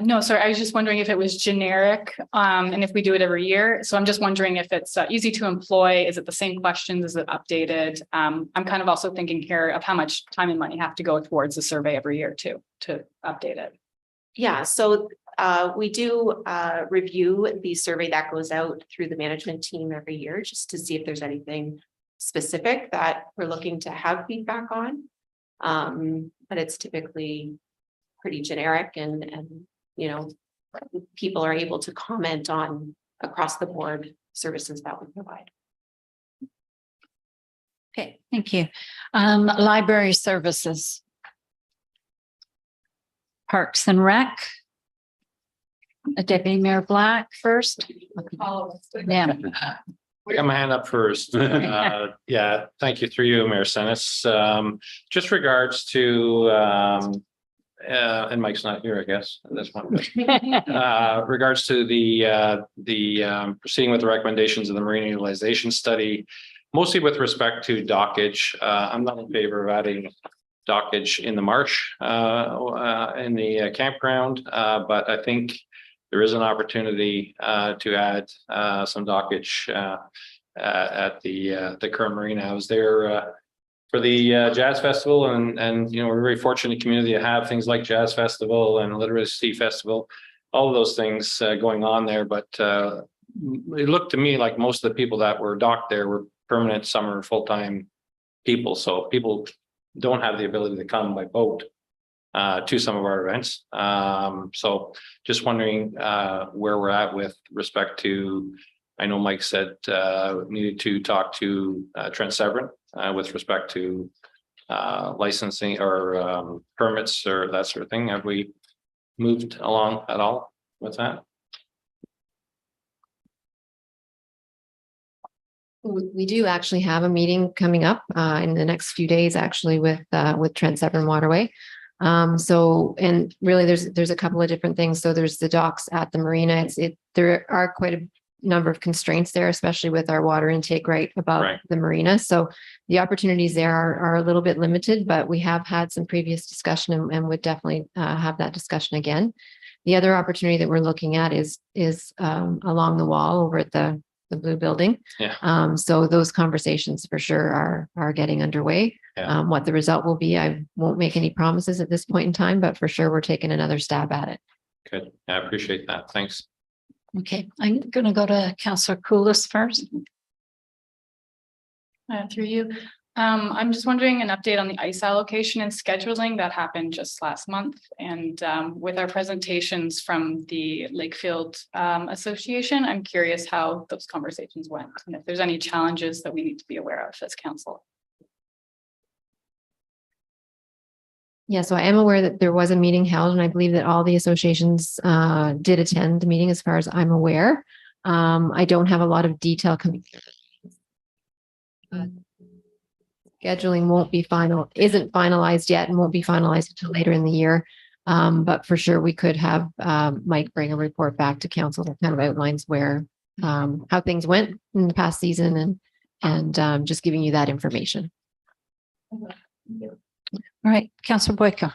No, sorry, I was just wondering if it was generic, and if we do it every year. So I'm just wondering if it's easy to employ. Is it the same questions? Is it updated? I'm kind of also thinking here of how much time and money have to go towards the survey every year too, to update it. Yeah, so we do review the survey that goes out through the management team every year, just to see if there's anything specific that we're looking to have feedback on. But it's typically pretty generic, and you know, people are able to comment on across the board services that we provide. Okay, thank you. Library services. Parks and Rec. Deputy Mayor Black first. Yeah. I got my hand up first. Yeah, thank you through you, Mayor Senes. Just regards to and Mike's not here, I guess, at this point. Regards to the proceeding with the recommendations of the marine utilization study, mostly with respect to dockage. I'm not in favor of adding dockage in the marsh in the campground, but I think there is an opportunity to add some dockage at the current marina. I was there for the Jazz Festival, and you know, we're a very fortunate community to have things like Jazz Festival and Literacy Festival, all of those things going on there. But it looked to me like most of the people that were docked there were permanent summer full-time people. So people don't have the ability to come by boat to some of our events. So just wondering where we're at with respect to, I know Mike said needed to talk to Trent Severin with respect to licensing or permits or that sort of thing. Have we moved along at all with that? We do actually have a meeting coming up in the next few days, actually, with Trent Severn Waterway. So, and really there's a couple of different things. So there's the docks at the marina. There are quite a number of constraints there, especially with our water intake right above the marina. So the opportunities there are a little bit limited, but we have had some previous discussion and would definitely have that discussion again. The other opportunity that we're looking at is along the wall over at the blue building. Yeah. So those conversations for sure are getting underway. Yeah. What the result will be, I won't make any promises at this point in time, but for sure we're taking another stab at it. Good. I appreciate that. Thanks. Okay, I'm going to go to Councillor Koulis first. Through you. I'm just wondering an update on the ice allocation and scheduling that happened just last month. And with our presentations from the Lakefield Association, I'm curious how those conversations went and if there's any challenges that we need to be aware of as council. Yeah, so I am aware that there was a meeting held, and I believe that all the associations did attend the meeting as far as I'm aware. I don't have a lot of detail coming. Scheduling won't be isn't finalized yet and won't be finalized until later in the year. But for sure, we could have Mike bring a report back to council that kind of outlines where how things went in the past season and just giving you that information. All right, Councillor Boyko.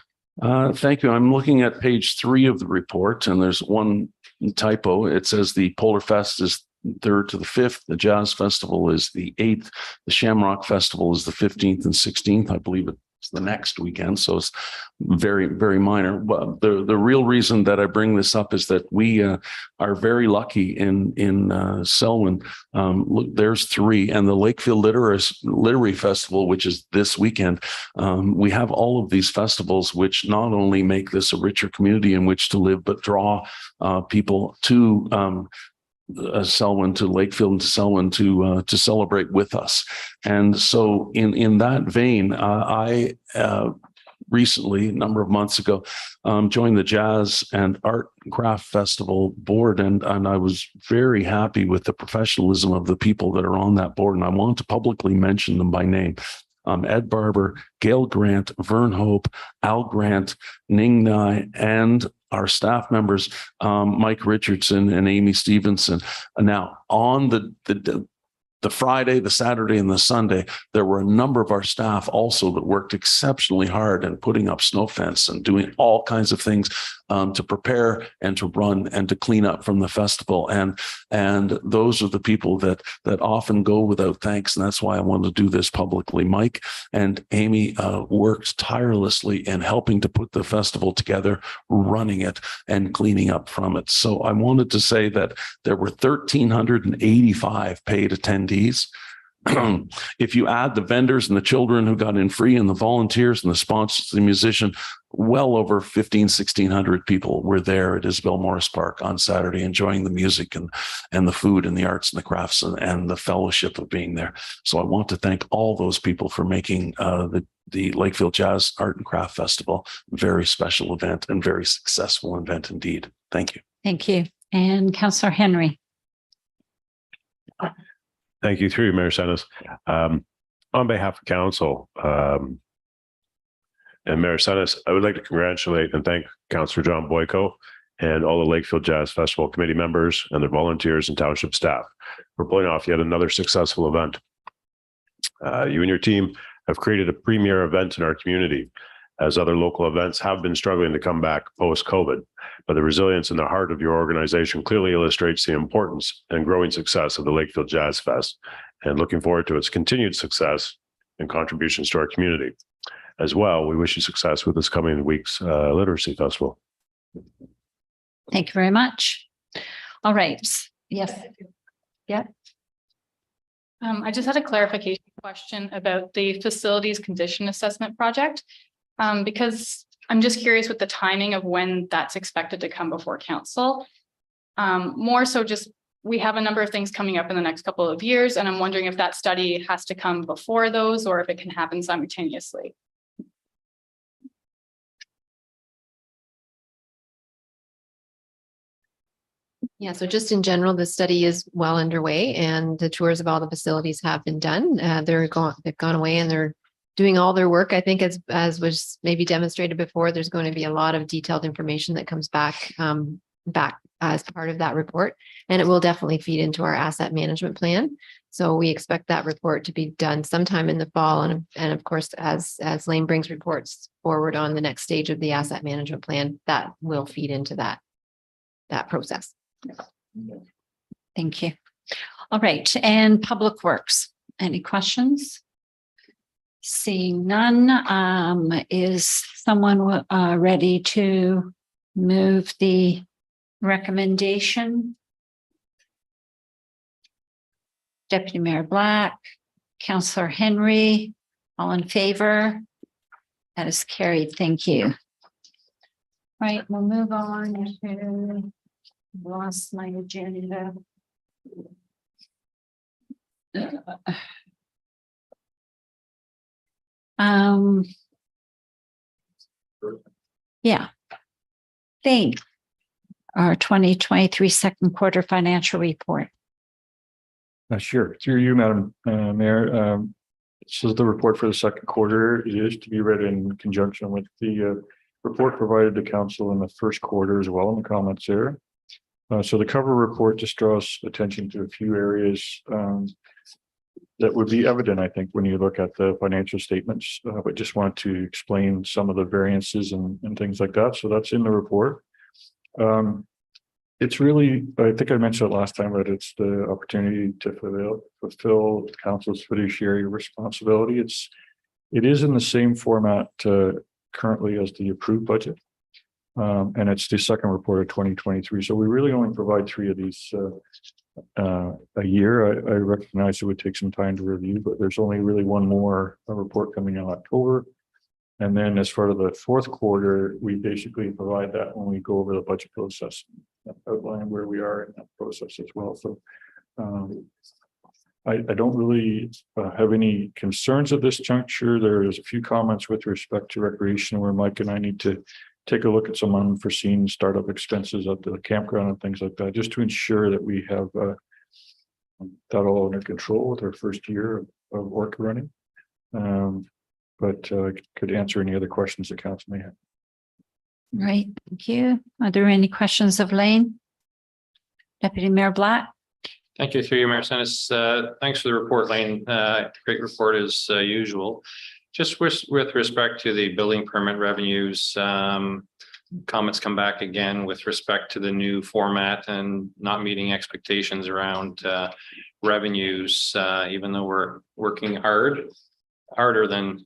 Thank you. I'm looking at page 3 of the report, and there's one typo. It says the Polar Fest is 3rd to the 5th. The Jazz Festival is the 8th. The Shamrock Festival is the 15th and 16th. I believe it's the next weekend. So it's very, very minor. But the real reason that I bring this up is that we are very lucky in Selwyn. Look, there's 3, and the Lakefield Literary Festival, which is this weekend. We have all of these festivals, which not only make this a richer community in which to live, but draw people to Selwyn, to Lakefield, and to Selwyn to celebrate with us. And so in that vein, I recently, a number of months ago, joined the Jazz and Art and Craft Festival board, and I was very happy with the professionalism of the people that are on that board, and I want to publicly mention them by name. Ed Barber, Gail Grant, Vern Hope, Al Grant, Ning Nai, and our staff members, Mike Richardson and Amy Stevenson. Now, on the Friday, the Saturday, and the Sunday, there were a number of our staff also that worked exceptionally hard and putting up snow fence and doing all kinds of things to prepare and to run and to clean up from the festival. And those are the people that often go without thanks. And that's why I wanted to do this publicly. Mike and Amy worked tirelessly in helping to put the festival together, running it and cleaning up from it. So I wanted to say that there were 1,385 paid attendees. If you add the vendors and the children who got in free and the volunteers and the sponsors, the musician, well over 1,600 people were there at Isabel Morris Park on Saturday, enjoying the music and the food and the arts and the crafts and the fellowship of being there. So I want to thank all those people for making the Lakefield Jazz Art and Craft Festival a very special event and very successful event indeed. Thank you. Thank you. And Councillor Henry. Thank you, through you, Mayor Senes. On behalf of council and Mayor Senes, I would like to congratulate and thank Councillor John Boyko and all the Lakefield Jazz Festival committee members and their volunteers and township staff for pulling off yet another successful event. You and your team have created a premier event in our community, as other local events have been struggling to come back post-COVID. But the resilience in the heart of your organization clearly illustrates the importance and growing success of the Lakefield Jazz Fest, and looking forward to its continued success and contributions to our community. As well, we wish you success with this coming week's Literacy Festival. Thank you very much. All right. Yes. Yeah. I just had a clarification question about the facilities condition assessment project. Because I'm just curious with the timing of when that's expected to come before council. More so just, we have a number of things coming up in the next couple of years, and I'm wondering if that study has to come before those or if it can happen simultaneously. Yeah, so just in general, the study is well underway and the tours of all the facilities have been done. They've gone away and they're doing all their work. I think as was maybe demonstrated before, there's going to be a lot of detailed information that comes back as part of that report, and it will definitely feed into our asset management plan. So we expect that report to be done sometime in the fall, and of course, as Lane brings reports forward on the next stage of the asset management plan, that will feed into that process. Thank you. All right, and Public Works, any questions? Seeing none, is someone ready to move the recommendation? Deputy Mayor Black, Councillor Henry, all in favor? That is carried. Thank you. Right, we'll move on to, lost my agenda. Yeah. Thane, our 2023 second quarter financial report. Sure. Through you, Madam Mayor. This is the report for the second quarter. It is to be read in conjunction with the report provided to council in the first quarter as well in the comments there. So the cover report just draws attention to a few areas that would be evident, I think, when you look at the financial statements, but just want to explain some of the variances and things like that. So that's in the report. It's really, I think I mentioned it last time, but it's the opportunity to fulfill council's fiduciary responsibility. It is in the same format currently as the approved budget. And it's the second report of 2023. So we really only provide 3 of these a year. I recognize it would take some time to review, but there's only really one more report coming in October. And then as far as the fourth quarter, we basically provide that when we go over the budget process, outline where we are in that process as well. So I don't really have any concerns at this juncture. There is a few comments with respect to recreation where Mike and I need to take a look at some unforeseen startup expenses at the campground and things like that, just to ensure that we have that all under control with our first year of work running. But could answer any other questions the council may have. Right, thank you. Are there any questions of Lane? Deputy Mayor Black? Thank you through you, Mayor Sennis. Thanks for the report, Lane. Great report as usual. Just with respect to the building permit revenues, comments come back again with respect to the new format and not meeting expectations around revenues, even though we're working harder than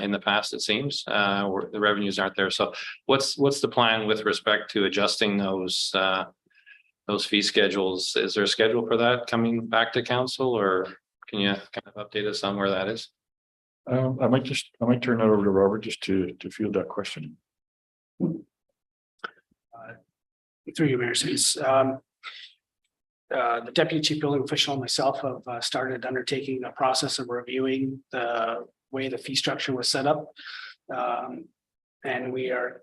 in the past, it seems. The revenues aren't there. So what's the plan with respect to adjusting those fee schedules? Is there a schedule for that coming back to council, or can you kind of update us on where that is? I might turn that over to Robert just to field that question. Through you, Mayor Sennis. The deputy chief building official and myself have started undertaking a process of reviewing the way the fee structure was set up. And we are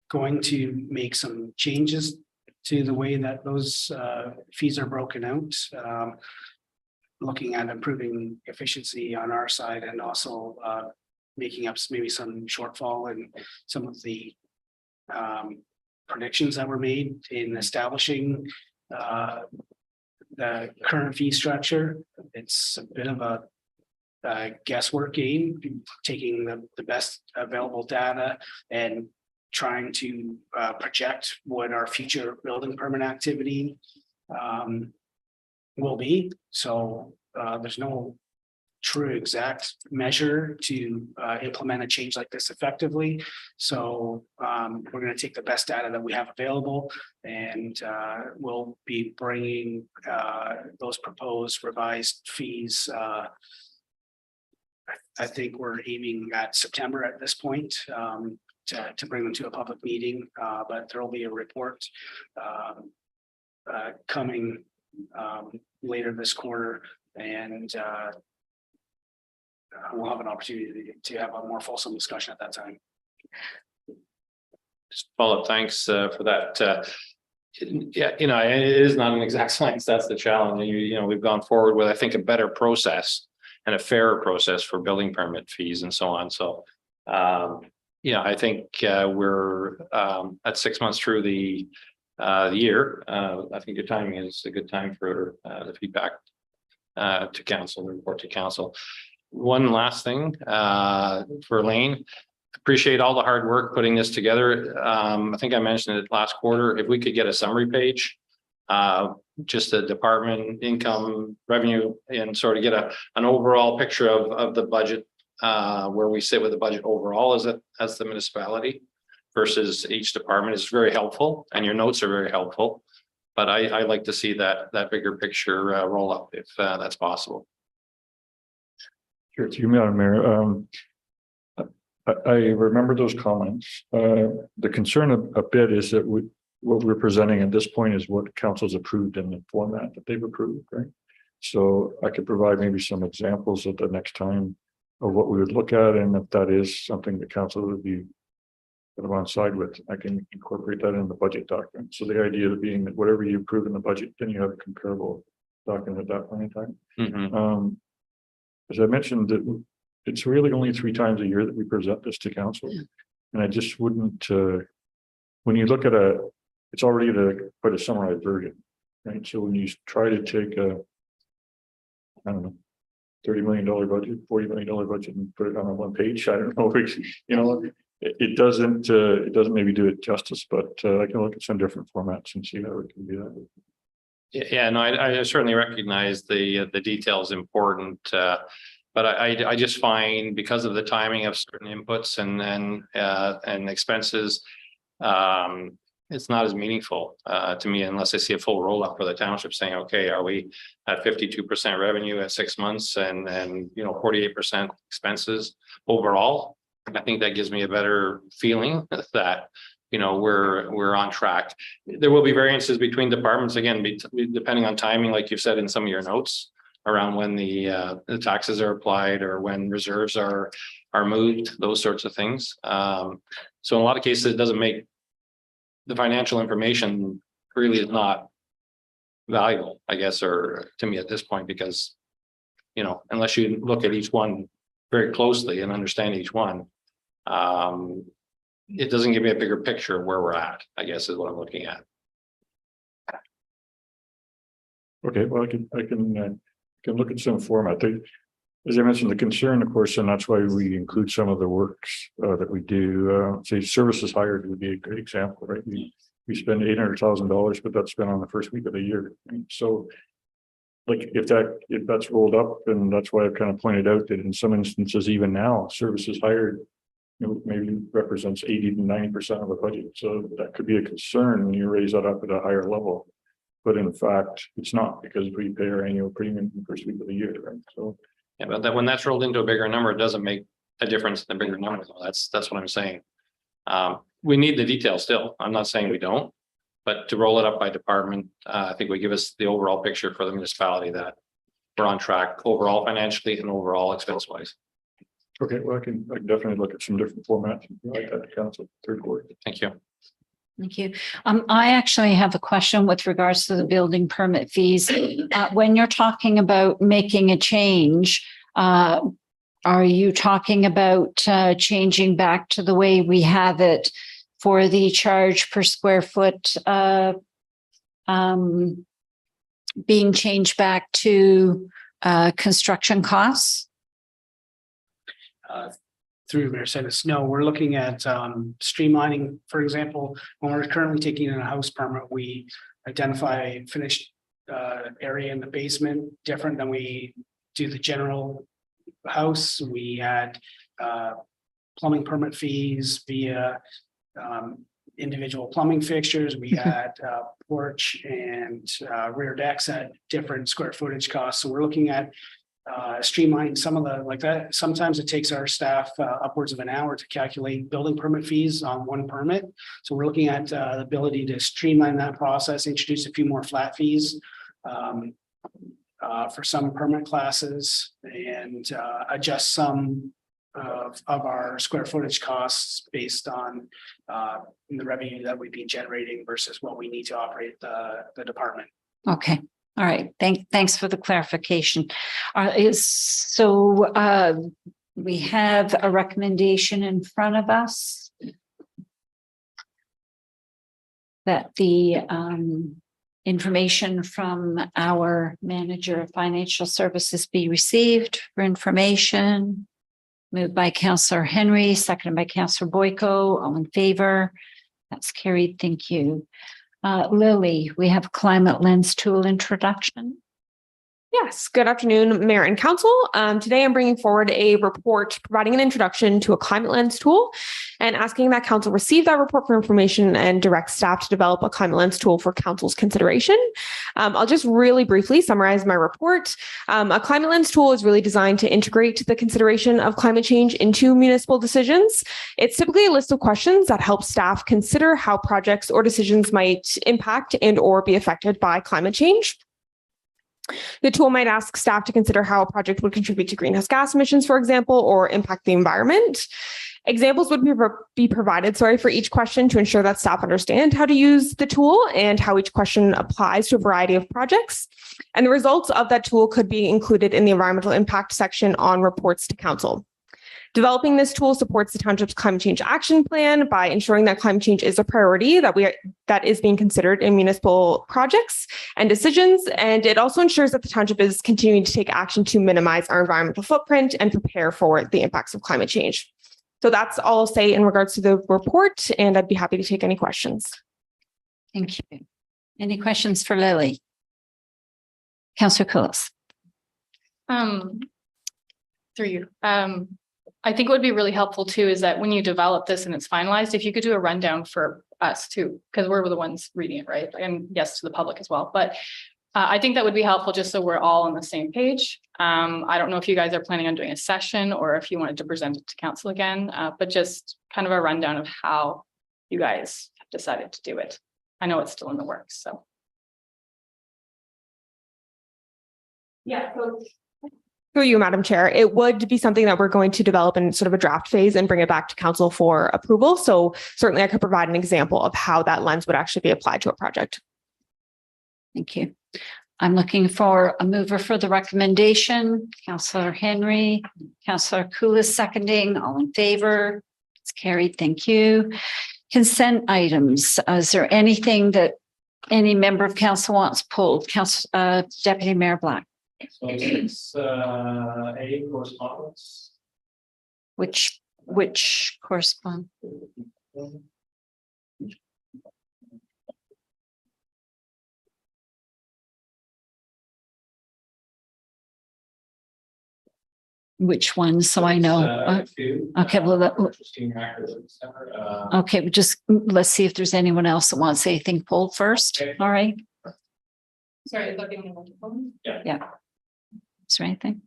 going to make some changes to the way that those fees are broken out. Looking at improving efficiency on our side and also making up maybe some shortfall in some of the predictions that were made in establishing the current fee structure. It's a bit of a guesswork game, taking the best available data and trying to project what our future building permit activity will be. So there's no true exact measure to implement a change like this effectively. So we're going to take the best data that we have available, and we'll be bringing those proposed revised fees. I think we're aiming at September at this point to bring them to a public meeting, but there will be a report coming later this quarter, and we'll have an opportunity to have a more fulsome discussion at that time. Just follow up. Thanks for that. Yeah, it is not an exact science. That's the challenge. We've gone forward with, I think, a better process and a fairer process for building permit fees and so on. So, I think we're at 6 months through the year. I think your timing is a good time for the feedback to council, the report to council. One last thing for Lane. Appreciate all the hard work putting this together. I think I mentioned it last quarter. If we could get a summary page, just the department income, revenue, and sort of get an overall picture of the budget, where we sit with the budget overall as the municipality versus each department is very helpful, and your notes are very helpful. But I like to see that bigger picture roll up if that's possible. Sure, it's you, Madam Mayor. I remember those comments. The concern a bit is that what we're presenting at this point is what council's approved in the format that they've approved, right? So I could provide maybe some examples at the next time of what we would look at, and if that is something the council would be kind of on side with, I can incorporate that in the budget document. So the idea being that whatever you approve in the budget, then you have a comparable document at that point in time. Mm-hmm. As I mentioned, it's really only 3 times a year that we present this to council. And I just wouldn't, when you look at it's already quite a summarized version, right? So when you try to take I don't know, $30 million budget, $40 million budget and put it on a 1 page, I don't know, it doesn't maybe do it justice, but I can look at some different formats and see how it can be that. Yeah, no, I certainly recognize the details important, but I just find because of the timing of certain inputs and expenses, it's not as meaningful to me unless I see a full roll up for the township saying, okay, are we at 52% revenue at 6 months and 48% expenses overall? I think that gives me a better feeling that we're on track. There will be variances between departments, again, depending on timing, like you've said in some of your notes, around when the taxes are applied or when reserves are moved, those sorts of things. So in a lot of cases, it doesn't make the financial information really is not valuable, I guess, or to me at this point, because unless you look at each one very closely and understand each one, it doesn't give me a bigger picture of where we're at, I guess is what I'm looking at. Okay, well, I can look at some format. As I mentioned, the concern, of course, and that's why we include some of the works that we do. Say services hired would be a great example, right? We spend $800,000, but that's spent on the first week of the year. Right? So, like if that's rolled up, and that's why I've kind of pointed out that in some instances, even now, services hired, maybe represents 80 to 90% of the budget. So that could be a concern when you raise that up at a higher level. But in fact, it's not, because we pay our annual premium the first week of the year, right? So. Yeah, but then when that's rolled into a bigger number, it doesn't make a difference in the bigger number. That's what I'm saying. We need the details still. I'm not saying we don't, but to roll it up by department, I think would give us the overall picture for the municipality that we're on track overall financially and overall expense wise. Okay, well, I can definitely look at some different formats like that to council third quarter. Thank you. Thank you. I actually have a question with regards to the building permit fees. When you're talking about making a change, are you talking about changing back to the way we have it for the charge per square foot being changed back to construction costs? Through Mayor Sennis, no, we're looking at streamlining. For example, when we're currently taking in a house permit, we identify finished area in the basement different than we do the general house. We had plumbing permit fees via individual plumbing fixtures. We had porch and rear decks at different square footage costs. So we're looking at streamlining some of the like that. Sometimes it takes our staff upwards of an hour to calculate building permit fees on one permit. So we're looking at the ability to streamline that process, introduce a few more flat fees for some permit classes, and adjust some of our square footage costs based on the revenue that we'd be generating versus what we need to operate the department. Okay. All right. Thanks for the clarification. We have a recommendation in front of us that the information from our manager of financial services be received for information. Moved by Councillor Henry, seconded by Councillor Boyko. All in favor? That's carried. Thank you. Lily, we have Climate Lens tool introduction. Yes, good afternoon, Mayor and Council. Today I'm bringing forward a report providing an introduction to a Climate Lens tool and asking that Council receive that report for information and direct staff to develop a Climate Lens tool for Council's consideration. I'll just really briefly summarize my report. A Climate Lens tool is really designed to integrate the consideration of climate change into municipal decisions. It's typically a list of questions that help staff consider how projects or decisions might impact and or be affected by climate change. The tool might ask staff to consider how a project would contribute to greenhouse gas emissions, for example, or impact the environment. Examples would be provided, for each question to ensure that staff understand how to use the tool and how each question applies to a variety of projects. And the results of that tool could be included in the environmental impact section on reports to Council. Developing this tool supports the Township's climate change action plan by ensuring that climate change is a priority that is being considered in municipal projects and decisions. And it also ensures that the Township is continuing to take action to minimize our environmental footprint and prepare for the impacts of climate change. So that's all I'll say in regards to the report, and I'd be happy to take any questions. Thank you. Any questions for Lily? Councillor Colas. Through you. I think what would be really helpful too is that when you develop this and it's finalized, if you could do a rundown for us too, because we're the ones reading it, right? And yes, to the public as well. But I think that would be helpful just so we're all on the same page. I don't know if you guys are planning on doing a session or if you wanted to present it to Council again, but just kind of a rundown of how you guys have decided to do it. I know it's still in the works, so. Yeah. Through you, Madam Chair, it would be something that we're going to develop in sort of a draft phase and bring it back to Council for approval. So certainly I could provide an example of how that lens would actually be applied to a project. Thank you. I'm looking for a mover for the recommendation. Counselor Henry, Counselor Koulis seconding, all in favor. It's carried. Thank you. Consent items. Is there anything that any member of council wants pulled? Council, Deputy Mayor Black, So it's A correspondence. which correspond? Which one? So I know. Okay, well, okay, but just let's see if there's anyone else that wants anything pulled first. All right. Sorry, is that the only one? Yeah. Is there anything?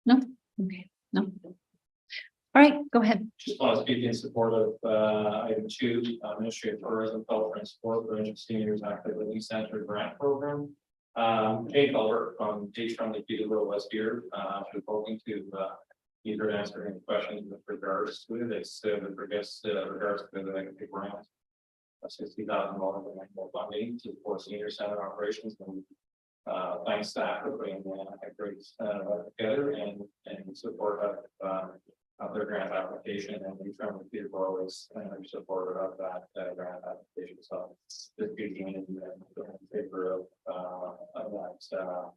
No? Okay, no. All right, go ahead. Just want to speak in support of item 2, Ministry of Tourism, Culture and Sport, Provincial Seniors Active Living Center Grant Program. Jane Culver from Beach Friendly Peterborough West Pier, was hoping to either answer any questions with regards to it. It's with regards to the grant. $60,000 in funding to support senior center operations, and thanks staff for putting a great together and support of their grant application, and we found that Peterborough is supportive of that grant application. So just being in favor of that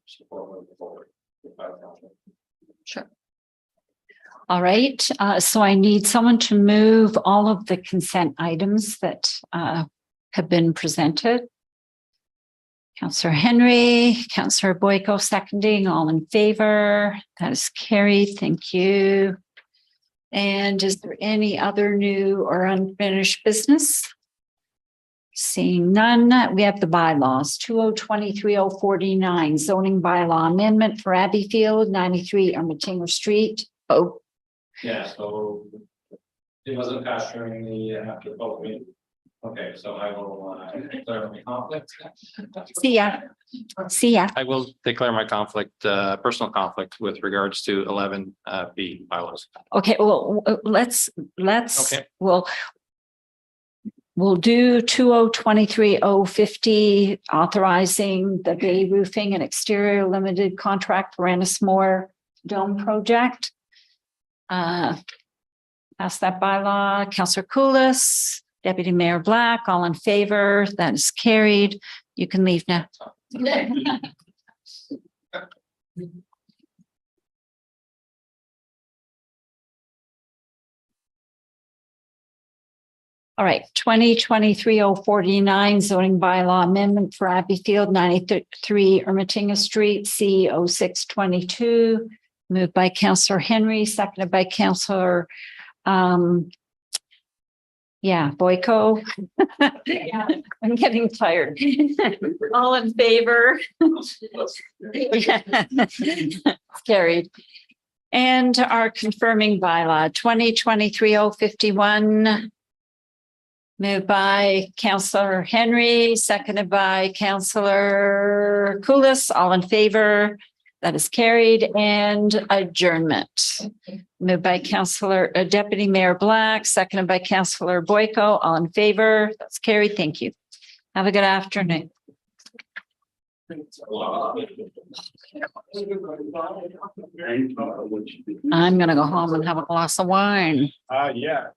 support moving forward. Sure. All right, so I need someone to move all of the consent items that have been presented. Counselor Henry, Counselor Boyko seconding, all in favor. That is carried. Thank you. And is there any other new or unfinished business? Seeing none, we have the bylaws, 2023-049 zoning bylaw amendment for Abbeyfield, 93 Ermatinger Street. Oh, Yeah, so it wasn't passed during the after the vote meeting. Okay, so I will declare my conflict. see ya. See ya. I will declare my conflict, personal conflict with regards to 11 B bylaws. Okay, well, let's, Okay. we'll do 2023-050 authorizing the bay roofing and exterior limited contract for Ennismore Dome project. Pass that bylaw. Counselor Koulis, Deputy Mayor Black, all in favor. That is carried. You can leave now. All right, 2023-049 zoning bylaw amendment for Abbeyfield, 93 Ermatinger Street, C 0622. Moved by Counselor Henry, seconded by Counselor Boyko. I'm getting tired. All in favor? Carried. And our confirming bylaw, 2023-051. Moved by Counselor Henry, seconded by Counselor Koulis, all in favor. That is carried. And adjournment. Moved by Counselor Deputy Mayor Black, seconded by Counselor Boyko, all in favor. That's carried. Thank you. Have a good afternoon. I'm gonna go home and have a glass of wine. Yeah.